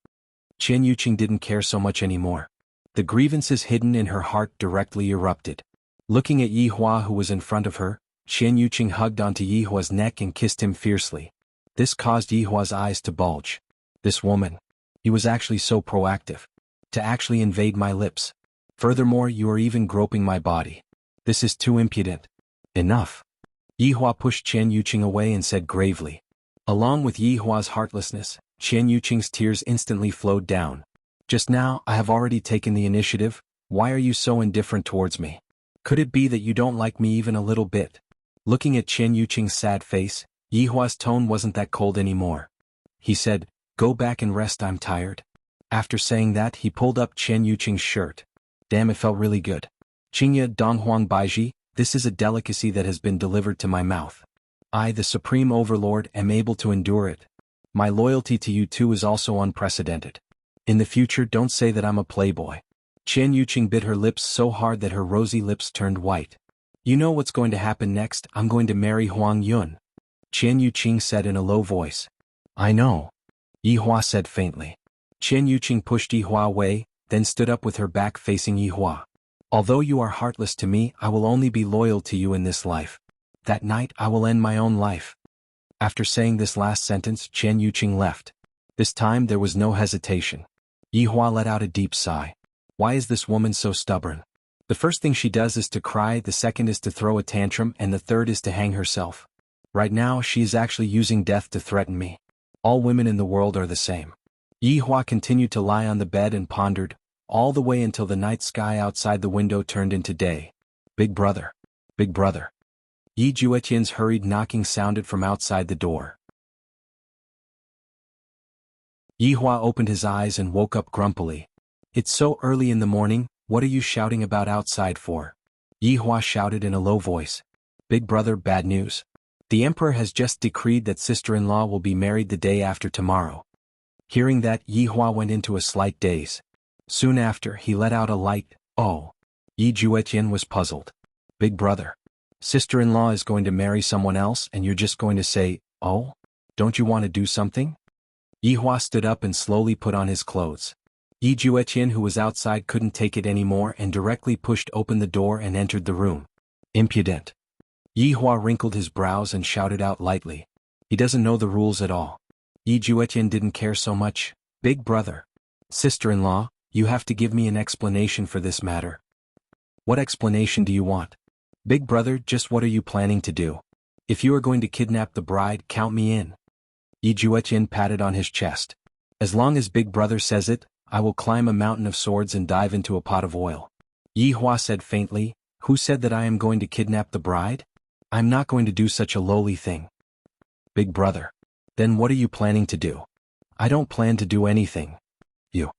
Qian Yuqing didn't care so much anymore. The grievances hidden in her heart directly erupted. Looking at Yi Hua who was in front of her, Qian Yuqing hugged onto Yi Hua's neck and kissed him fiercely. This caused Yi Hua's eyes to bulge. This woman. He was actually so proactive. To actually invade my lips. Furthermore, you are even groping my body. This is too impudent. Enough. Yi Hua pushed Qian Yuqing away and said gravely. Along with Yi Hua's heartlessness, Qian Yuqing's tears instantly flowed down. Just now, I have already taken the initiative. Why are you so indifferent towards me? Could it be that you don't like me even a little bit? Looking at Qian Yuqing's sad face, Yi Hua's tone wasn't that cold anymore. He said, go back and rest, I'm tired. After saying that, he pulled up Qian Yuqing's shirt. Damn, it felt really good. Qingya Donghuang Baiji, this is a delicacy that has been delivered to my mouth. I, the Supreme Overlord, am able to endure it. My loyalty to you too is also unprecedented. In the future, don't say that I'm a playboy. Qian Yuqing bit her lips so hard that her rosy lips turned white. You know what's going to happen next? I'm going to marry Huang Yun. Qian Yuqing said in a low voice. I know. Yi Hua said faintly. Qian Yuqing pushed Yi Hua away, then stood up with her back facing Yi Hua. Although you are heartless to me, I will only be loyal to you in this life. That night I will end my own life. After saying this last sentence, Qian Yuqing left. This time there was no hesitation. Yi Hua let out a deep sigh. Why is this woman so stubborn? The first thing she does is to cry, the second is to throw a tantrum, and the third is to hang herself. Right now she is actually using death to threaten me. All women in the world are the same. Yi Hua continued to lie on the bed and pondered, all the way until the night sky outside the window turned into day. Big brother. Big brother. Yi Juetian's hurried knocking sounded from outside the door. Yi Hua opened his eyes and woke up grumpily. It's so early in the morning, what are you shouting about outside for? Yi Hua shouted in a low voice. Big brother, bad news. The emperor has just decreed that sister-in-law will be married the day after tomorrow. Hearing that, Yi Hua went into a slight daze. Soon after, he let out a light, "Oh." Yi Juetian was puzzled. "Big brother. Sister-in-law is going to marry someone else and you're just going to say, 'Oh?' Don't you want to do something?" Yi Hua stood up and slowly put on his clothes. Yi Juetian, who was outside, couldn't take it anymore and directly pushed open the door and entered the room. "Impudent." Yi Hua wrinkled his brows and shouted out lightly. "He doesn't know the rules at all." Yi Juetian didn't care so much. "Big brother. Sister-in-law, you have to give me an explanation for this matter." "What explanation do you want?" "Big brother, just what are you planning to do? If you are going to kidnap the bride, count me in." Yi Juetian patted on his chest. "As long as Big brother says it, I will climb a mountain of swords and dive into a pot of oil." Yi Hua said faintly, "Who said that I am going to kidnap the bride? I'm not going to do such a lowly thing." "Big brother. Then what are you planning to do?" "I don't plan to do anything." "You."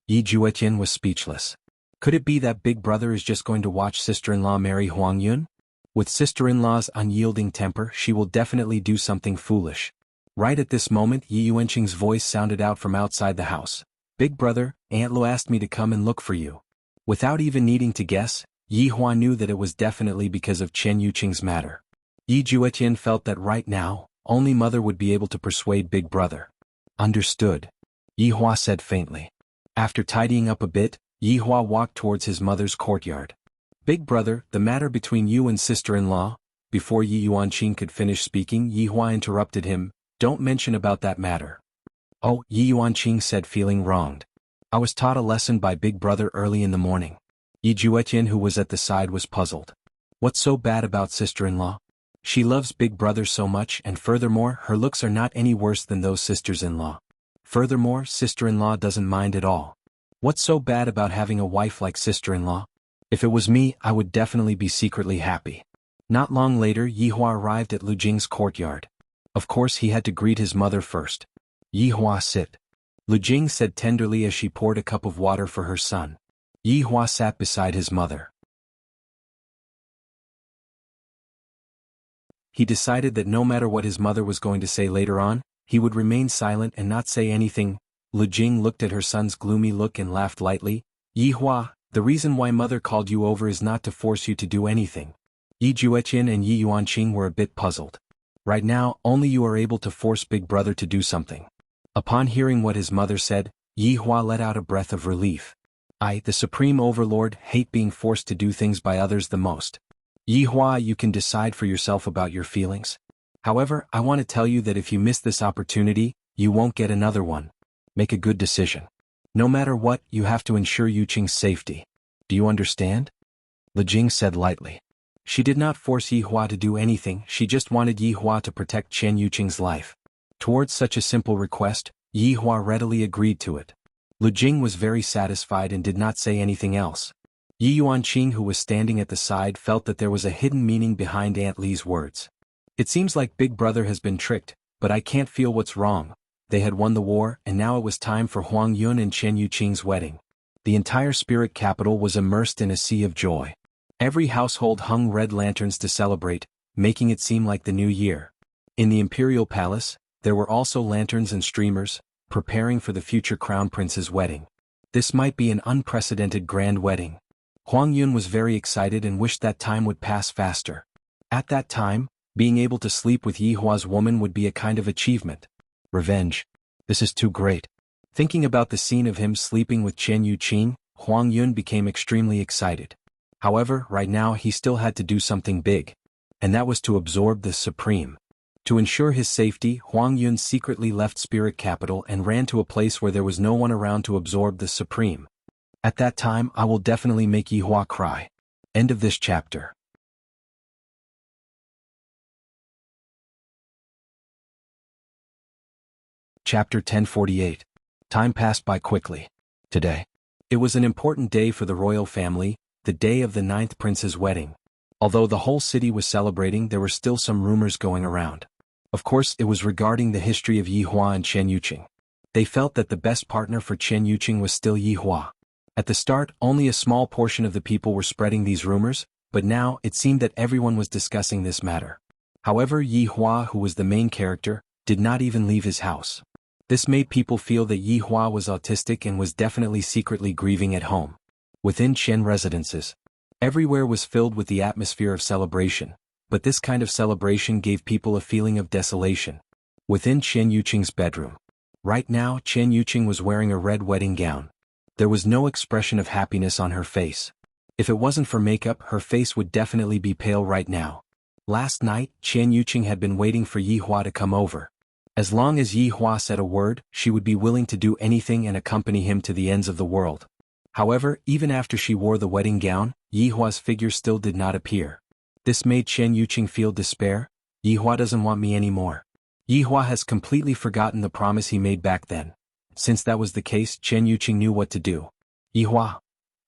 Yi Juetian was speechless. Could it be that Big brother is just going to watch sister-in-law marry Huang Yun? With sister-in-law's unyielding temper, she will definitely do something foolish. Right at this moment, Yi Yuanqing's voice sounded out from outside the house. "Big brother, Aunt Lu asked me to come and look for you." Without even needing to guess, Yi Hua knew that it was definitely because of Chen Yuqing's matter. Yi Juetian felt that right now, only mother would be able to persuade Big brother. "Understood," Yi Hua said faintly. After tidying up a bit, Yi Hua walked towards his mother's courtyard. "Big brother, the matter between you and sister-in-law." Before Yi Yuanqing could finish speaking, Yi Hua interrupted him. "Don't mention about that matter." "Oh," Yi Yuanqing said, feeling wronged. "I was taught a lesson by Big brother early in the morning." Yi Juetian, who was at the side, was puzzled. What's so bad about sister-in-law? She loves Big brother so much, and furthermore, her looks are not any worse than those sisters-in-law. Furthermore, sister-in-law doesn't mind at all. What's so bad about having a wife like sister-in-law? If it was me, I would definitely be secretly happy. Not long later, Yi Hua arrived at Lu Jing's courtyard. Of course, he had to greet his mother first. "Yi Hua, sit." Lu Jing said tenderly as she poured a cup of water for her son. Yi Hua sat beside his mother. He decided that no matter what his mother was going to say later on, he would remain silent and not say anything. Lu Jing looked at her son's gloomy look and laughed lightly. "Yi Hua, the reason why mother called you over is not to force you to do anything." Yi Juetian and Yi Yuanqing were a bit puzzled. Right now, only you are able to force Big brother to do something. Upon hearing what his mother said, Yi Hua let out a breath of relief. "I, the Supreme Overlord, hate being forced to do things by others the most. Yi Hua, you can decide for yourself about your feelings. However, I want to tell you that if you miss this opportunity, you won't get another one. Make a good decision. No matter what, you have to ensure Yuqing's safety. Do you understand?" Lu Jing said lightly. She did not force Yi Hua to do anything, she just wanted Yi Hua to protect Chen Yuqing's life. Towards such a simple request, Yi Hua readily agreed to it. Lu Jing was very satisfied and did not say anything else. Yi Yuanqing, who was standing at the side, felt that there was a hidden meaning behind Aunt Li's words. "It seems like Big brother has been tricked, but I can't feel what's wrong." They had won the war, and now it was time for Huang Yun and Chen Yuqing's wedding. The entire spirit capital was immersed in a sea of joy. Every household hung red lanterns to celebrate, making it seem like the new year. In the imperial palace, there were also lanterns and streamers, preparing for the future crown prince's wedding. This might be an unprecedented grand wedding. Huang Yun was very excited and wished that time would pass faster. At that time, being able to sleep with Yi Hua's woman would be a kind of achievement. Revenge. This is too great. Thinking about the scene of him sleeping with Chen Yuqing, Huang Yun became extremely excited. However, right now he still had to do something big. And that was to absorb the Supreme. To ensure his safety, Huang Yun secretly left Spirit Capital and ran to a place where there was no one around to absorb the Supreme. At that time, I will definitely make Yi Hua cry. End of this chapter. Chapter 1048. Time passed by quickly. Today. It was an important day for the royal family, the day of the 9th prince's wedding. Although the whole city was celebrating, there were still some rumors going around. Of course, it was regarding the history of Yi Hua and Chen Yuqing. They felt that the best partner for Chen Yuqing was still Yi Hua. At the start, only a small portion of the people were spreading these rumors, but now it seemed that everyone was discussing this matter. However, Yi Hua, who was the main character, did not even leave his house. This made people feel that Yi Hua was autistic and was definitely secretly grieving at home. Within Qian residences, everywhere was filled with the atmosphere of celebration, but this kind of celebration gave people a feeling of desolation. Within Qian Yuqing's bedroom. Right now, Qian Yuqing was wearing a red wedding gown. There was no expression of happiness on her face. If it wasn't for makeup, her face would definitely be pale right now. Last night, Qian Yuqing had been waiting for Yi Hua to come over. As long as Yi Hua said a word, she would be willing to do anything and accompany him to the ends of the world. However, even after she wore the wedding gown, Yi Hua's figure still did not appear. This made Qian Yuqing feel despair. Yi Hua doesn't want me anymore. Yi Hua has completely forgotten the promise he made back then. Since that was the case, Qian Yuqing knew what to do. Yi Hua,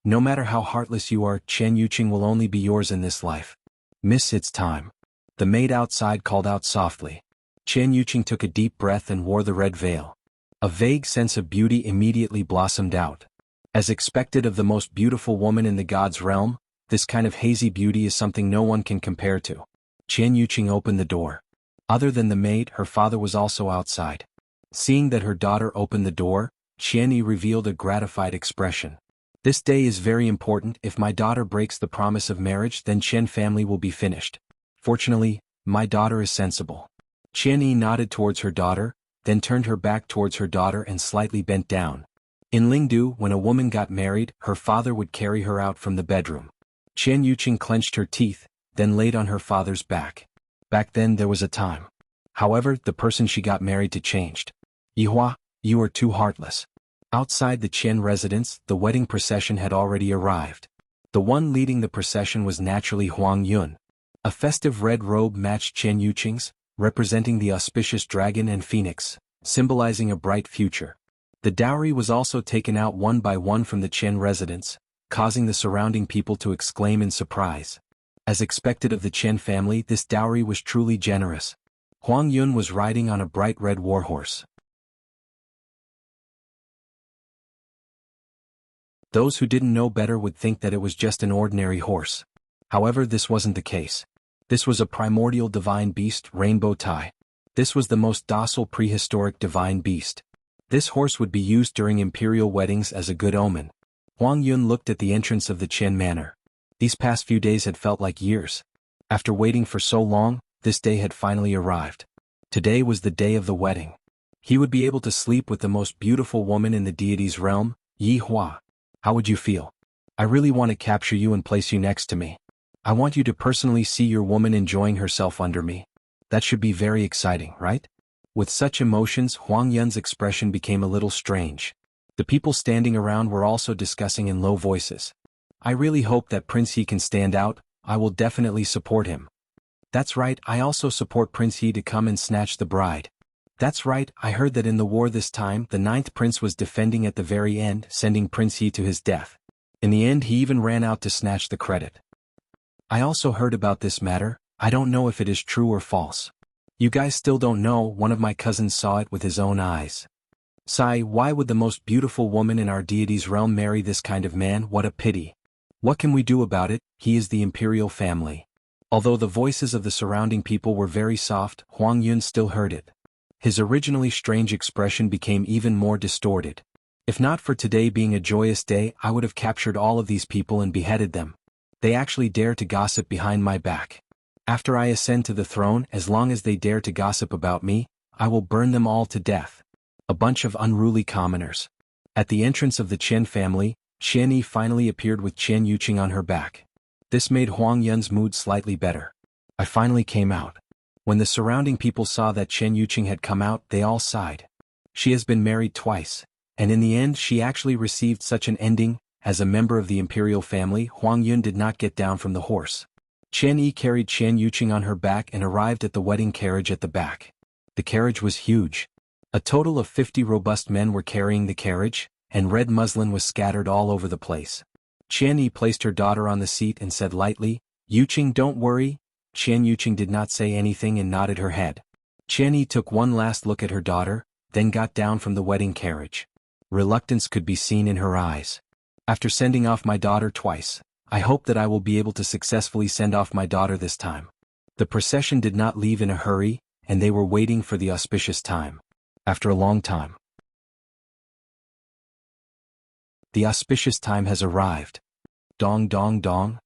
no matter how heartless you are, Qian Yuqing will only be yours in this life. Miss, it's time. The maid outside called out softly. Qian Yuqing took a deep breath and wore the red veil. A vague sense of beauty immediately blossomed out. As expected of the most beautiful woman in the god's realm, this kind of hazy beauty is something no one can compare to. Qian Yuqing opened the door. Other than the maid, her father was also outside. Seeing that her daughter opened the door, Qian Yi revealed a gratified expression. This day is very important. If my daughter breaks the promise of marriage, then Qian family will be finished. Fortunately, my daughter is sensible. Qian Yi nodded towards her daughter, then turned her back towards her daughter and slightly bent down. In Lingdu, when a woman got married, her father would carry her out from the bedroom. Qian Yuqing clenched her teeth, then laid on her father's back. Back then there was a time. However, the person she got married to changed. Yi Hua, you are too heartless. Outside the Qian residence, the wedding procession had already arrived. The one leading the procession was naturally Huang Yun. A festive red robe matched Qian Yuqing's, representing the auspicious dragon and phoenix, symbolizing a bright future. The dowry was also taken out one by one from the Qian residence, causing the surrounding people to exclaim in surprise. As expected of the Qian family, this dowry was truly generous. Huang Yun was riding on a bright red warhorse. Those who didn't know better would think that it was just an ordinary horse. However, this wasn't the case. This was a primordial divine beast, Rainbow Tai. This was the most docile prehistoric divine beast. This horse would be used during imperial weddings as a good omen. Huang Yun looked at the entrance of the Qian manor. These past few days had felt like years. After waiting for so long, this day had finally arrived. Today was the day of the wedding. He would be able to sleep with the most beautiful woman in the deity's realm, Yi Hua. How would you feel? I really want to capture you and place you next to me. I want you to personally see your woman enjoying herself under me. That should be very exciting, right? With such emotions, Huang Yun's expression became a little strange. The people standing around were also discussing in low voices. I really hope that Prince He can stand out. I will definitely support him. That's right, I also support Prince He to come and snatch the bride. That's right, I heard that in the war this time, the 9th prince was defending at the very end, sending Prince He to his death. In the end, he even ran out to snatch the credit. I also heard about this matter. I don't know if it is true or false. You guys still don't know. One of my cousins saw it with his own eyes. Sigh, why would the most beautiful woman in our deity's realm marry this kind of man? What a pity. What can we do about it? He is the imperial family. Although the voices of the surrounding people were very soft, Huang Yun still heard it. His originally strange expression became even more distorted. If not for today being a joyous day, I would have captured all of these people and beheaded them. They actually dare to gossip behind my back. After I ascend to the throne, as long as they dare to gossip about me, I will burn them all to death. A bunch of unruly commoners. At the entrance of the Qian family, Qian Yi finally appeared with Qian Yuqing on her back. This made Huang Yun's mood slightly better. I finally came out. When the surrounding people saw that Qian Yuqing had come out, they all sighed. She has been married twice, and in the end she actually received such an ending. As a member of the imperial family, Huang Yun did not get down from the horse. Qian Yi carried Qian Yuqing on her back and arrived at the wedding carriage at the back. The carriage was huge. A total of 50 robust men were carrying the carriage, and red muslin was scattered all over the place. Qian Yi placed her daughter on the seat and said lightly, "Yuqing, don't worry." Qian Yuqing did not say anything and nodded her head. Qian Yi took one last look at her daughter, then got down from the wedding carriage. Reluctance could be seen in her eyes. After sending off my daughter twice, I hope that I will be able to successfully send off my daughter this time. The procession did not leave in a hurry, and they were waiting for the auspicious time. After a long time, the auspicious time has arrived. Dong dong dong.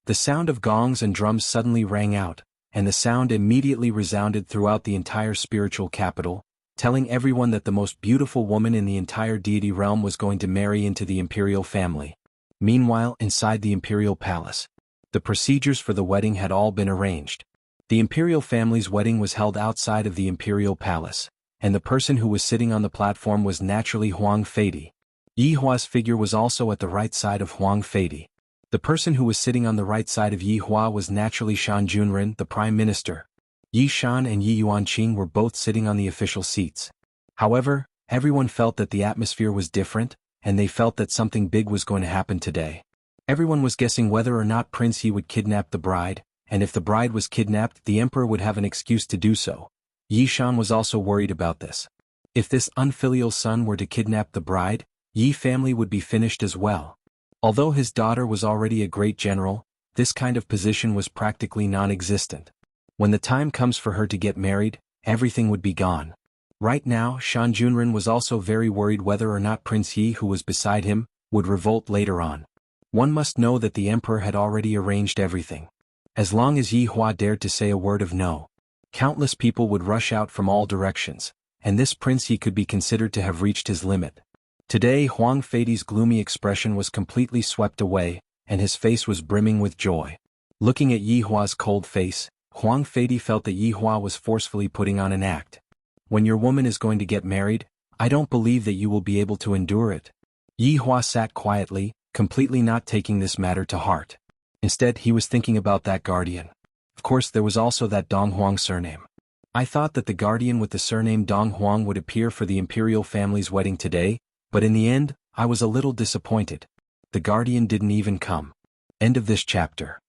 The sound of gongs and drums suddenly rang out, and the sound immediately resounded throughout the entire spiritual capital, telling everyone that the most beautiful woman in the entire deity realm was going to marry into the imperial family. Meanwhile, inside the imperial palace, the procedures for the wedding had all been arranged. The imperial family's wedding was held outside of the imperial palace, and the person who was sitting on the platform was naturally Huang Feidi. Yi Hua's figure was also at the right side of Huang Feidi. The person who was sitting on the right side of Yi Hua was naturally Shan Junren, the prime minister. Yi Shan and Yi Yuanqing were both sitting on the official seats. However, everyone felt that the atmosphere was different, and they felt that something big was going to happen today. Everyone was guessing whether or not Prince Yi would kidnap the bride, and if the bride was kidnapped, the emperor would have an excuse to do so. Yi Shan was also worried about this. If this unfilial son were to kidnap the bride, Yi family would be finished as well. Although his daughter was already a great general, this kind of position was practically non-existent. When the time comes for her to get married, everything would be gone. Right now, Shan Junren was also very worried whether or not Prince Yi, who was beside him, would revolt later on. One must know that the emperor had already arranged everything. As long as Yi Hua dared to say a word of no, countless people would rush out from all directions, and this Prince Yi could be considered to have reached his limit. Today Huang Feidi's gloomy expression was completely swept away, and his face was brimming with joy. Looking at Yi Hua's cold face, Huang Feidi felt that Yi Hua was forcefully putting on an act. When your woman is going to get married, I don't believe that you will be able to endure it. Yi Hua sat quietly, completely not taking this matter to heart. Instead, he was thinking about that guardian. Of course, there was also that Dong Huang surname. I thought that the guardian with the surname Dong Huang would appear for the imperial family's wedding today, but in the end, I was a little disappointed. The guardian didn't even come. End of this chapter.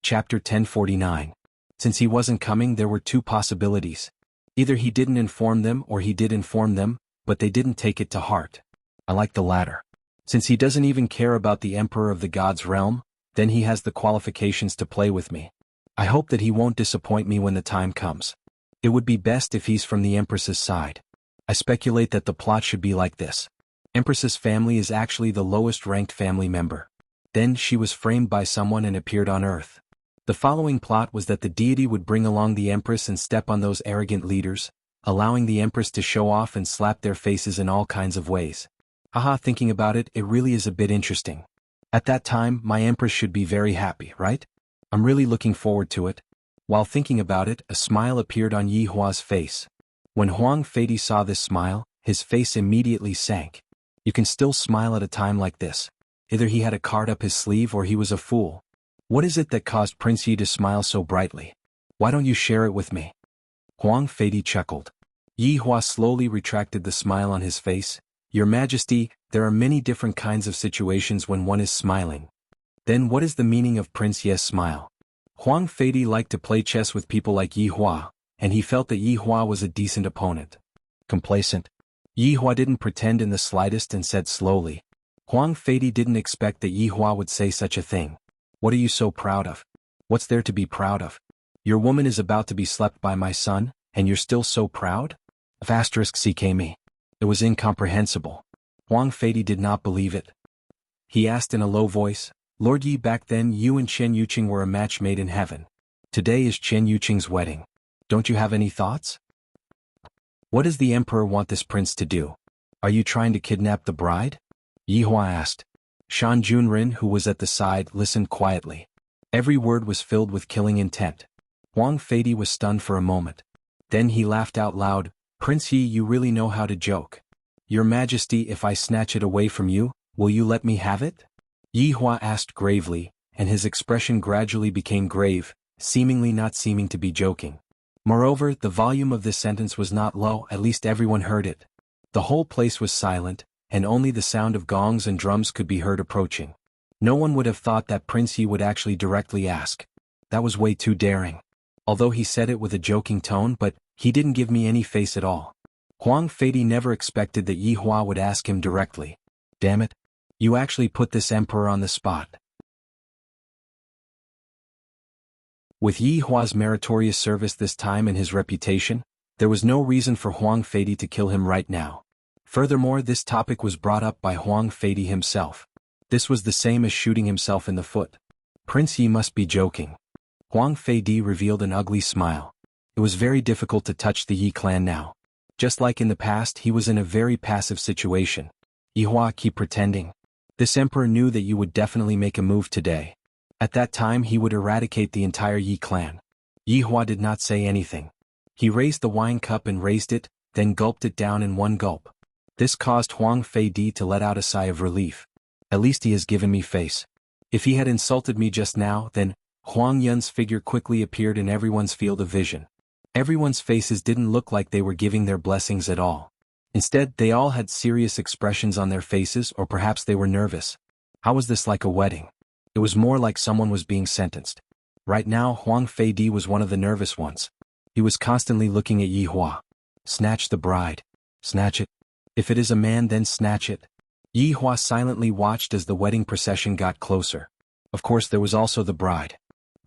Chapter 1049. Since he wasn't coming, there were two possibilities. Either he didn't inform them or he did inform them, but they didn't take it to heart. I like the latter. Since he doesn't even care about the emperor of the gods' realm, then he has the qualifications to play with me. I hope that he won't disappoint me when the time comes. It would be best if he's from the Empress's side. I speculate that the plot should be like this. Empress's family is actually the lowest ranked family member. Then she was framed by someone and appeared on Earth. The following plot was that the deity would bring along the Empress and step on those arrogant leaders, allowing the Empress to show off and slap their faces in all kinds of ways. Haha, thinking about it, it really is a bit interesting. At that time, my Empress should be very happy, right? I'm really looking forward to it. While thinking about it, a smile appeared on Yi Hua's face. When Huang Feidi saw this smile, his face immediately sank. You can still smile at a time like this. Either he had a card up his sleeve or he was a fool. What is it that caused Prince Yi to smile so brightly? Why don't you share it with me? Huang Feidi chuckled. Yi Hua slowly retracted the smile on his face. Your Majesty, there are many different kinds of situations when one is smiling. Then what is the meaning of Prince Yi's smile? Huang Feidi liked to play chess with people like Yi Hua, and he felt that Yi Hua was a decent opponent. Complacent. Yi Hua didn't pretend in the slightest and said slowly. Huang Feidi didn't expect that Yi Hua would say such a thing. What are you so proud of? What's there to be proud of? Your woman is about to be slept by my son, and you're still so proud? *CKme. It was incomprehensible. Huang Feidi did not believe it. He asked in a low voice, Lord Yi, back then you and Chen Yuqing were a match made in heaven. Today is Chen Yuqing's wedding. Don't you have any thoughts? What does the emperor want this prince to do? Are you trying to kidnap the bride? Yi Hua asked. Shan Junren, who was at the side, listened quietly. Every word was filled with killing intent. Huang Feidi was stunned for a moment. Then he laughed out loud. Prince Yi, you really know how to joke. Your Majesty, if I snatch it away from you, will you let me have it? Yi Hua asked gravely, and his expression gradually became grave, seemingly not seeming to be joking. Moreover, the volume of this sentence was not low, at least everyone heard it. The whole place was silent, and only the sound of gongs and drums could be heard approaching. No one would have thought that Prince Yi would actually directly ask. That was way too daring. Although he said it with a joking tone, but he didn't give me any face at all. Huang Feidi never expected that Yi Hua would ask him directly. Damn it. You actually put this emperor on the spot. With Yi Hua's meritorious service this time and his reputation, there was no reason for Huang Feidi to kill him right now. Furthermore, this topic was brought up by Huang Feidi himself. This was the same as shooting himself in the foot. Prince Yi must be joking. Huang Feidi revealed an ugly smile. It was very difficult to touch the Yi clan now. Just like in the past, he was in a very passive situation. Yi Hua, keep pretending. This emperor knew that you would definitely make a move today. At that time he would eradicate the entire Yi clan. Yi Hua did not say anything. He raised the wine cup and raised it, then gulped it down in one gulp. This caused Huang Feidi to let out a sigh of relief. At least he has given me face. If he had insulted me just now, then Huang Yun's figure quickly appeared in everyone's field of vision. Everyone's faces didn't look like they were giving their blessings at all. Instead, they all had serious expressions on their faces, or perhaps they were nervous. How was this like a wedding? It was more like someone was being sentenced. Right now, Huang Feidi was one of the nervous ones. He was constantly looking at Yi Hua. Snatch the bride. Snatch it. If it is a man, then snatch it. Yi Hua silently watched as the wedding procession got closer. Of course, there was also the bride.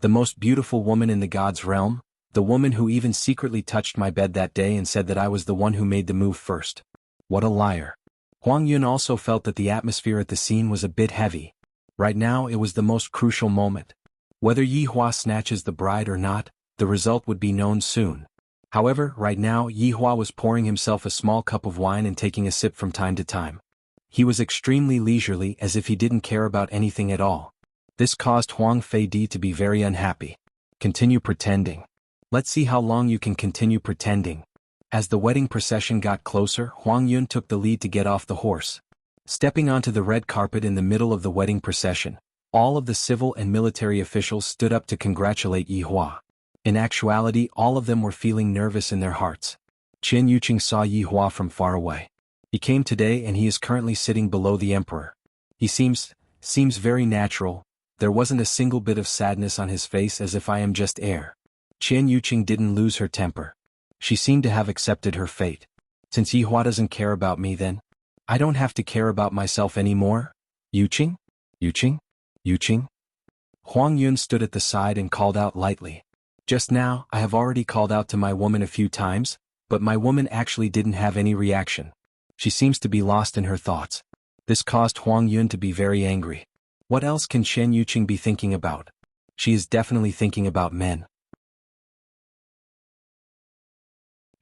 The most beautiful woman in the god's realm, the woman who even secretly touched my bed that day and said that I was the one who made the move first. What a liar. Huang Yun also felt that the atmosphere at the scene was a bit heavy. Right now it was the most crucial moment. Whether Yi Hua snatches the bride or not, the result would be known soon. However, right now Yi Hua was pouring himself a small cup of wine and taking a sip from time to time. He was extremely leisurely, as if he didn't care about anything at all. This caused Huang Feidi to be very unhappy. Continue pretending. Let's see how long you can continue pretending. As the wedding procession got closer, Huang Yun took the lead to get off the horse. Stepping onto the red carpet in the middle of the wedding procession, all of the civil and military officials stood up to congratulate Yi Hua. In actuality, all of them were feeling nervous in their hearts. Chen Yuqing saw Yi Hua from far away. He came today and he is currently sitting below the emperor. He seems very natural. There wasn't a single bit of sadness on his face, as if I am just air. Chen Yuqing didn't lose her temper. She seemed to have accepted her fate. Since Yi Hua doesn't care about me, then I don't have to care about myself anymore? Yuqing? Yuqing? Yuqing? Huang Yun stood at the side and called out lightly. Just now, I have already called out to my woman a few times, but my woman actually didn't have any reaction. She seems to be lost in her thoughts. This caused Huang Yun to be very angry. What else can Chen Yuqing be thinking about? She is definitely thinking about men.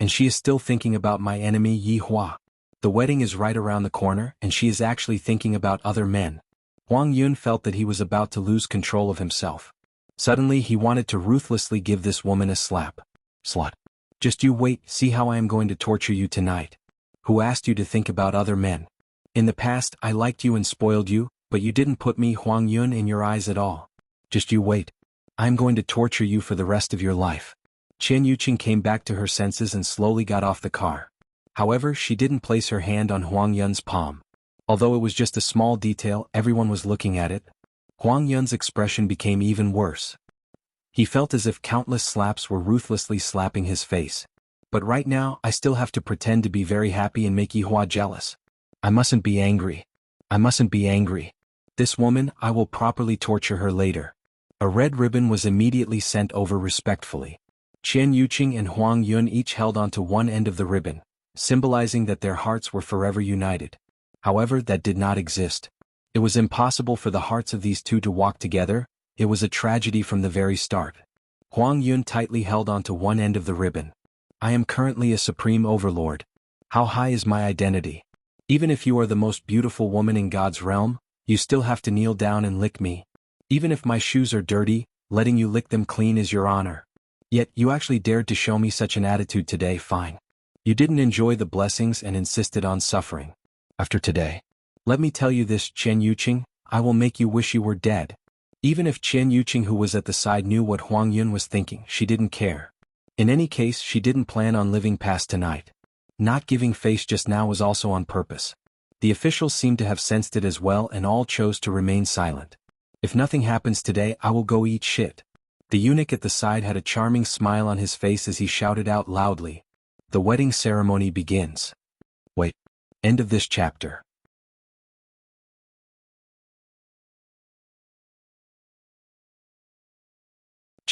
And she is still thinking about my enemy Yi Hua. The wedding is right around the corner, and she is actually thinking about other men. Huang Yun felt that he was about to lose control of himself. Suddenly he wanted to ruthlessly give this woman a slap. Slut. Just you wait, see how I am going to torture you tonight. Who asked you to think about other men? In the past I liked you and spoiled you, but you didn't put me, Huang Yun, in your eyes at all. Just you wait. I am going to torture you for the rest of your life. Chen Yuqing came back to her senses and slowly got off the car. However, she didn't place her hand on Huang Yun's palm. Although it was just a small detail, everyone was looking at it. Huang Yun's expression became even worse. He felt as if countless slaps were ruthlessly slapping his face. But right now, I still have to pretend to be very happy and make Yi Hua jealous. I mustn't be angry. I mustn't be angry. This woman, I will properly torture her later. A red ribbon was immediately sent over respectfully. Chen Yuqing and Huang Yun each held onto one end of the ribbon, symbolizing that their hearts were forever united. However, that did not exist. It was impossible for the hearts of these two to walk together. It was a tragedy from the very start. Huang Yun tightly held onto one end of the ribbon. I am currently a supreme overlord. How high is my identity? Even if you are the most beautiful woman in God's realm, you still have to kneel down and lick me. Even if my shoes are dirty, letting you lick them clean is your honor. Yet you actually dared to show me such an attitude today. Fine. You didn't enjoy the blessings and insisted on suffering. After today, let me tell you this, Chen Yuqing, I will make you wish you were dead. Even if Chen Yuqing, who was at the side, knew what Huang Yun was thinking, she didn't care. In any case, she didn't plan on living past tonight. Not giving face just now was also on purpose. The officials seemed to have sensed it as well, and all chose to remain silent. If nothing happens today, I will go eat shit. The eunuch at the side had a charming smile on his face as he shouted out loudly. The wedding ceremony begins. Wait. End of this chapter.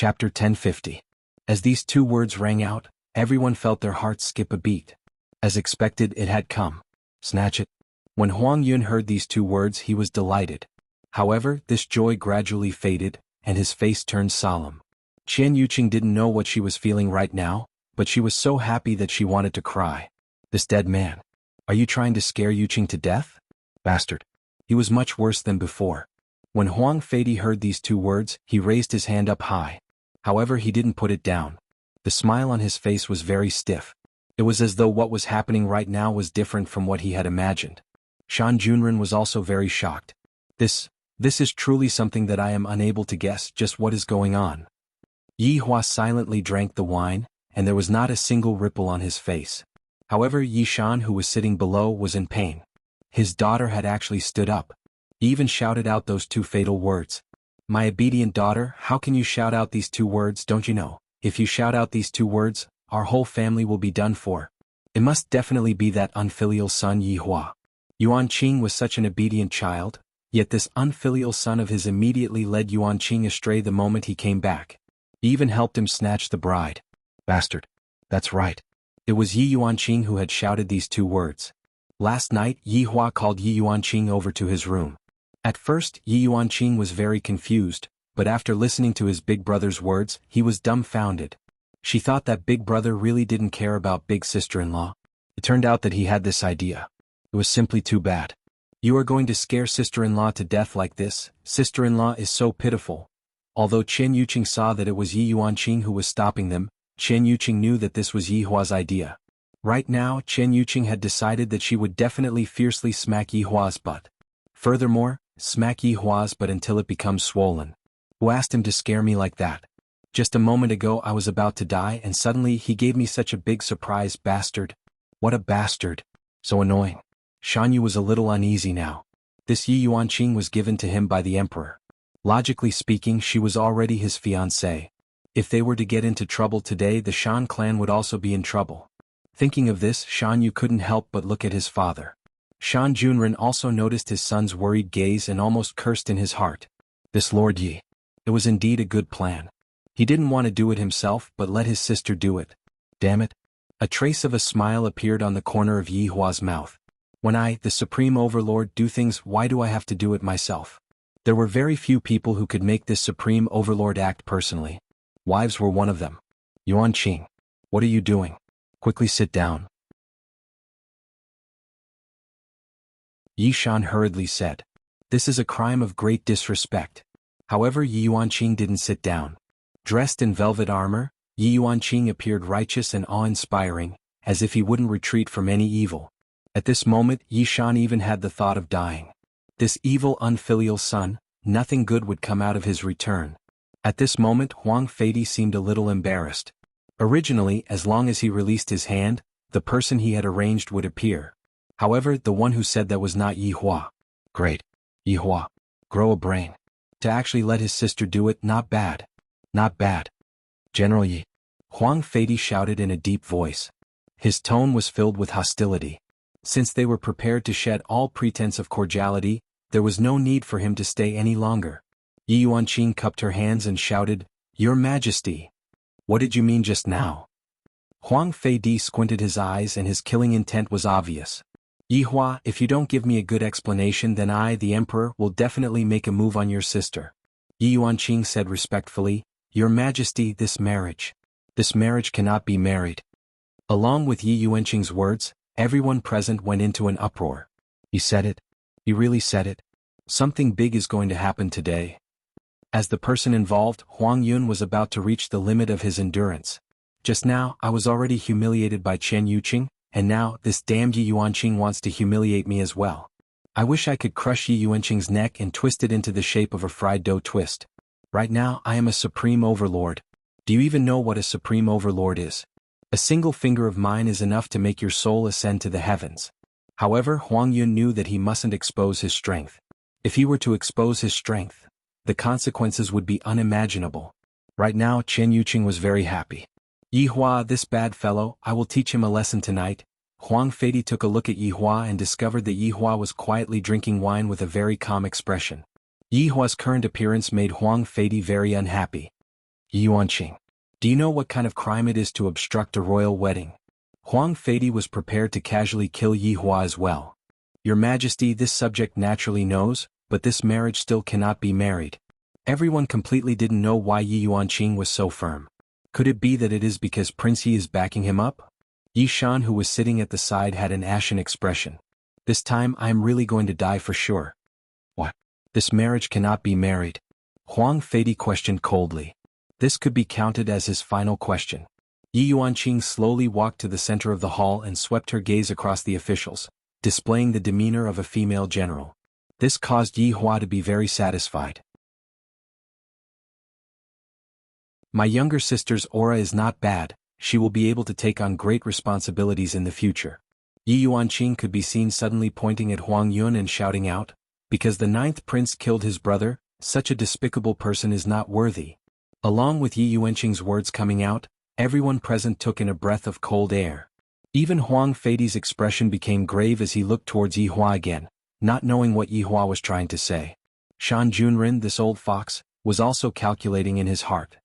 Chapter 1050. As these two words rang out, everyone felt their hearts skip a beat. As expected, it had come. Snatch it. When Huang Yun heard these two words, he was delighted. However, this joy gradually faded, and his face turned solemn. Chen Yuqing didn't know what she was feeling right now, but she was so happy that she wanted to cry. This dead man. Are you trying to scare Yuqing to death? Bastard. He was much worse than before. When Huang Fei heard these two words, he raised his hand up high. However, he didn't put it down. The smile on his face was very stiff. It was as though what was happening right now was different from what he had imagined. Shan Junren was also very shocked. This is truly something that I am unable to guess just what is going on. Yi Hua silently drank the wine, and there was not a single ripple on his face. However, Yi Shan, who was sitting below, was in pain. His daughter had actually stood up. He even shouted out those two fatal words. My obedient daughter, how can you shout out these two words? Don't you know, if you shout out these two words, our whole family will be done for. It must definitely be that unfilial son Yi Hua. Yuan Qing was such an obedient child, yet this unfilial son of his immediately led Yuan Qing astray the moment he came back. He even helped him snatch the bride. Bastard. That's right. It was Yi Yuan Qing who had shouted these two words. Last night, Yi Hua called Yi Yuan Qing over to his room. At first, Yi Yuan Qing was very confused, but after listening to his big brother's words, he was dumbfounded. She thought that big brother really didn't care about big sister-in-law. It turned out that he had this idea. It was simply too bad. You are going to scare sister-in-law to death like this? Sister-in-law is so pitiful. Although Chen Yuqing saw that it was Yi Yuan Qing who was stopping them, Chen Yuqing knew that this was Yi Hua's idea. Right now, Chen Yuqing had decided that she would definitely fiercely smack Yi Hua's butt. Furthermore, smack Yi Hua's butt until it becomes swollen. Who asked him to scare me like that? Just a moment ago I was about to die and suddenly he gave me such a big surprise. Bastard. What a bastard. So annoying. Shan Yu was a little uneasy now. This Yi Yuan Qing was given to him by the emperor. Logically speaking, she was already his fiancée. If they were to get into trouble today, the Shan clan would also be in trouble. Thinking of this, Shan Yu couldn't help but look at his father. Shan Junren also noticed his son's worried gaze and almost cursed in his heart. This Lord Yi. It was indeed a good plan. He didn't want to do it himself but let his sister do it. Damn it. A trace of a smile appeared on the corner of Yi Hua's mouth. When I, the Supreme Overlord, do things, why do I have to do it myself? There were very few people who could make this Supreme Overlord act personally. Wives were one of them. Yuan Qing. What are you doing? Quickly sit down. Yi Shan hurriedly said. This is a crime of great disrespect. However, Yi Yuan Qing didn't sit down. Dressed in velvet armor, Yi Yuan Qing appeared righteous and awe-inspiring, as if he wouldn't retreat from any evil. At this moment, Yi Shan even had the thought of dying. This evil unfilial son, nothing good would come out of his return. At this moment, Huang Fei seemed a little embarrassed. Originally, as long as he released his hand, the person he had arranged would appear. However, the one who said that was not Yi Hua. Great. Yi Hua. Grow a brain. To actually let his sister do it, not bad. Not bad. General Yi. Huang Fei shouted in a deep voice. His tone was filled with hostility. Since they were prepared to shed all pretense of cordiality, there was no need for him to stay any longer. Yi Yuan Qing cupped her hands and shouted, Your Majesty. What did you mean just now? Huang Fei squinted his eyes and his killing intent was obvious. Yi Hua, if you don't give me a good explanation, then I, the Emperor, will definitely make a move on your sister. Yi Yuan Qing said respectfully, Your Majesty, this marriage cannot be married. Along with Yi Yuan Qing's words, everyone present went into an uproar. He said it. He really said it. Something big is going to happen today. As the person involved, Huang Yun was about to reach the limit of his endurance. Just now, I was already humiliated by Chen Yuqing, and now, this damned Yi Yuan Qing wants to humiliate me as well. I wish I could crush Yi Yuan Qing's neck and twist it into the shape of a fried dough twist. Right now, I am a Supreme Overlord. Do you even know what a Supreme Overlord is? A single finger of mine is enough to make your soul ascend to the heavens. However, Huang Yun knew that he mustn't expose his strength. If he were to expose his strength, the consequences would be unimaginable. Right now, Chen Yuqing was very happy. Yi Hua, this bad fellow, I will teach him a lesson tonight. Huang Fei took a look at Yi Hua and discovered that Yi Hua was quietly drinking wine with a very calm expression. Yi Hua's current appearance made Huang Fei very unhappy. Yi Yuanqing. Do you know what kind of crime it is to obstruct a royal wedding? Huang Feidi was prepared to casually kill Yi Hua as well. Your Majesty, this subject naturally knows, but this marriage still cannot be married. Everyone completely didn't know why Yi Yuanqing was so firm. Could it be that it is because Prince Yi is backing him up? Yi Shan, who was sitting at the side, had an ashen expression. This time I am really going to die for sure. What? This marriage cannot be married? Huang Feidi questioned coldly. This could be counted as his final question. Yi Yuanqing slowly walked to the center of the hall and swept her gaze across the officials, displaying the demeanor of a female general. This caused Yi Hua to be very satisfied. My younger sister's aura is not bad, she will be able to take on great responsibilities in the future. Yi Yuanqing could be seen suddenly pointing at Huang Yun and shouting out, because the 9th prince killed his brother, such a despicable person is not worthy. Along with Yi Yuanqing's words coming out, everyone present took in a breath of cold air. Even Huang Feidi's expression became grave as he looked towards Yi Hua again, not knowing what Yi Hua was trying to say. Shan Junren, this old fox, was also calculating in his heart.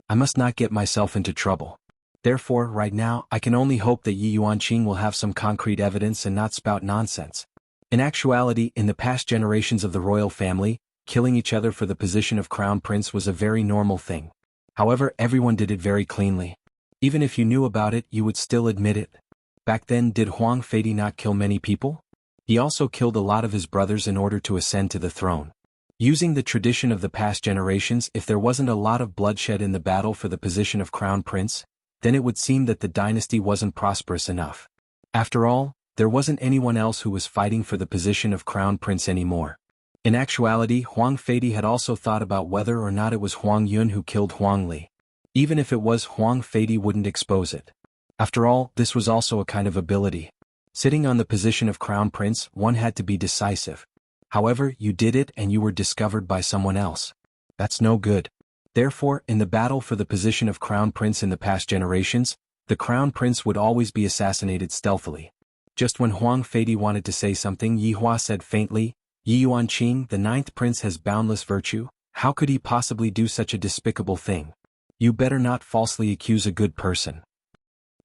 I must not get myself into trouble. Therefore, right now, I can only hope that Yi Yuanqing will have some concrete evidence and not spout nonsense. In actuality, in the past generations of the royal family, killing each other for the position of crown prince was a very normal thing. However, everyone did it very cleanly. Even if you knew about it, you would still admit it. Back then, did Huang Feidi not kill many people? He also killed a lot of his brothers in order to ascend to the throne. Using the tradition of the past generations, if there wasn't a lot of bloodshed in the battle for the position of crown prince, then it would seem that the dynasty wasn't prosperous enough. After all, there wasn't anyone else who was fighting for the position of crown prince anymore. In actuality, Huang Feidi had also thought about whether or not it was Huang Yun who killed Huang Li. Even if it was, Huang Feidi wouldn't expose it. After all, this was also a kind of ability. Sitting on the position of crown prince, one had to be decisive. However, you did it and you were discovered by someone else. That's no good. Therefore, in the battle for the position of crown prince in the past generations, the crown prince would always be assassinated stealthily. Just when Huang Feidi wanted to say something, Yi Hua said faintly, Yi Yuanqing, the 9th prince has boundless virtue, how could he possibly do such a despicable thing? You better not falsely accuse a good person.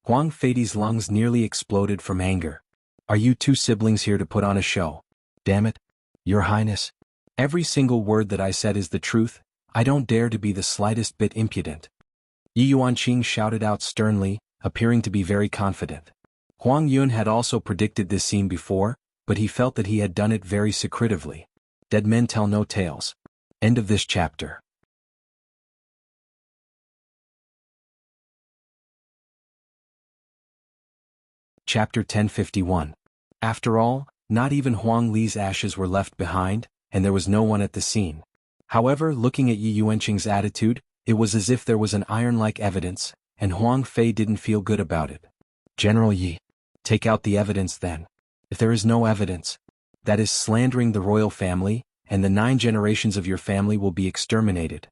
Huang Feidi's lungs nearly exploded from anger. Are you two siblings here to put on a show? Damn it. Your Highness. Every single word that I said is the truth. I don't dare to be the slightest bit impudent. Yi Yuanqing shouted out sternly, appearing to be very confident. Huang Yun had also predicted this scene before, but he felt that he had done it very secretively. Dead men tell no tales. End of this chapter. Chapter 1051. After all, not even Huang Li's ashes were left behind, and there was no one at the scene. However, looking at Yi Yuanqing's attitude, it was as if there was an iron-like evidence, and Huang Fei didn't feel good about it. General Yi, take out the evidence then. If there is no evidence, that is slandering the royal family, and the 9 generations of your family will be exterminated.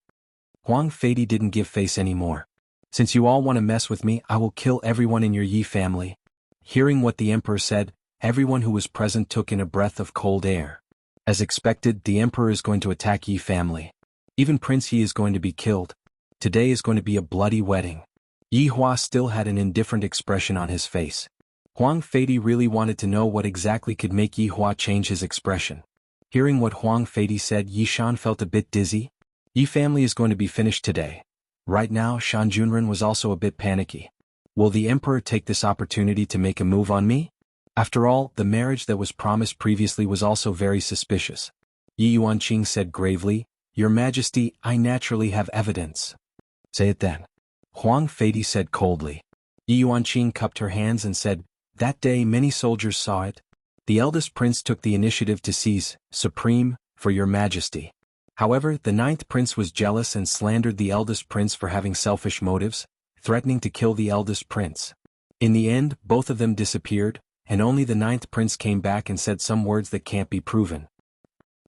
Huang Feidi didn't give face anymore. Since you all want to mess with me, I will kill everyone in your Yi family. Hearing what the emperor said, everyone who was present took in a breath of cold air. As expected, the emperor is going to attack Yi family. Even Prince Yi is going to be killed. Today is going to be a bloody wedding. Yi Hua still had an indifferent expression on his face. Huang Feidi really wanted to know what exactly could make Yi Hua change his expression. Hearing what Huang Feidi said, Yi Shan felt a bit dizzy. Yi family is going to be finished today. Right now, Shan Junren was also a bit panicky. Will the emperor take this opportunity to make a move on me? After all, the marriage that was promised previously was also very suspicious. Yi Yuanqing said gravely, Your Majesty, I naturally have evidence. Say it then. Huang Feidi said coldly. Yi Yuanqing cupped her hands and said, That day many soldiers saw it. The eldest prince took the initiative to seize, supreme, for your Majesty. However, the 9th prince was jealous and slandered the eldest prince for having selfish motives, threatening to kill the eldest prince. In the end, both of them disappeared, and only the 9th prince came back and said some words that can't be proven.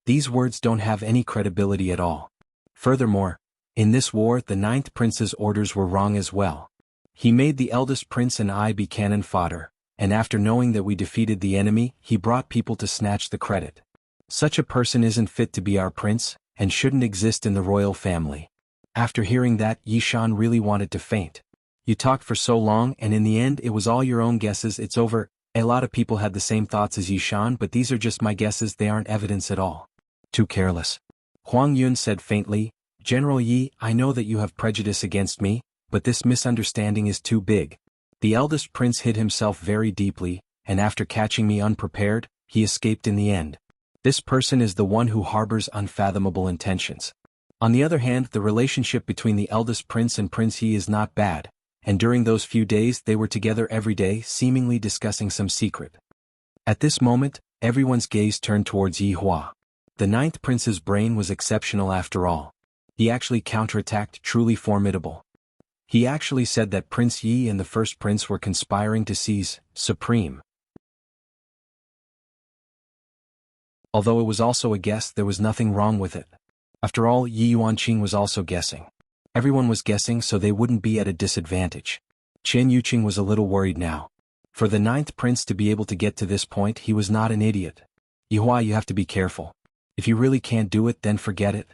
These words don't have any credibility at all. Furthermore, in this war the 9th prince's orders were wrong as well. He made the eldest prince and I be cannon fodder, and after knowing that we defeated the enemy, he brought people to snatch the credit. Such a person isn't fit to be our prince, and shouldn't exist in the royal family. After hearing that, Yishan really wanted to faint. You talked for so long and in the end it was all your own guesses. It's over. A lot of people had the same thoughts as Yishan, but these are just my guesses, they aren't evidence at all. Too careless. Huang Yun said faintly, General Yi, I know that you have prejudice against me, but this misunderstanding is too big. The eldest prince hid himself very deeply, and after catching me unprepared, he escaped in the end. This person is the one who harbors unfathomable intentions. On the other hand, the relationship between the eldest prince and Prince Yi is not bad, and during those few days they were together every day, seemingly discussing some secret. At this moment, everyone's gaze turned towards Yi Hua. The ninth prince's brain was exceptional after all. He actually counterattacked, truly formidable. He actually said that Prince Yi and the first prince were conspiring to seize Supreme. Although it was also a guess, there was nothing wrong with it. After all, Yi Yuanqing was also guessing. Everyone was guessing, so they wouldn't be at a disadvantage. Chen Yuqing was a little worried now. For the ninth prince to be able to get to this point, he was not an idiot. Yihua, you have to be careful. If you really can't do it, then forget it.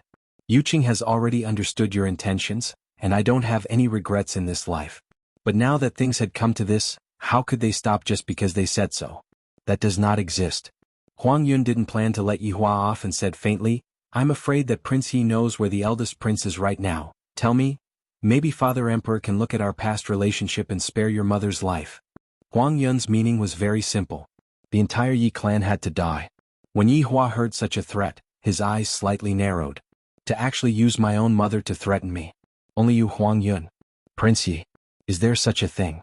Yuqing has already understood your intentions, and I don't have any regrets in this life. But now that things had come to this, how could they stop just because they said so? That does not exist. Huang Yun didn't plan to let Yihua off and said faintly, I'm afraid that Prince Yi knows where the eldest prince is right now. Tell me, maybe Father Emperor can look at our past relationship and spare your mother's life. Huang Yun's meaning was very simple. The entire Yi clan had to die. When Yihua heard such a threat, his eyes slightly narrowed. To actually use my own mother to threaten me. Only you, Huang Yun. Prince Yi, is there such a thing?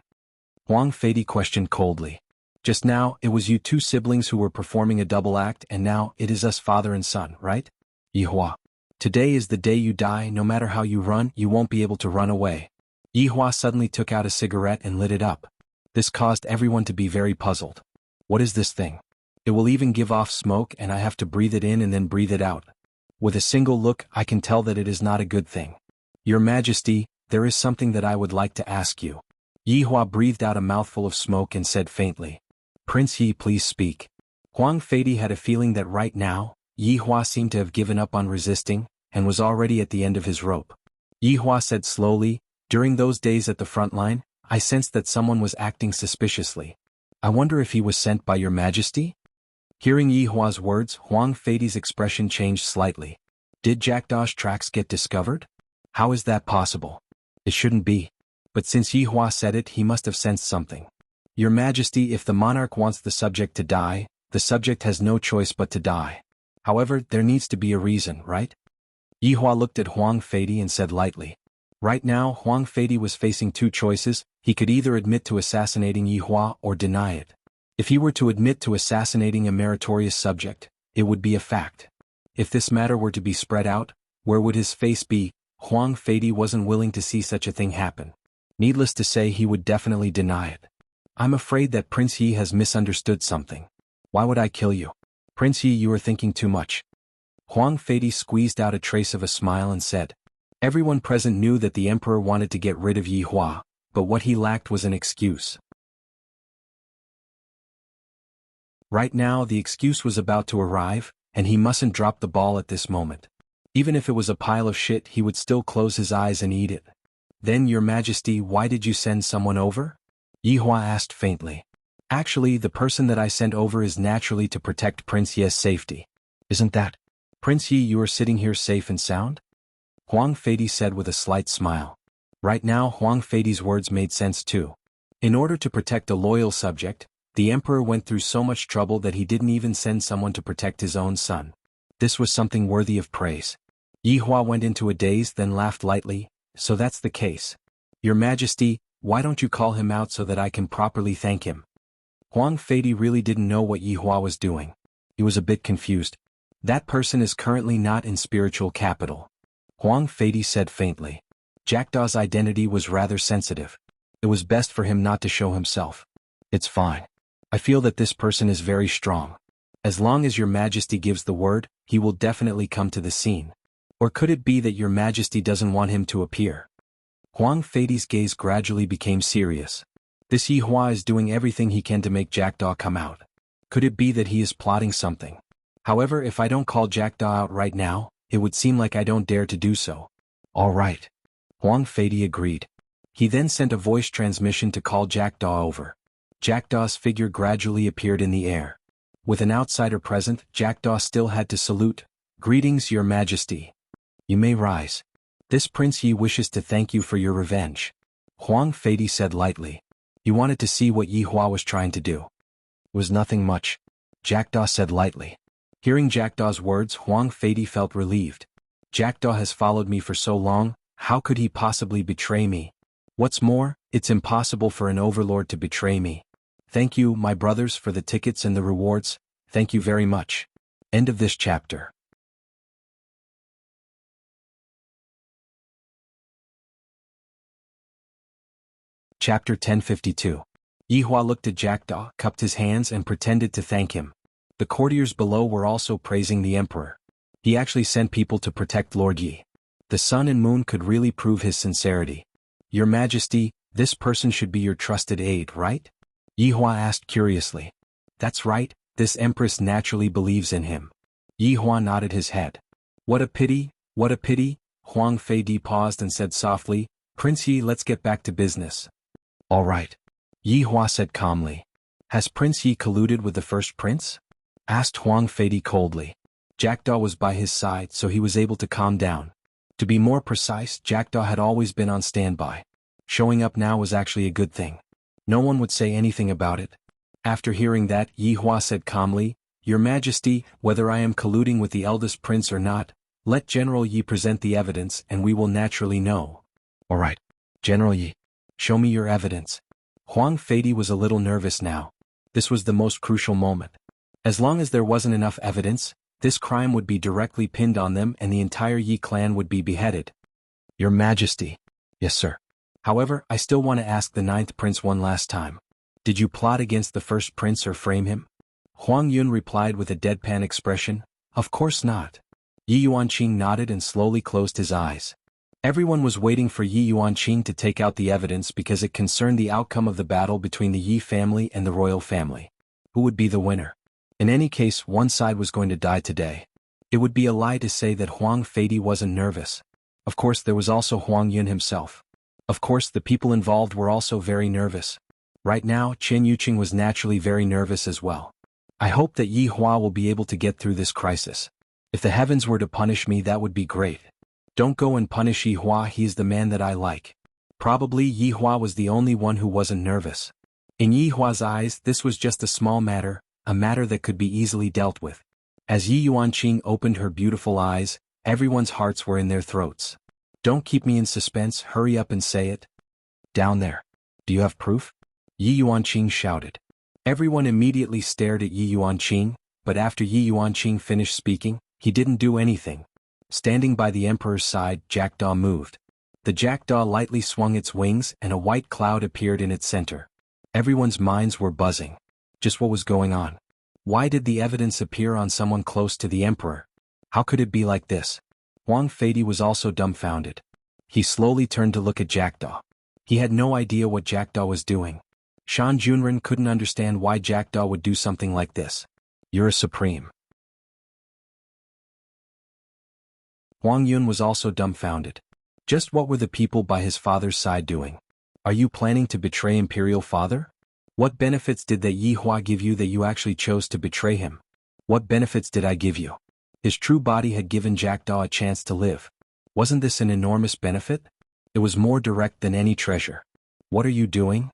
Huang Feidy questioned coldly. Just now, it was you two siblings who were performing a double act, and now it is us father and son, right? Yihua. Today is the day you die. No matter how you run, you won't be able to run away. Yihua suddenly took out a cigarette and lit it up. This caused everyone to be very puzzled. What is this thing? It will even give off smoke and I have to breathe it in and then breathe it out. With a single look, I can tell that it is not a good thing. Your Majesty, there is something that I would like to ask you. Yihua breathed out a mouthful of smoke and said faintly. Prince Yi, please speak. Huang Feidy had a feeling that right now, Yihua seemed to have given up on resisting, and was already at the end of his rope. Yihua said slowly, during those days at the front line, I sensed that someone was acting suspiciously. I wonder if he was sent by your Majesty? Hearing Yihua's words, Huang Feidy's expression changed slightly. Did Jackdaw's tracks get discovered? How is that possible? It shouldn't be. But since Yihua said it, he must have sensed something. Your Majesty, if the monarch wants the subject to die, the subject has no choice but to die. However, there needs to be a reason, right? Yihua looked at Huang Feidy and said lightly. Right now, Huang Feidy was facing two choices. He could either admit to assassinating Yihua or deny it. If he were to admit to assassinating a meritorious subject, it would be a fact. If this matter were to be spread out, where would his face be? Huang Feidy wasn't willing to see such a thing happen. Needless to say, he would definitely deny it. I'm afraid that Prince Yi has misunderstood something. Why would I kill you? Prince Yi, you are thinking too much. Huang Feidy squeezed out a trace of a smile and said. Everyone present knew that the emperor wanted to get rid of Yihua, but what he lacked was an excuse. Right now, the excuse was about to arrive, and he mustn't drop the ball at this moment. Even if it was a pile of shit, he would still close his eyes and eat it. Then, Your Majesty, why did you send someone over? Yihua asked faintly. Actually, the person that I sent over is naturally to protect Prince Yi's safety. Isn't that? Prince Yi, you are sitting here safe and sound? Huang Feidy said with a slight smile. Right now, Huang Feidy's words made sense too. In order to protect a loyal subject, the emperor went through so much trouble that he didn't even send someone to protect his own son. This was something worthy of praise. Yihua went into a daze, then laughed lightly. So that's the case. Your Majesty, why don't you call him out so that I can properly thank him? Huang Feidy really didn't know what Yihua was doing. He was a bit confused. That person is currently not in spiritual capital. Huang Feidy said faintly. Jackdaw's identity was rather sensitive. It was best for him not to show himself. It's fine. I feel that this person is very strong. As long as Your Majesty gives the word, he will definitely come to the scene. Or could it be that Your Majesty doesn't want him to appear? Huang Feidy's gaze gradually became serious. This Yihua is doing everything he can to make Jackdaw come out. Could it be that he is plotting something? However, if I don't call Jackdaw out right now, it would seem like I don't dare to do so. All right. Huang Feidi agreed. He then sent a voice transmission to call Jackdaw over. Jackdaw's figure gradually appeared in the air. With an outsider present, Jackdaw still had to salute. Greetings, Your Majesty. You may rise. This Prince Yi wishes to thank you for your revenge. Huang Feidi said lightly. He wanted to see what Yi Hua was trying to do. It was nothing much. Jackdaw said lightly. Hearing Jackdaw's words, Huang Feidi felt relieved. Jackdaw has followed me for so long, how could he possibly betray me? What's more, it's impossible for an overlord to betray me. Thank you, my brothers, for the tickets and the rewards. Thank you very much. End of this chapter. Chapter 1052. Yi Hua looked at Jackdaw, cupped his hands and pretended to thank him. The courtiers below were also praising the emperor. He actually sent people to protect Lord Yi. The sun and moon could really prove his sincerity. Your Majesty, this person should be your trusted aide, right? Yi Hua asked curiously. That's right, this empress naturally believes in him. Yi Hua nodded his head. What a pity, what a pity. Huang Feidi paused and said softly, Prince Yi, let's get back to business. All right. Yi Hua said calmly. Has Prince Yi colluded with the first prince? Asked Huang Feidi coldly. Jackdaw was by his side, so he was able to calm down. To be more precise, Jackdaw had always been on standby. Showing up now was actually a good thing. No one would say anything about it. After hearing that, Yi Hua said calmly, Your Majesty, whether I am colluding with the eldest prince or not, let General Yi present the evidence and we will naturally know. All right. General Yi. Show me your evidence. Huang Feidi was a little nervous now. This was the most crucial moment. As long as there wasn't enough evidence, this crime would be directly pinned on them and the entire Yi clan would be beheaded. Your Majesty. Yes, sir. However, I still want to ask the ninth prince one last time. Did you plot against the first prince or frame him? Huang Yun replied with a deadpan expression. Of course not. Yi Yuanqing nodded and slowly closed his eyes. Everyone was waiting for Yi Yuanqing to take out the evidence because it concerned the outcome of the battle between the Yi family and the royal family. Who would be the winner? In any case, one side was going to die today. It would be a lie to say that Huang Feidi wasn't nervous. Of course, there was also Huang Yun himself. Of course, the people involved were also very nervous. Right now, Chen Yuqing was naturally very nervous as well. I hope that Yi Hua will be able to get through this crisis. If the heavens were to punish me, that would be great. Don't go and punish Yi Hua, he's the man that I like. Probably Yi Hua was the only one who wasn't nervous. In Yi Hua's eyes, this was just a small matter, a matter that could be easily dealt with. As Yi Yuanqing opened her beautiful eyes, everyone's hearts were in their throats. Don't keep me in suspense, hurry up and say it. Down there. Do you have proof? Yi Yuanqing shouted. Everyone immediately stared at Yi Yuanqing, but after Yi Yuanqing finished speaking, he didn't do anything. Standing by the emperor's side, Jackdaw moved. The jackdaw lightly swung its wings and a white cloud appeared in its center. Everyone's minds were buzzing. Just what was going on? Why did the evidence appear on someone close to the emperor? How could it be like this? Huang Feidi was also dumbfounded. He slowly turned to look at Jackdaw. He had no idea what Jackdaw was doing. Shan Junren couldn't understand why Jackdaw would do something like this. You're a supreme. Huang Yun was also dumbfounded. Just what were the people by his father's side doing? Are you planning to betray Imperial Father? What benefits did that Yi Hua give you that you actually chose to betray him? What benefits did I give you? His true body had given Jackdaw a chance to live. Wasn't this an enormous benefit? It was more direct than any treasure. What are you doing?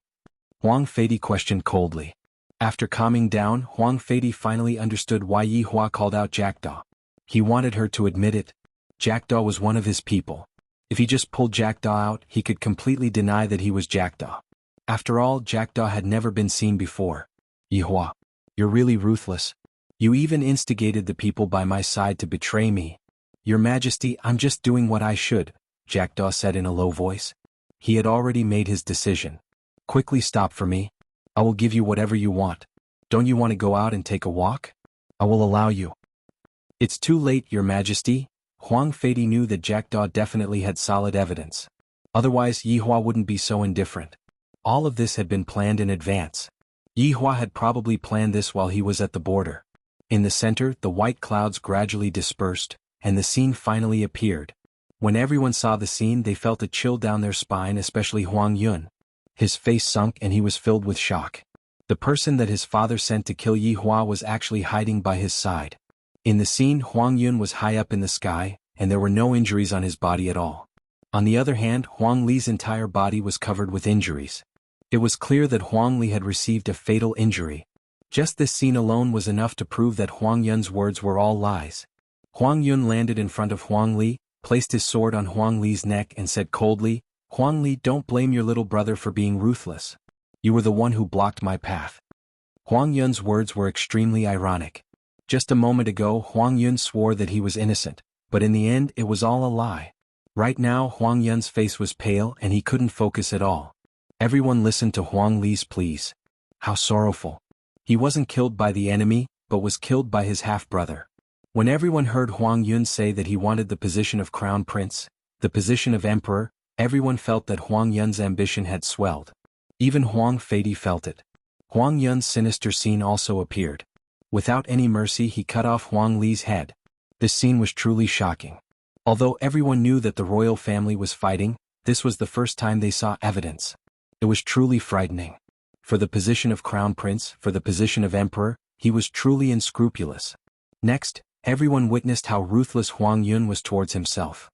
Huang Feidi questioned coldly. After calming down, Huang Feidi finally understood why Yi Hua called out Jackdaw. He wanted her to admit it. Jackdaw was one of his people. If he just pulled Jackdaw out, he could completely deny that he was Jackdaw. After all, Jackdaw had never been seen before. Yi Hua, you're really ruthless. You even instigated the people by my side to betray me. Your Majesty, I'm just doing what I should, Jackdaw said in a low voice. He had already made his decision. Quickly stop for me. I will give you whatever you want. Don't you want to go out and take a walk? I will allow you. It's too late, Your Majesty. Huang Feidi knew that Jackdaw definitely had solid evidence. Otherwise, Yi Hua wouldn't be so indifferent. All of this had been planned in advance. Yi Hua had probably planned this while he was at the border. In the center, the white clouds gradually dispersed, and the scene finally appeared. When everyone saw the scene, they felt a chill down their spine, especially Huang Yun. His face sunk and he was filled with shock. The person that his father sent to kill Yi Hua was actually hiding by his side. In the scene, Huang Yun was high up in the sky, and there were no injuries on his body at all. On the other hand, Huang Li's entire body was covered with injuries. It was clear that Huang Li had received a fatal injury. Just this scene alone was enough to prove that Huang Yun's words were all lies. Huang Yun landed in front of Huang Li, placed his sword on Huang Li's neck and said coldly, "Huang Li, don't blame your little brother for being ruthless. You were the one who blocked my path." Huang Yun's words were extremely ironic. Just a moment ago, Huang Yun swore that he was innocent, but in the end it was all a lie. Right now, Huang Yun's face was pale and he couldn't focus at all. Everyone listened to Huang Li's pleas. How sorrowful. He wasn't killed by the enemy, but was killed by his half-brother. When everyone heard Huang Yun say that he wanted the position of crown prince, the position of emperor, everyone felt that Huang Yun's ambition had swelled. Even Huang Feidi felt it. Huang Yun's sinister scene also appeared. Without any mercy, he cut off Huang Li's head. This scene was truly shocking. Although everyone knew that the royal family was fighting, this was the first time they saw evidence. It was truly frightening. For the position of crown prince, for the position of emperor, he was truly unscrupulous. Next, everyone witnessed how ruthless Huang Yun was towards himself.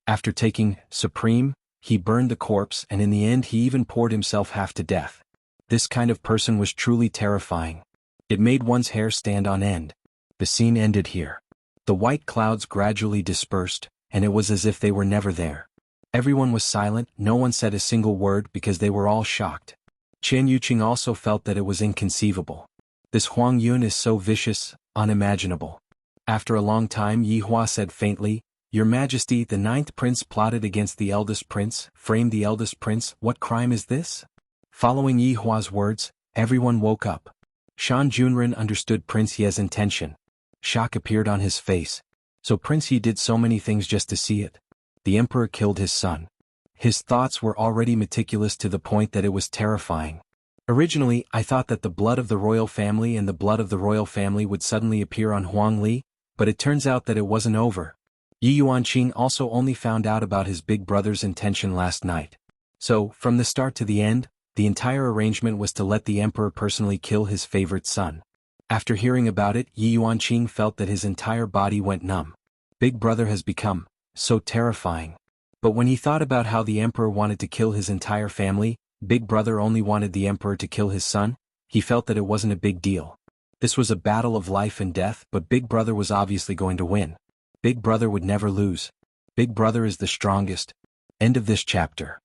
After taking Supreme, he burned the corpse and in the end he even poured himself half to death. This kind of person was truly terrifying. It made one's hair stand on end. The scene ended here. The white clouds gradually dispersed, and it was as if they were never there. Everyone was silent, no one said a single word because they were all shocked. Chen Yuqing also felt that it was inconceivable. This Huang Yun is so vicious, unimaginable. After a long time, Yi Hua said faintly, "Your Majesty, the 9th prince plotted against the eldest prince, framed the eldest prince, what crime is this?" Following Yi Hua's words, everyone woke up. Shan Junren understood Prince Ye's intention. Shock appeared on his face. So Prince Ye did so many things just to see it. The emperor killed his son. His thoughts were already meticulous to the point that it was terrifying. Originally, I thought that the blood of the royal family and the blood of the royal family would suddenly appear on Huang Li, but it turns out that it wasn't over. Yi Yuanqing also only found out about his big brother's intention last night. So, from the start to the end, the entire arrangement was to let the emperor personally kill his favorite son. After hearing about it, Yi Yuanqing felt that his entire body went numb. Big brother has become so terrifying. But when he thought about how the emperor wanted to kill his entire family, Big brother only wanted the emperor to kill his son, he felt that it wasn't a big deal. This was a battle of life and death, but Big brother was obviously going to win. Big brother would never lose. Big brother is the strongest. End of this chapter.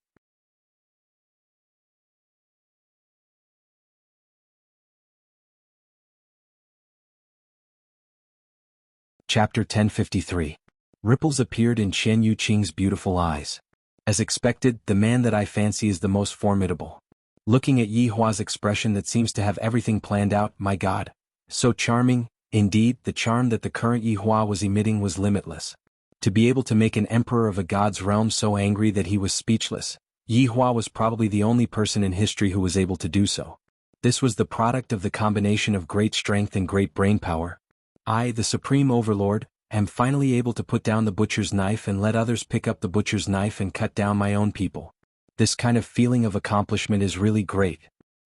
Chapter 1053. Ripples appeared in Chen Yuqing's beautiful eyes. As expected, the man that I fancy is the most formidable. Looking at Yi Hua's expression that seems to have everything planned out, my God. So charming, indeed, the charm that the current Yi Hua was emitting was limitless. To be able to make an emperor of a god's realm so angry that he was speechless, Yi Hua was probably the only person in history who was able to do so. This was the product of the combination of great strength and great brainpower. I, the Supreme Overlord, am finally able to put down the butcher's knife and let others pick up the butcher's knife and cut down my own people. This kind of feeling of accomplishment is really great.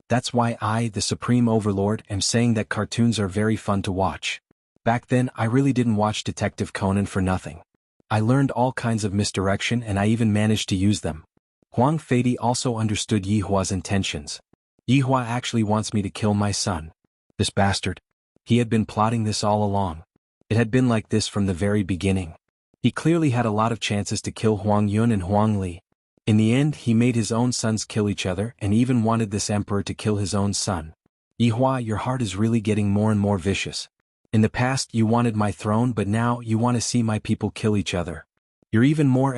That's why I, the Supreme Overlord, am saying that cartoons are very fun to watch. Back then, I really didn't watch Detective Conan for nothing. I learned all kinds of misdirection and I even managed to use them. Huang Feidi also understood Yi Hua's intentions. Yi Hua actually wants me to kill my son. This bastard. He had been plotting this all along. It had been like this from the very beginning. He clearly had a lot of chances to kill Huang Yun and Huang Li. In the end, he made his own sons kill each other and even wanted this emperor to kill his own son. Yi Hua, your heart is really getting more and more vicious. In the past you wanted my throne, but now you want to see my people kill each other. You're even more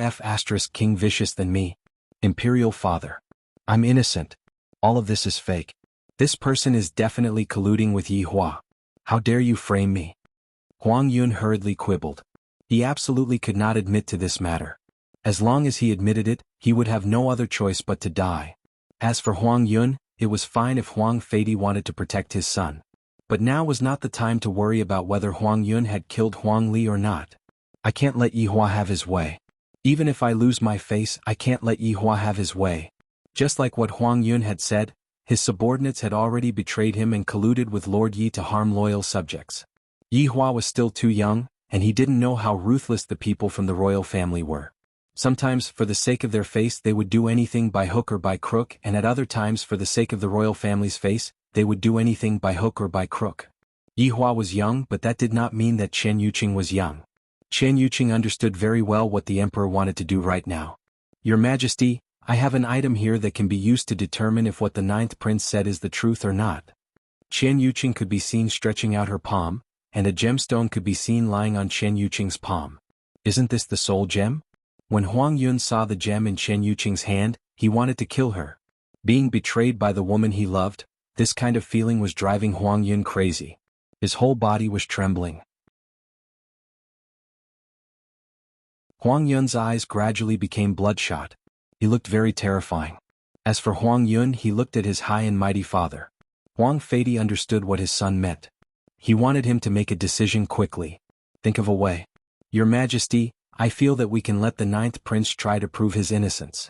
King vicious than me. Imperial father. I'm innocent. All of this is fake. This person is definitely colluding with Yi Hua. How dare you frame me? Huang Yun hurriedly quibbled. He absolutely could not admit to this matter. As long as he admitted it, he would have no other choice but to die. As for Huang Yun, it was fine if Huang Feidi wanted to protect his son. But now was not the time to worry about whether Huang Yun had killed Huang Li or not. I can't let Yi Hua have his way. Even if I lose my face, I can't let Yi Hua have his way. Just like what Huang Yun had said, his subordinates had already betrayed him and colluded with Lord Yi to harm loyal subjects. Yi Hua was still too young, and he didn't know how ruthless the people from the royal family were. Sometimes, for the sake of their face, they would do anything by hook or by crook, and at other times, for the sake of the royal family's face, they would do anything by hook or by crook. Yi Hua was young, but that did not mean that Chen Yuqing was young. Chen Yuqing understood very well what the emperor wanted to do right now. Your Majesty, I have an item here that can be used to determine if what the ninth prince said is the truth or not. Chen Yuqing could be seen stretching out her palm, and a gemstone could be seen lying on Chen Yuqing's palm. Isn't this the soul gem? When Huang Yun saw the gem in Chen Yuqing's hand, he wanted to kill her. Being betrayed by the woman he loved, this kind of feeling was driving Huang Yun crazy. His whole body was trembling. Huang Yun's eyes gradually became bloodshot. He looked very terrifying. As for Huang Yun, he looked at his high and mighty father. Huang Feiди understood what his son meant. He wanted him to make a decision quickly. Think of a way. Your Majesty, I feel that we can let the ninth prince try to prove his innocence.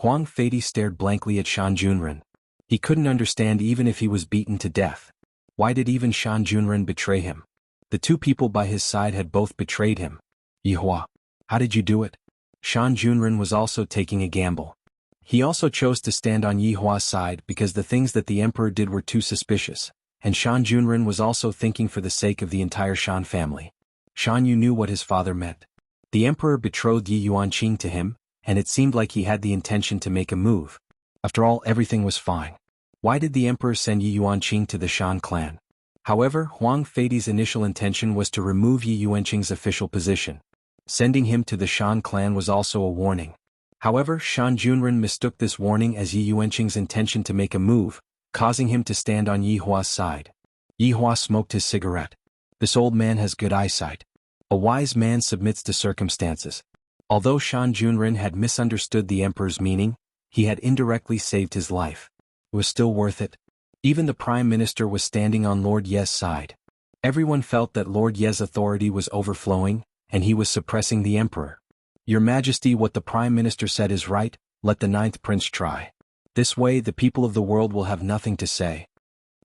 Huang Feidi stared blankly at Shan Junren. He couldn't understand even if he was beaten to death. Why did even Shan Junren betray him? The two people by his side had both betrayed him. Yi Hua, how did you do it? Shan Junren was also taking a gamble. He also chose to stand on Yi Hua's side because the things that the emperor did were too suspicious, and Shan Junren was also thinking for the sake of the entire Shan family. Shan Yu knew what his father meant. The emperor betrothed Yi Yuanqing to him, and it seemed like he had the intention to make a move. After all, everything was fine. Why did the emperor send Yi Yuanqing to the Shan clan? However, Huang Feidi's initial intention was to remove Yi Yuanqing's official position. Sending him to the Shan clan was also a warning. However, Shan Junren mistook this warning as Yi Yuanqing's intention to make a move, causing him to stand on Yi Hua's side. Yi Hua smoked his cigarette. This old man has good eyesight. A wise man submits to circumstances. Although Shan Junren had misunderstood the emperor's meaning, he had indirectly saved his life. It was still worth it. Even the prime minister was standing on Lord Ye's side. Everyone felt that Lord Ye's authority was overflowing, and he was suppressing the emperor. Your Majesty, what the prime minister said is right, let the ninth prince try. This way the people of the world will have nothing to say.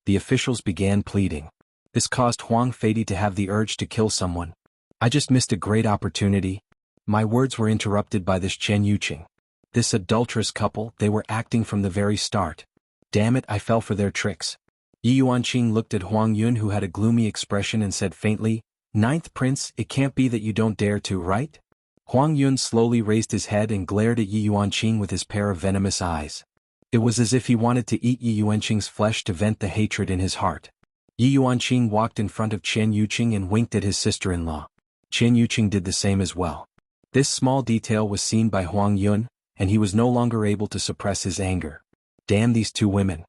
The officials began pleading. This caused Huang Feidi to have the urge to kill someone. I just missed a great opportunity. My words were interrupted by this Chen Yuqing. This adulterous couple, they were acting from the very start. Damn it, I fell for their tricks. Yi Yuanqing looked at Huang Yun, who had a gloomy expression, and said faintly, Ninth prince, it can't be that you don't dare to, right? Huang Yun slowly raised his head and glared at Yi Yuanqing with his pair of venomous eyes. It was as if he wanted to eat Yi Yuanqing's flesh to vent the hatred in his heart. Yi Yuanqing walked in front of Chen Yuqing and winked at his sister-in-law. Chen Yuqing did the same as well. This small detail was seen by Huang Yun, and he was no longer able to suppress his anger. Damn these two women.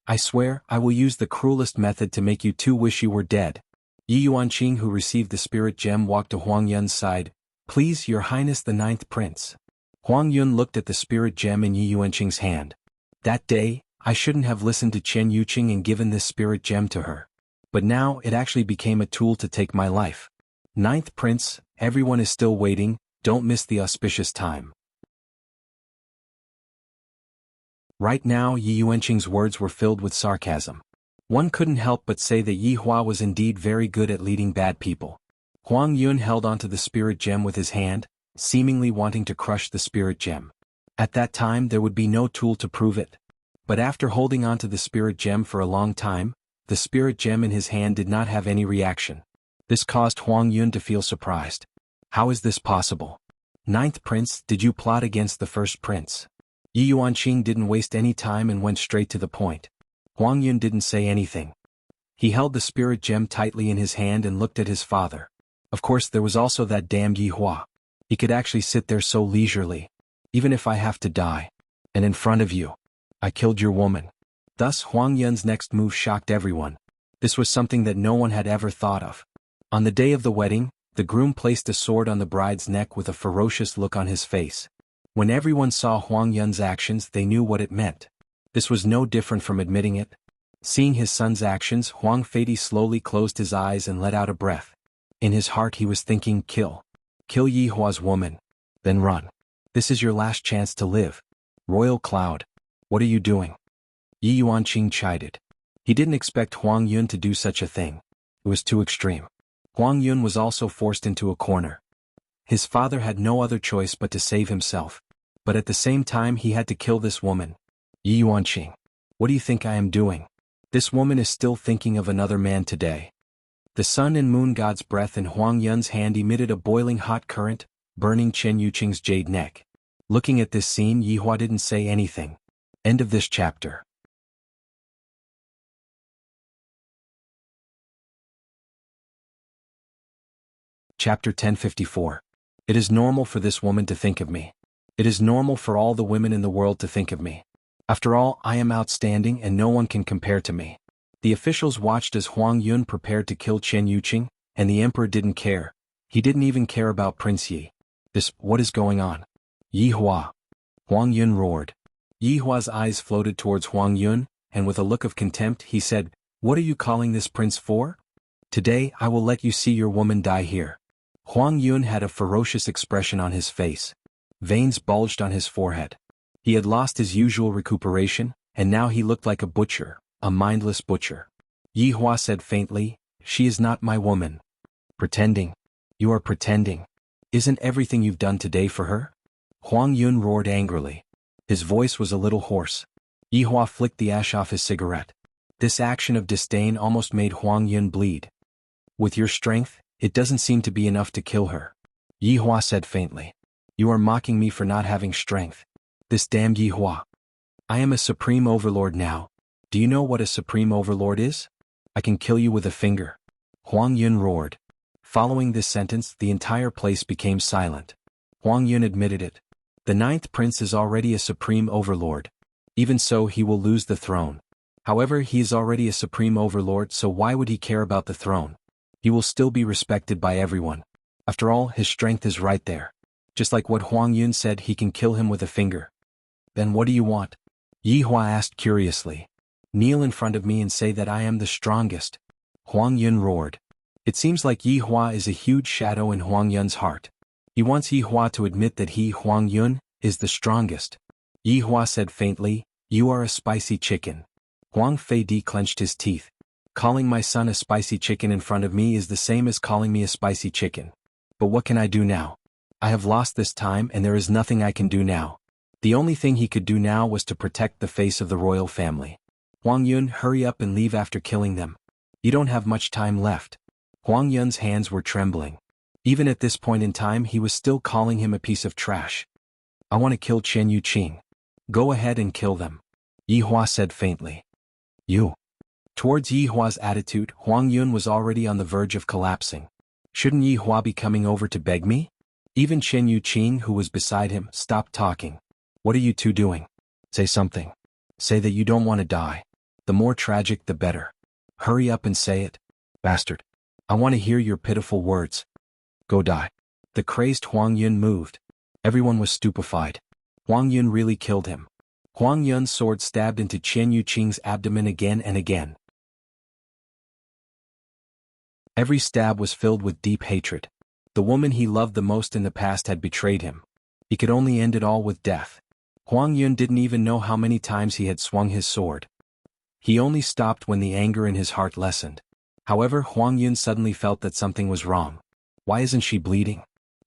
I swear, I will use the cruelest method to make you two wish you were dead. Yi Yuanqing, who received the spirit gem, walked to Huang Yun's side. Please, Your Highness the ninth prince. Huang Yun looked at the spirit gem in Yi Yuanqing's hand. That day, I shouldn't have listened to Chen Yuqing and given this spirit gem to her. But now, it actually became a tool to take my life. Ninth prince, everyone is still waiting, don't miss the auspicious time. Right now, Yi Yuanqing's words were filled with sarcasm. One couldn't help but say that Yi Hua was indeed very good at leading bad people. Huang Yun held onto the spirit gem with his hand, seemingly wanting to crush the spirit gem. At that time there would be no tool to prove it. But after holding onto the spirit gem for a long time, the spirit gem in his hand did not have any reaction. This caused Huang Yun to feel surprised. How is this possible? Ninth prince, did you plot against the first prince? Yi Yuanqing didn't waste any time and went straight to the point. Huang Yun didn't say anything. He held the spirit gem tightly in his hand and looked at his father. Of course, there was also that damned Yi Hua. He could actually sit there so leisurely. Even if I have to die. And in front of you. I killed your woman. Thus, Huang Yun's next move shocked everyone. This was something that no one had ever thought of. On the day of the wedding, the groom placed a sword on the bride's neck with a ferocious look on his face. When everyone saw Huang Yun's actions, they knew what it meant. This was no different from admitting it. Seeing his son's actions, Huang Feidi slowly closed his eyes and let out a breath. In his heart he was thinking, kill. Kill Yi Hua's woman. Then run. This is your last chance to live. Royal Cloud. What are you doing? Yi Yuanqing chided. He didn't expect Huang Yun to do such a thing. It was too extreme. Huang Yun was also forced into a corner. His father had no other choice but to save himself. But at the same time he had to kill this woman. Yi Yuanqing. What do you think I am doing? This woman is still thinking of another man today. The sun and moon god's breath in Huang Yun's hand emitted a boiling hot current, burning Chen Yuqing's jade neck. Looking at this scene, Yi Hua didn't say anything. End of this chapter. Chapter 1054. It is normal for this woman to think of me. It is normal for all the women in the world to think of me. After all, I am outstanding and no one can compare to me. The officials watched as Huang Yun prepared to kill Chen Yuqing, and the emperor didn't care. He didn't even care about Prince Yi. What is going on? Yi Hua. Huang Yun roared. Yi Hua's eyes floated towards Huang Yun, and with a look of contempt he said, "What are you calling this prince for? Today I will let you see your woman die here." Huang Yun had a ferocious expression on his face. Veins bulged on his forehead. He had lost his usual recuperation, and now he looked like a butcher, a mindless butcher. Yi Hua said faintly, "She is not my woman." Pretending. You are pretending. Isn't everything you've done today for her? Huang Yun roared angrily. His voice was a little hoarse. Yi Hua flicked the ash off his cigarette. This action of disdain almost made Huang Yun bleed. With your strength, it doesn't seem to be enough to kill her. Yi Hua said faintly. You are mocking me for not having strength. This damned Yi Hua. I am a supreme overlord now. Do you know what a supreme overlord is? I can kill you with a finger. Huang Yun roared. Following this sentence, the entire place became silent. Huang Yun admitted it. The ninth prince is already a supreme overlord. Even so, he will lose the throne. However, he is already a supreme overlord, so why would he care about the throne? He will still be respected by everyone. After all, his strength is right there. Just like what Huang Yun said, he can kill him with a finger. Then what do you want? Yi Hua asked curiously. Kneel in front of me and say that I am the strongest. Huang Yun roared. It seems like Yi Hua is a huge shadow in Huang Yun's heart. He wants Yi Hua to admit that he, Huang Yun, is the strongest. Yi Hua said faintly, you are a spicy chicken. Huang Feidi clenched his teeth. Calling my son a spicy chicken in front of me is the same as calling me a spicy chicken. But what can I do now? I have lost this time and there is nothing I can do now. The only thing he could do now was to protect the face of the royal family. Huang Yun, hurry up and leave after killing them. You don't have much time left. Huang Yun's hands were trembling. Even at this point in time he was still calling him a piece of trash. I want to kill Chen Yuqing. Go ahead and kill them. Yi Hua said faintly. You. Towards Yi Hua's attitude, Huang Yun was already on the verge of collapsing. Shouldn't Yi Hua be coming over to beg me? Even Chen Yuqing, who was beside him, stopped talking. What are you two doing? Say something. Say that you don't want to die. The more tragic the better. Hurry up and say it. Bastard. I want to hear your pitiful words. Go die. The crazed Huang Yun moved. Everyone was stupefied. Huang Yun really killed him. Huang Yun's sword stabbed into Chen Yuqing's abdomen again and again. Every stab was filled with deep hatred. The woman he loved the most in the past had betrayed him. He could only end it all with death. Huang Yun didn't even know how many times he had swung his sword. He only stopped when the anger in his heart lessened. However, Huang Yun suddenly felt that something was wrong. Why isn't she bleeding?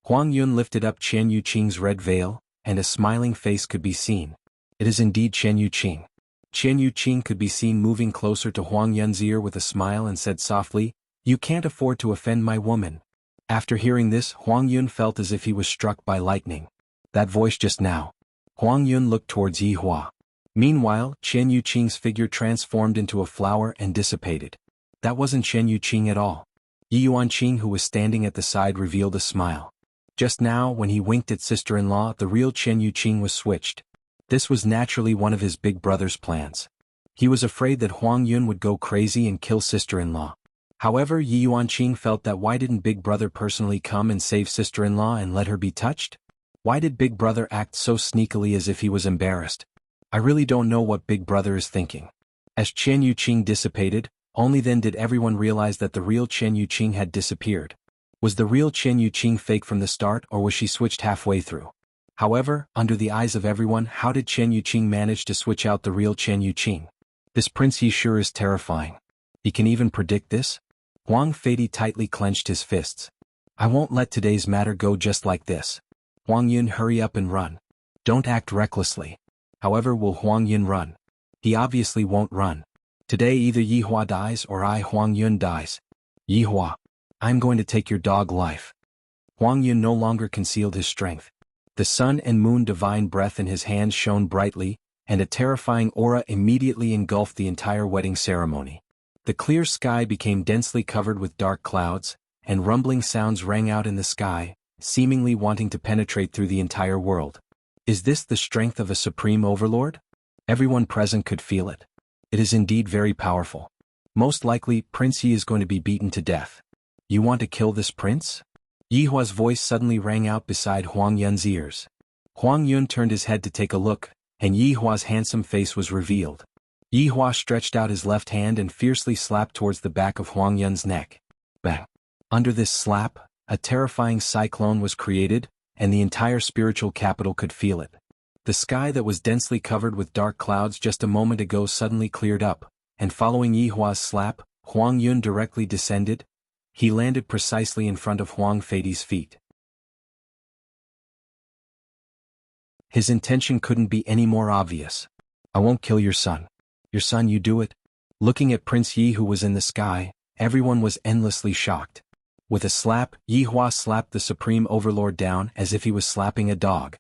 Huang Yun lifted up Chen Yuqing's red veil, and a smiling face could be seen. It is indeed Chen Yuqing. Chen Yuqing could be seen moving closer to Huang Yun's ear with a smile and said softly, You can't afford to offend my woman. After hearing this, Huang Yun felt as if he was struck by lightning. That voice just now. Huang Yun looked towards Yi Hua. Meanwhile, Chen Yuqing's figure transformed into a flower and dissipated. That wasn't Chen Yuqing at all. Yi Yuanqing, who was standing at the side, revealed a smile. Just now, when he winked at sister-in-law, the real Chen Yuqing was switched. This was naturally one of his big brother's plans. He was afraid that Huang Yun would go crazy and kill sister-in-law. However, Yi Yuanqing felt that why didn't Big Brother personally come and save sister-in-law and let her be touched? Why did Big Brother act so sneakily as if he was embarrassed? I really don't know what Big Brother is thinking. As Chen Yuqing dissipated, only then did everyone realize that the real Chen Yuqing had disappeared. Was the real Chen Yuqing fake from the start, or was she switched halfway through? However, under the eyes of everyone, how did Chen Yuqing manage to switch out the real Chen Yuqing? This prince, he sure is terrifying. He can even predict this? Huang Feidi tightly clenched his fists. I won't let today's matter go just like this. Huang Yun, hurry up and run. Don't act recklessly. However, will Huang Yun run? He obviously won't run. Today either Yi Hua dies or I, Huang Yun, dies. Yi Hua, I'm going to take your dog life. Huang Yun no longer concealed his strength. The sun and moon divine breath in his hands shone brightly, and a terrifying aura immediately engulfed the entire wedding ceremony. The clear sky became densely covered with dark clouds, and rumbling sounds rang out in the sky, seemingly wanting to penetrate through the entire world. Is this the strength of a supreme overlord? Everyone present could feel it. It is indeed very powerful. Most likely, Prince Yi is going to be beaten to death. You want to kill this prince? Yi Hua's voice suddenly rang out beside Huang Yun's ears. Huang Yun turned his head to take a look, and Yi Hua's handsome face was revealed. Yi Hua stretched out his left hand and fiercely slapped towards the back of Huang Yun's neck. Bang! Under this slap, a terrifying cyclone was created, and the entire spiritual capital could feel it. The sky that was densely covered with dark clouds just a moment ago suddenly cleared up, and following Yi Hua's slap, Huang Yun directly descended. He landed precisely in front of Huang Feidi's feet. His intention couldn't be any more obvious. I won't kill your son. Your son, you do it? Looking at Prince Yi, who was in the sky, everyone was endlessly shocked. With a slap, Yi Hua slapped the Supreme Overlord down as if he was slapping a dog.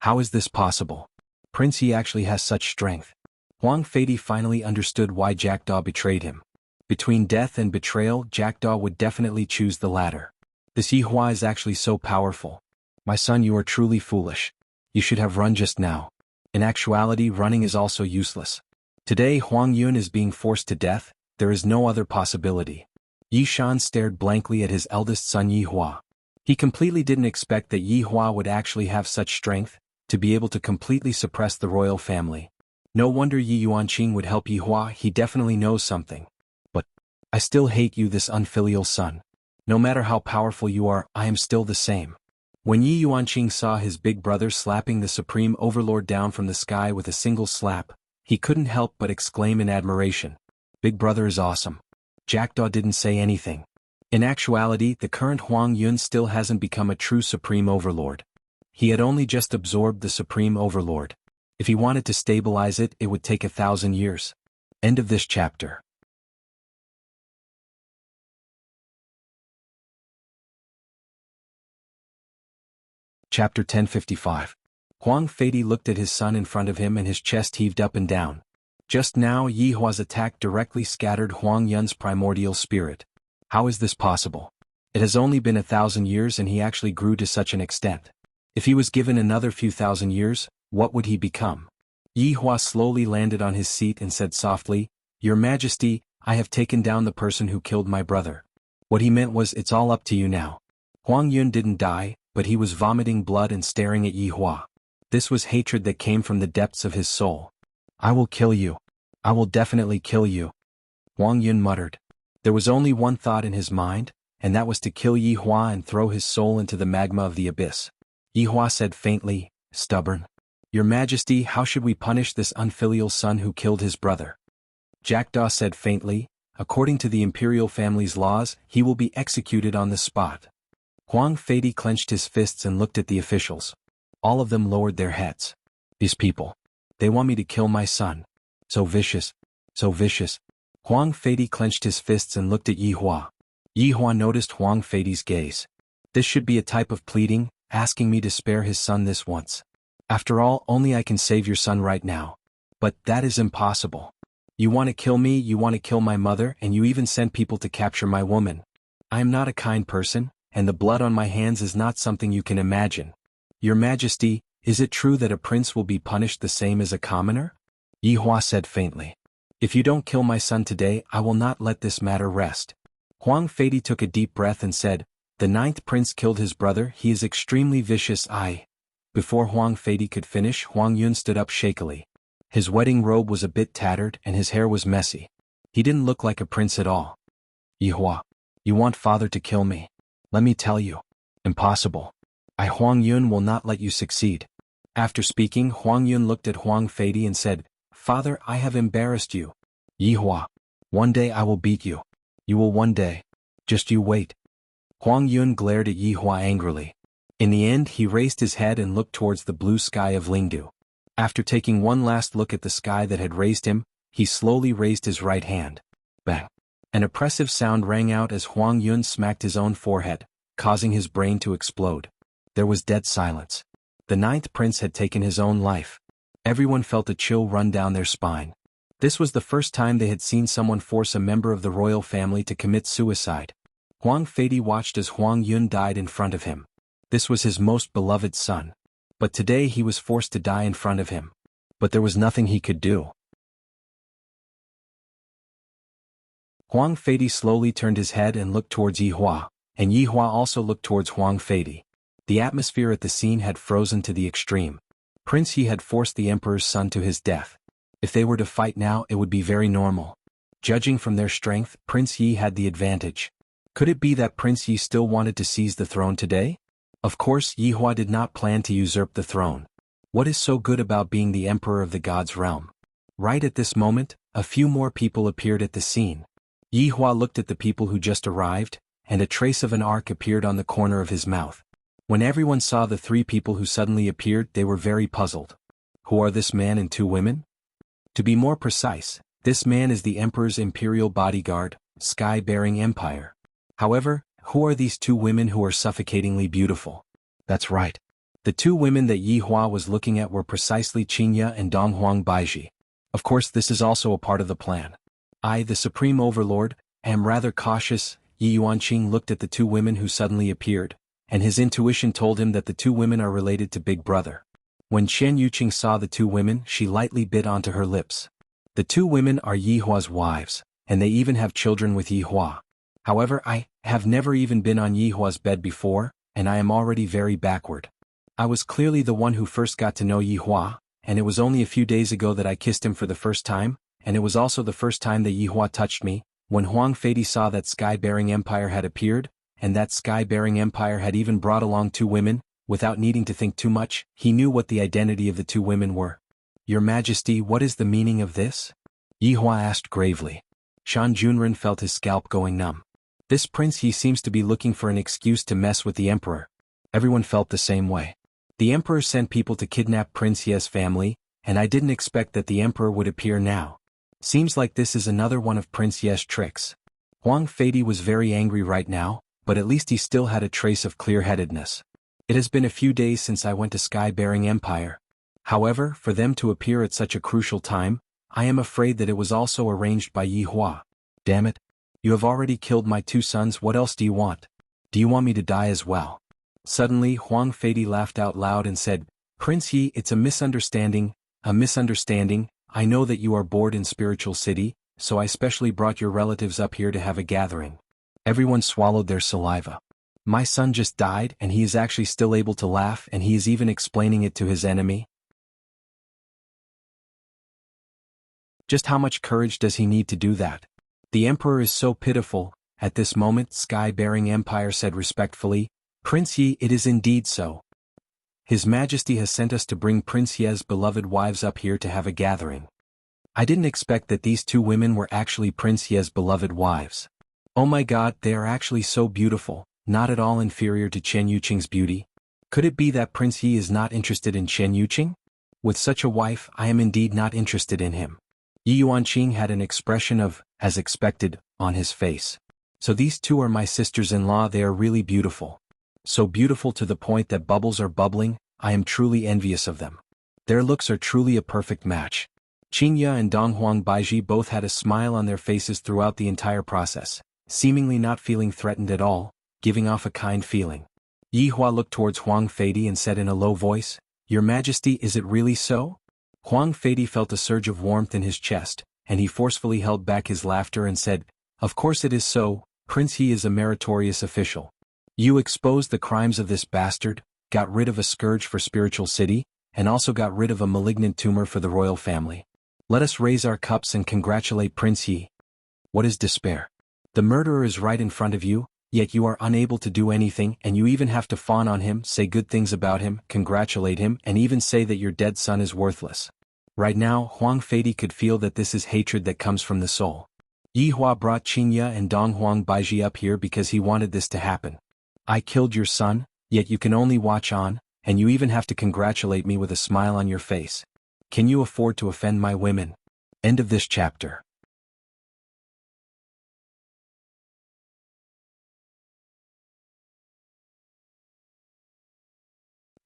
How is this possible? Prince Yi actually has such strength. Huang Feidi finally understood why Jackdaw betrayed him. Between death and betrayal, Jackdaw would definitely choose the latter. This Yi Hua is actually so powerful. My son, you are truly foolish. You should have run just now. In actuality, running is also useless. Today Huang Yun is being forced to death, there is no other possibility. Yi Shan stared blankly at his eldest son Yi Hua. He completely didn't expect that Yi Hua would actually have such strength, to be able to completely suppress the royal family. No wonder Yi Yuanqing would help Yi Hua, he definitely knows something. But I still hate you, this unfilial son. No matter how powerful you are, I am still the same. When Yi Yuanqing saw his big brother slapping the Supreme Overlord down from the sky with a single slap, he couldn't help but exclaim in admiration. Big brother is awesome. Jackdaw didn't say anything. In actuality, the current Huang Yun still hasn't become a true Supreme Overlord. He had only just absorbed the Supreme Overlord. If he wanted to stabilize it, it would take 1,000 years. End of this chapter. Chapter 1055. Huang Feidi looked at his son in front of him and his chest heaved up and down. Just now Yi Hua's attack directly scattered Huang Yun's primordial spirit. How is this possible? It has only been 1,000 years and he actually grew to such an extent. If he was given another few thousand years, what would he become? Yi Hua slowly landed on his seat and said softly, Your Majesty, I have taken down the person who killed my brother. What he meant was, it's all up to you now. Huang Yun didn't die, but he was vomiting blood and staring at Yi Hua. This was hatred that came from the depths of his soul. I will kill you. I will definitely kill you. Huang Yun muttered. There was only one thought in his mind, and that was to kill Yi Hua and throw his soul into the magma of the abyss. Yi Hua said faintly, Stubborn. Your Majesty, how should we punish this unfilial son who killed his brother? Jackdaw said faintly, According to the imperial family's laws, he will be executed on the spot. Huang Feidi clenched his fists and looked at the officials. All of them lowered their heads. These people. They want me to kill my son. So vicious. So vicious. Huang Feidi clenched his fists and looked at Yi Hua. Yi Hua noticed Huang Feidi's gaze. This should be a type of pleading, asking me to spare his son this once. After all, only I can save your son right now. But that is impossible. You want to kill me, you want to kill my mother, and you even send people to capture my woman. I am not a kind person, and the blood on my hands is not something you can imagine. Your Majesty, is it true that a prince will be punished the same as a commoner? Yi Hua said faintly. If you don't kill my son today, I will not let this matter rest. Huang Feidi took a deep breath and said, The 9th prince killed his brother, he is extremely vicious. Before Huang Feidi could finish, Huang Yun stood up shakily. His wedding robe was a bit tattered and his hair was messy. He didn't look like a prince at all. Yihua, you want father to kill me? Let me tell you. Impossible. I Huang Yun will not let you succeed. After speaking, Huang Yun looked at Huang Feidi and said, Father, I have embarrassed you. Yihua, one day I will beat you. You will one day. Just you wait. Huang Yun glared at Yihua angrily. In the end, he raised his head and looked towards the blue sky of Lingdu. After taking one last look at the sky that had raised him, he slowly raised his right hand. Bang! An oppressive sound rang out as Huang Yun smacked his own forehead, causing his brain to explode. There was dead silence. The ninth prince had taken his own life. Everyone felt a chill run down their spine. This was the first time they had seen someone force a member of the royal family to commit suicide. Huang Feidi watched as Huang Yun died in front of him. This was his most beloved son. But today he was forced to die in front of him. But there was nothing he could do. Huang Feidi slowly turned his head and looked towards Yihua, and Yihua also looked towards Huang Feidi. The atmosphere at the scene had frozen to the extreme. Prince Yi had forced the emperor's son to his death. If they were to fight now, it would be very normal. Judging from their strength, Prince Yi had the advantage. Could it be that Prince Yi still wanted to seize the throne today? Of course, Yihua did not plan to usurp the throne. What is so good about being the emperor of the gods' realm? Right at this moment, a few more people appeared at the scene. Yihua looked at the people who just arrived, and a trace of an arc appeared on the corner of his mouth. When everyone saw the three people who suddenly appeared, they were very puzzled. Who are this man and two women? To be more precise, this man is the emperor's imperial bodyguard, Sky-Bearing Empire. However, who are these two women who are suffocatingly beautiful? That's right. The two women that Yihua was looking at were precisely Qingya and Donghuang Baiji. Of course, this is also a part of the plan. I, the Supreme Overlord, am rather cautious. Yi Yuanqing looked at the two women who suddenly appeared, and his intuition told him that the two women are related to Big Brother. When Chen Yuqing saw the two women, she lightly bit onto her lips. The two women are Yihua's wives, and they even have children with Yihua. However, I have never even been on Yihua's bed before, and I am already very backward. I was clearly the one who first got to know Yihua, and it was only a few days ago that I kissed him for the first time, and it was also the first time that Yihua touched me. When Huang Feidi saw that Sky-Bearing Empire had appeared, and that Sky-Bearing Empire had even brought along two women, without needing to think too much, he knew what the identity of the two women were. Your Majesty, what is the meaning of this? Yihua asked gravely. Shan Junren felt his scalp going numb. This prince he seems to be looking for an excuse to mess with the emperor. Everyone felt the same way. The emperor sent people to kidnap Prince Ye's family, and I didn't expect that the emperor would appear now. Seems like this is another one of Prince Ye's tricks. Huang Feidi was very angry right now, but at least he still had a trace of clear-headedness. It has been a few days since I went to Sky-Bearing Empire. However, for them to appear at such a crucial time, I am afraid that it was also arranged by Yihua. Damn it. You have already killed my two sons, what else do you want? Do you want me to die as well? Suddenly, Huang Feidi laughed out loud and said, Prince Yi, it's a misunderstanding. I know that you are bored in Spiritual City, so I specially brought your relatives up here to have a gathering. Everyone swallowed their saliva. My son just died and he is actually still able to laugh, and he is even explaining it to his enemy. Just how much courage does he need to do that? The emperor is so pitiful. At this moment, Sky-Bearing Empire said respectfully, Prince Yi, it is indeed so. His Majesty has sent us to bring Prince Ye's beloved wives up here to have a gathering. I didn't expect that these two women were actually Prince Ye's beloved wives. Oh my god, they are actually so beautiful, not at all inferior to Chen Yuqing's beauty. Could it be that Prince Yi is not interested in Chen Yuqing? With such a wife, I am indeed not interested in him. Yi Yuanqing had an expression of, as expected, on his face. So these two are my sisters-in-law, they are really beautiful. So beautiful to the point that bubbles are bubbling, I am truly envious of them. Their looks are truly a perfect match. Qingya and Donghuang Baiji both had a smile on their faces throughout the entire process, seemingly not feeling threatened at all, giving off a kind feeling. Yihua looked towards Huang Feidi and said in a low voice, Your Majesty, is it really so? Huang Feidi felt a surge of warmth in his chest, and he forcefully held back his laughter and said, Of course it is so, Prince He is a meritorious official. You exposed the crimes of this bastard, got rid of a scourge for Spiritual City, and also got rid of a malignant tumor for the royal family. Let us raise our cups and congratulate Prince Yi. What is despair? The murderer is right in front of you, yet you are unable to do anything, and you even have to fawn on him, say good things about him, congratulate him, and even say that your dead son is worthless. Right now, Huang Feidi could feel that this is hatred that comes from the soul. Yi Hua brought Qingya and Dong Huang Baiji up here because he wanted this to happen. I killed your son, yet you can only watch on, and you even have to congratulate me with a smile on your face. Can you afford to offend my women? End of this chapter.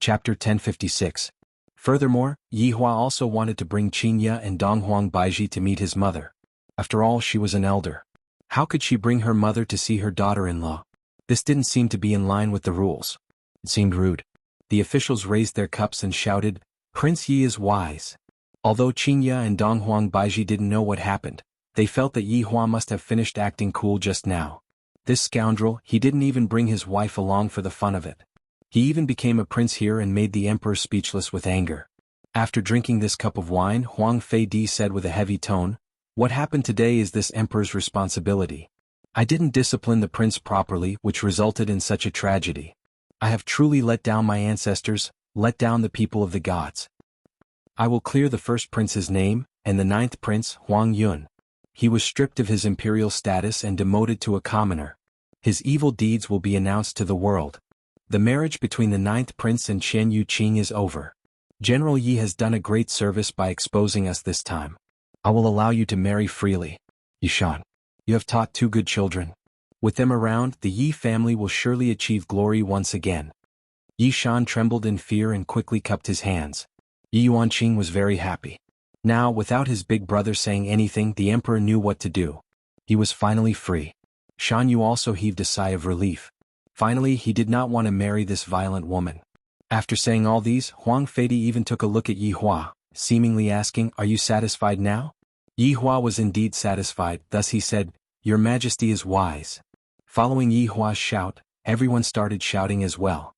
Chapter 1056. Furthermore, Yi Hua also wanted to bring Qingya and Dong Huang Baiji to meet his mother. After all, she was an elder. How could she bring her mother to see her daughter-in-law? This didn't seem to be in line with the rules. It seemed rude. The officials raised their cups and shouted, "Prince Yi is wise." Although Qingya and Dong Huang Baiji didn't know what happened, they felt that Yi Hua must have finished acting cool just now. This scoundrel, he didn't even bring his wife along for the fun of it. He even became a prince here and made the emperor speechless with anger. After drinking this cup of wine, Huang Feidi said with a heavy tone, "What happened today is this emperor's responsibility. I didn't discipline the prince properly, which resulted in such a tragedy. I have truly let down my ancestors, let down the people of the gods. I will clear the first prince's name, and the ninth prince, Huang Yun. He was stripped of his imperial status and demoted to a commoner. His evil deeds will be announced to the world. The marriage between the ninth prince and Chen Yuqing is over. General Yi has done a great service by exposing us this time. I will allow you to marry freely. Yishan, you have taught two good children. With them around, the Yi family will surely achieve glory once again." Yishan trembled in fear and quickly cupped his hands. Yi Yuanqing was very happy. Now, without his big brother saying anything, the emperor knew what to do. He was finally free. Shan Yu also heaved a sigh of relief. Finally, he did not want to marry this violent woman. After saying all these, Huang Feidi even took a look at Yi Hua, seemingly asking, "Are you satisfied now?" Yi Hua was indeed satisfied, thus he said, "Your Majesty is wise." Following Yi Hua's shout, everyone started shouting as well.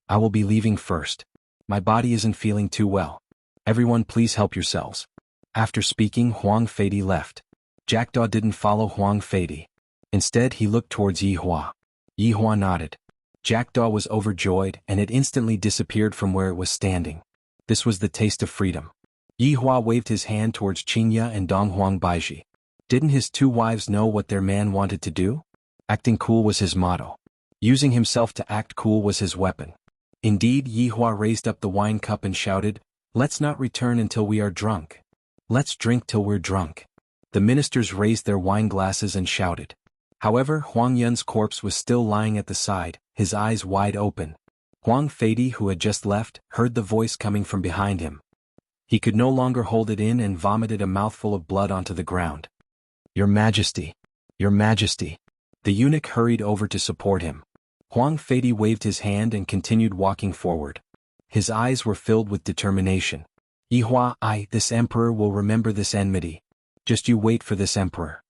"I will be leaving first. My body isn't feeling too well. Everyone please help yourselves." After speaking, Huang Feidi left. Jackdaw didn't follow Huang Feidi. Instead, he looked towards Yi Hua. Yi Hua nodded. Jackdaw was overjoyed, and it instantly disappeared from where it was standing. This was the taste of freedom. Yi Hua waved his hand towards Qingya and Dong Huang Baiji. Didn't his two wives know what their man wanted to do? Acting cool was his motto. Using himself to act cool was his weapon. Indeed, Yi Hua raised up the wine cup and shouted, "Let's not return until we are drunk. Let's drink till we're drunk." The ministers raised their wine glasses and shouted. However, Huang Yun's corpse was still lying at the side, his eyes wide open. Huang Feidi, who had just left, heard the voice coming from behind him. He could no longer hold it in and vomited a mouthful of blood onto the ground. "Your Majesty! Your Majesty!" The eunuch hurried over to support him. Huang Feidi waved his hand and continued walking forward. His eyes were filled with determination. "Yi Hua, this emperor will remember this enmity. Just you wait for this emperor.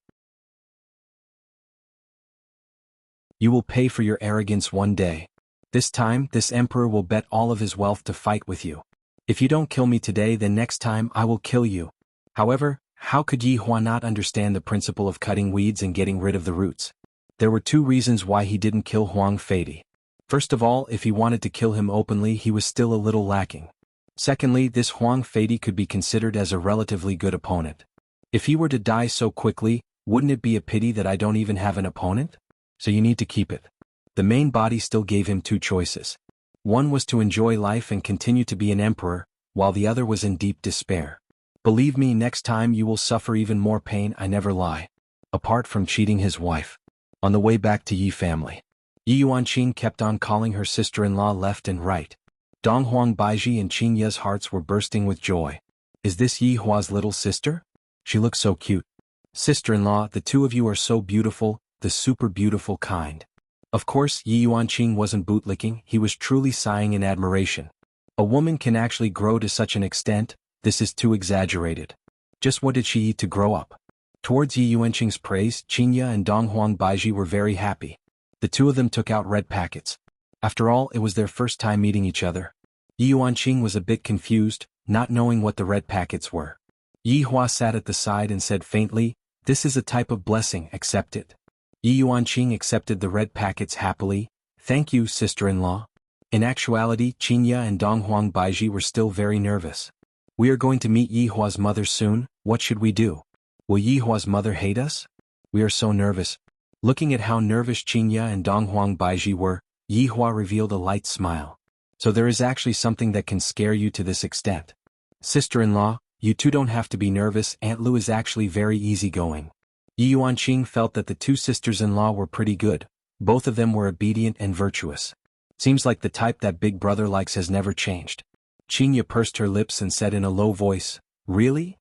You will pay for your arrogance one day. This time, this emperor will bet all of his wealth to fight with you. If you don't kill me today, then next time I will kill you." However, how could Yi Hua not understand the principle of cutting weeds and getting rid of the roots? There were two reasons why he didn't kill Huang Feidi. First of all, if he wanted to kill him openly, he was still a little lacking. Secondly, this Huang Feidi could be considered as a relatively good opponent. If he were to die so quickly, wouldn't it be a pity that I don't even have an opponent? So you need to keep it. The main body still gave him two choices. One was to enjoy life and continue to be an emperor, while the other was in deep despair. Believe me, next time you will suffer even more pain, I never lie. Apart from cheating his wife. On the way back to Yi family, Yi Yuanqing kept on calling her sister-in-law left and right. Dong Huang Baiji and Qingya's hearts were bursting with joy. Is this Yi Hua's little sister? She looks so cute. Sister-in-law, the two of you are so beautiful, the super beautiful kind. Of course, Yi Yuanqing wasn't bootlicking, he was truly sighing in admiration. A woman can actually grow to such an extent, this is too exaggerated. Just what did she eat to grow up? Towards Yi Yuanqing's praise, Qingya and Dong Huang Baiji were very happy. The two of them took out red packets. After all, it was their first time meeting each other. Yi Yuanqing was a bit confused, not knowing what the red packets were. Yi Hua sat at the side and said faintly, "This is a type of blessing, accept it." Yi Yuanqing accepted the red packets happily. "Thank you, sister-in-law." In actuality, Qinya and Donghuang Baiji were still very nervous. "We are going to meet Yi Hua's mother soon, what should we do? Will Yi Hua's mother hate us? We are so nervous." Looking at how nervous Qinya and Donghuang Baiji were, Yi Hua revealed a light smile. "So there is actually something that can scare you to this extent. Sister-in-law, you two don't have to be nervous, Aunt Lu is actually very easygoing." Yi Yuanqing felt that the two sisters-in-law were pretty good. Both of them were obedient and virtuous. Seems like the type that big brother likes has never changed. Qinya pursed her lips and said in a low voice, "Really?"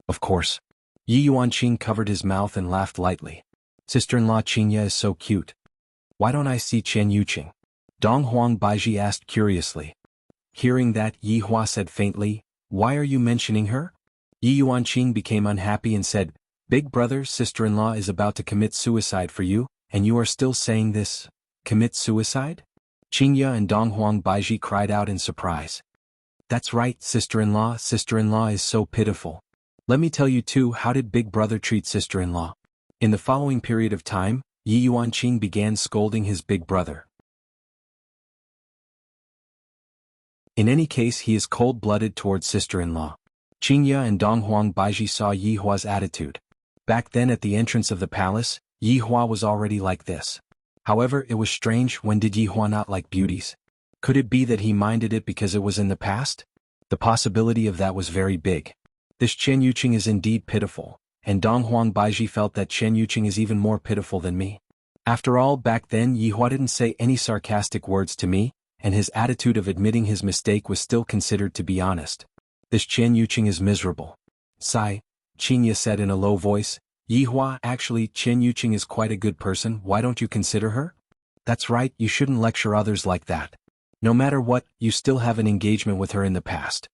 "Of course." Yi Yuanqing covered his mouth and laughed lightly. "Sister-in-law Qinya is so cute. Why don't I see Chen Yuqing?" Donghuang Baiji asked curiously. Hearing that, Yi Hua said faintly, "Why are you mentioning her?" Yi Yuanqing became unhappy and said, "Big brother, sister-in-law is about to commit suicide for you, and you are still saying this? Commit suicide?" Qinya and Donghuang Baiji cried out in surprise. "That's right, sister-in-law is so pitiful. Let me tell you too, how did big brother treat sister-in-law?" In the following period of time, Yi Yuanqing began scolding his big brother. In any case, he is cold-blooded towards sister-in-law. Qinya and Donghuang Baiji saw Yi Hua's attitude. Back then at the entrance of the palace, Yi Hua was already like this. However, it was strange, when did Yi Hua not like beauties? Could it be that he minded it because it was in the past? The possibility of that was very big. This Chen Yuqing is indeed pitiful, and Donghuang Baiji felt that Chen Yuqing is even more pitiful than me. After all, back then Yi Hua didn't say any sarcastic words to me, and his attitude of admitting his mistake was still considered to be honest. This Chen Yuqing is miserable. "Sigh," Qinya said in a low voice. "Yi Hua, actually Chen Yuqing is quite a good person, why don't you consider her?" "That's right, you shouldn't lecture others like that. No matter what, you still have an engagement with her in the past."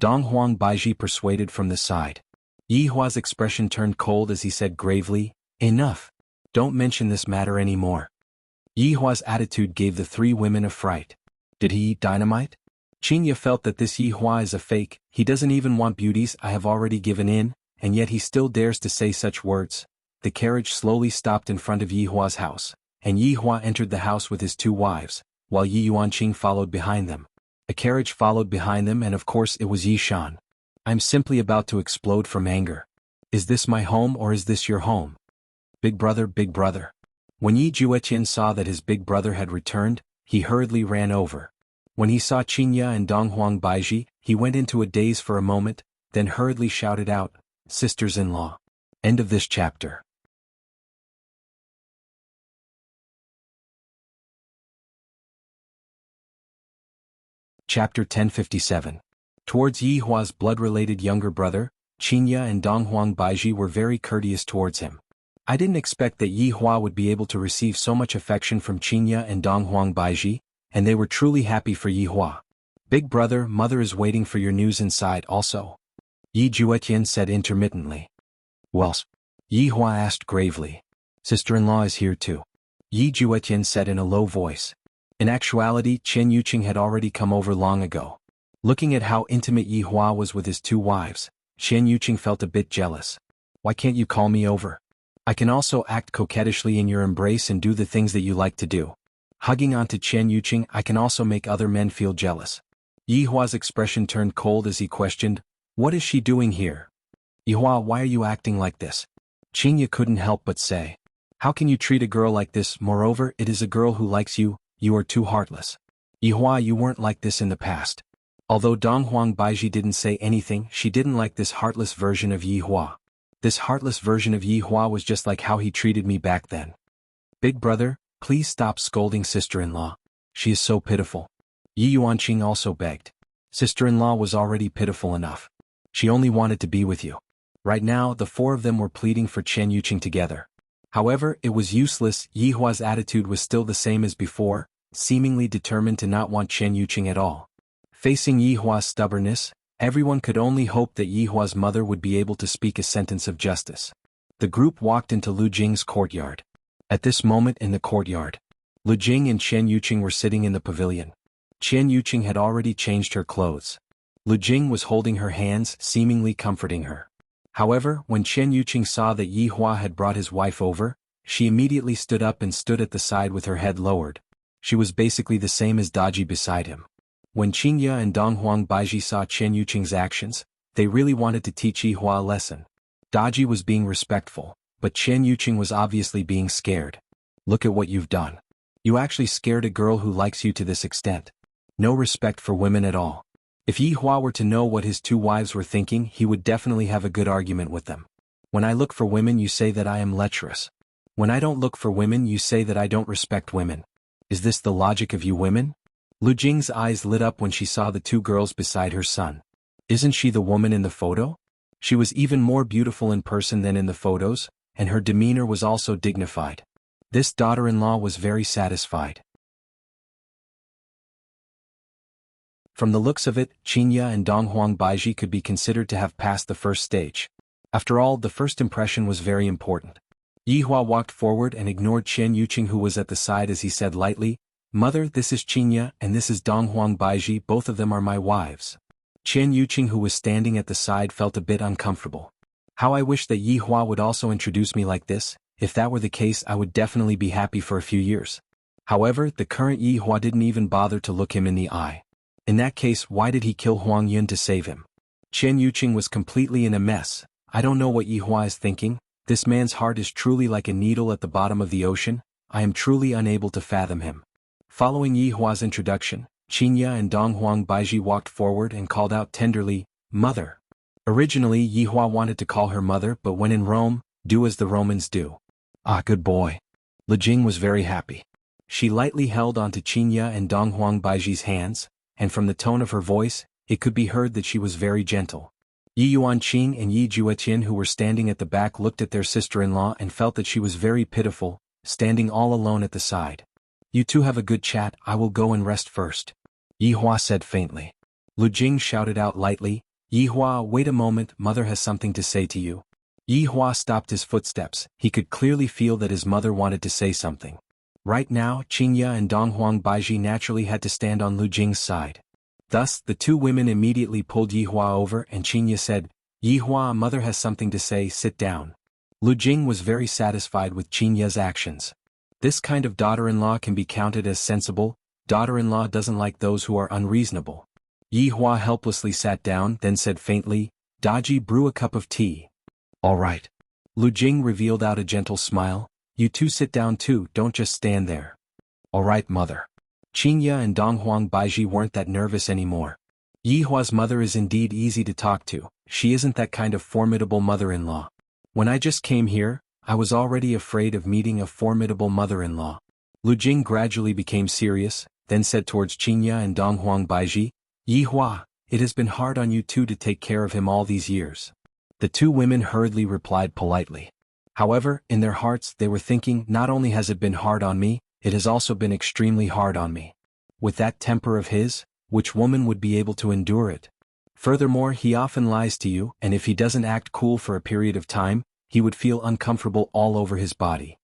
Donghuang Baiji persuaded from the side. Yi Hua's expression turned cold as he said gravely, "Enough. Don't mention this matter anymore." Yi Hua's attitude gave the three women a fright. Did he eat dynamite? Qinya felt that this Yi Hua is a fake, he doesn't even want beauties, I have already given in, and yet he still dares to say such words. The carriage slowly stopped in front of Yi Hua's house, and Yi Hua entered the house with his two wives, while Yi Yuanqing followed behind them. A carriage followed behind them, and of course it was Yi Shan. "I'm simply about to explode from anger. Is this my home or is this your home? Big brother, big brother." When Yi Juetian saw that his big brother had returned, he hurriedly ran over. When he saw Qinya and Donghuang Baiji, he went into a daze for a moment, then hurriedly shouted out, "Sisters-in-law." End of this chapter. Chapter 1057. Towards Yi Hua's blood-related younger brother, Qinya and Donghuang Baiji were very courteous towards him. I didn't expect that Yi Hua would be able to receive so much affection from Qinya and Donghuang Baiji, and they were truly happy for Yi Hua. "Big brother, mother is waiting for your news inside also," Yi Juetian said intermittently. "Well?" Yi Hua asked gravely. "Sister-in-law is here too," Yi Juetian said in a low voice. In actuality, Chen Yuqing had already come over long ago. Looking at how intimate Yi Hua was with his two wives, Chen Yuqing felt a bit jealous. "Why can't you call me over? I can also act coquettishly in your embrace and do the things that you like to do." Hugging onto Chen Yuqing, I can also make other men feel jealous. Yi Hua's expression turned cold as he questioned, "What is she doing here? Yi Hua, why are you acting like this?" Qinya couldn't help but say, "How can you treat a girl like this? Moreover, it is a girl who likes you, you are too heartless. Yi Hua, you weren't like this in the past." Although Donghuang Baiji didn't say anything, she didn't like this heartless version of Yi Hua. This heartless version of Yi Hua was just like how he treated me back then. "Big brother, please stop scolding sister-in-law. She is so pitiful." Yi Yuanqing also begged. Sister-in-law was already pitiful enough. She only wanted to be with you. Right now, the four of them were pleading for Chen Yuqing together. However, it was useless. Yi Hua's attitude was still the same as before, seemingly determined to not want Chen Yuqing at all. Facing Yi Hua's stubbornness, everyone could only hope that Yi Hua's mother would be able to speak a sentence of justice. The group walked into Lu Jing's courtyard. At this moment in the courtyard, Lu Jing and Chen Yuqing were sitting in the pavilion. Qian Yuqing had already changed her clothes. Lu Jing was holding her hands, seemingly comforting her. However, when Qian Yuqing saw that Yi Hua had brought his wife over, she immediately stood up and stood at the side with her head lowered. She was basically the same as Daji beside him. When Qingya and Donghuang Baiji saw Qian Yuqing's actions, they really wanted to teach Yi Hua a lesson. Daji was being respectful, but Qian Yuqing was obviously being scared. Look at what you've done. You actually scared a girl who likes you to this extent. No respect for women at all. If Yi Hua were to know what his two wives were thinking, he would definitely have a good argument with them. When I look for women, you say that I am lecherous. When I don't look for women, you say that I don't respect women. Is this the logic of you women? Lu Jing's eyes lit up when she saw the two girls beside her son. Isn't she the woman in the photo? She was even more beautiful in person than in the photos, and her demeanor was also dignified. This daughter-in-law was very satisfied. From the looks of it, Qingya and Donghuang Baiji could be considered to have passed the first stage. After all, the first impression was very important. Yi Hua walked forward and ignored Qian Yuqing, who was at the side, as he said lightly, "Mother, this is Qingya and this is Donghuang Baiji, both of them are my wives." Qian Yuqing, who was standing at the side, felt a bit uncomfortable. How I wish that Yi Hua would also introduce me like this. If that were the case, I would definitely be happy for a few years. However, the current Yi Hua didn't even bother to look him in the eye. In that case, why did he kill Huang Yun to save him? Qian Yuqing was completely in a mess. I don't know what Yi Hua is thinking. This man's heart is truly like a needle at the bottom of the ocean. I am truly unable to fathom him. Following Yi Hua's introduction, Qingya and Donghuang Baiji walked forward and called out tenderly, "Mother." Originally, Yi Hua wanted to call her mother, but when in Rome, do as the Romans do. Ah, good boy. Lu Jing was very happy. She lightly held onto Qingya and Donghuang Baiji's hands, and from the tone of her voice, it could be heard that she was very gentle. Yi Yuanqing and Yi Juetian, who were standing at the back, looked at their sister-in-law and felt that she was very pitiful, standing all alone at the side. "You two have a good chat, I will go and rest first," Yi Hua said faintly. Lu Jing shouted out lightly, "Yi Hua, wait a moment, mother has something to say to you." Yi Hua stopped his footsteps. He could clearly feel that his mother wanted to say something. Right now, Qingya and Donghuang Baiji naturally had to stand on Lu Jing's side. Thus, the two women immediately pulled Yi Hua over, and Qingya said, "Yi Hua, mother has something to say, sit down." Lu Jing was very satisfied with Qingya's actions. This kind of daughter-in-law can be counted as sensible. Daughter-in-law doesn't like those who are unreasonable. Yi Hua helplessly sat down, then said faintly, "Daji, brew a cup of tea." "All right." Lu Jing revealed out a gentle smile, "You two sit down too, don't just stand there." "All right, mother." Qingya and Donghuang Baiji weren't that nervous anymore. Yi Hua's mother is indeed easy to talk to. She isn't that kind of formidable mother-in-law. When I just came here, I was already afraid of meeting a formidable mother-in-law. Lu Jing gradually became serious, then said towards Qingya and Donghuang Baiji, "Yi Hua, it has been hard on you two to take care of him all these years." The two women hurriedly replied politely. However, in their hearts they were thinking, not only has it been hard on me, it has also been extremely hard on me. With that temper of his, which woman would be able to endure it? Furthermore, he often lies to you, and if he doesn't act cool for a period of time, he would feel uncomfortable all over his body.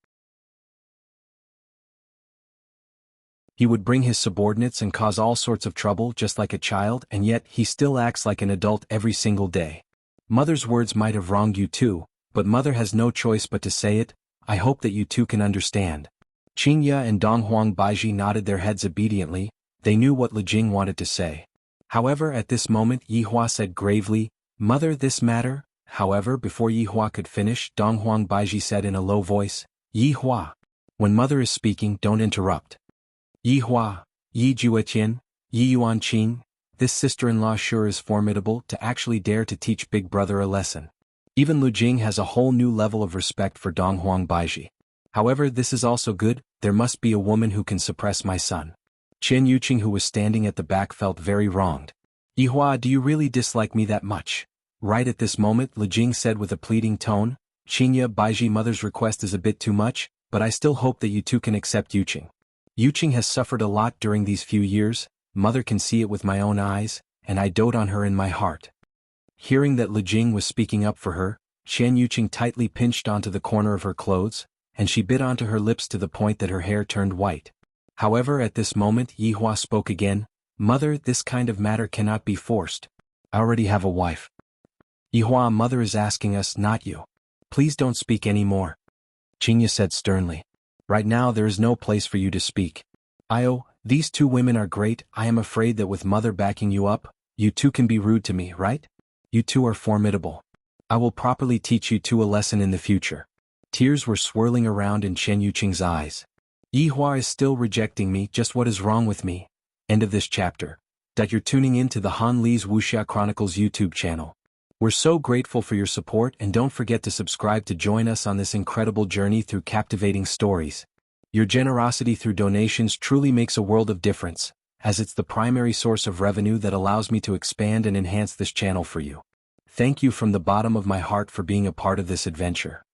He would bring his subordinates and cause all sorts of trouble just like a child, and yet he still acts like an adult every single day. Mother's words might have wronged you too, but mother has no choice but to say it. I hope that you two can understand. Qingya and Donghuang Baiji nodded their heads obediently. They knew what Lu Jing wanted to say. However, at this moment Yi Hua said gravely, "Mother, this matter." However, before Yi Hua could finish, Donghuang Baiji said in a low voice, "Yi Hua, when mother is speaking, don't interrupt." "Yi Hua, Yi Juetian, Yi Yuanqing, this sister-in-law sure is formidable to actually dare to teach big brother a lesson." Even Lu Jing has a whole new level of respect for Donghuang Baiji. However, this is also good. There must be a woman who can suppress my son. Qian Yuqing, who was standing at the back, felt very wronged. "Yi Hua, do you really dislike me that much?" Right at this moment, Lu Jing said with a pleading tone, "Qingya, Baiji, mother's request is a bit too much, but I still hope that you two can accept Yuqing. Yuqing has suffered a lot during these few years. Mother can see it with my own eyes, and I dote on her in my heart." Hearing that Lu Jing was speaking up for her, Qian Yuqing tightly pinched onto the corner of her clothes, and she bit onto her lips to the point that her hair turned white. However, at this moment Yi Hua spoke again, Mother, this kind of matter cannot be forced. I already have a wife. Yihua, mother is asking us, not you. Please don't speak anymore. Qingya said sternly. Right now there is no place for you to speak. Io, these two women are great. I am afraid that with mother backing you up, you two can be rude to me, right? You two are formidable. I will properly teach you two a lesson in the future. Tears were swirling around in Chen Yuqing's eyes. Yihua is still rejecting me, just what is wrong with me? End of this chapter. You're tuning in to the Han Li's Wuxia Chronicles YouTube channel. We're so grateful for your support, and don't forget to subscribe to join us on this incredible journey through captivating stories. Your generosity through donations truly makes a world of difference, as it's the primary source of revenue that allows me to expand and enhance this channel for you. Thank you from the bottom of my heart for being a part of this adventure.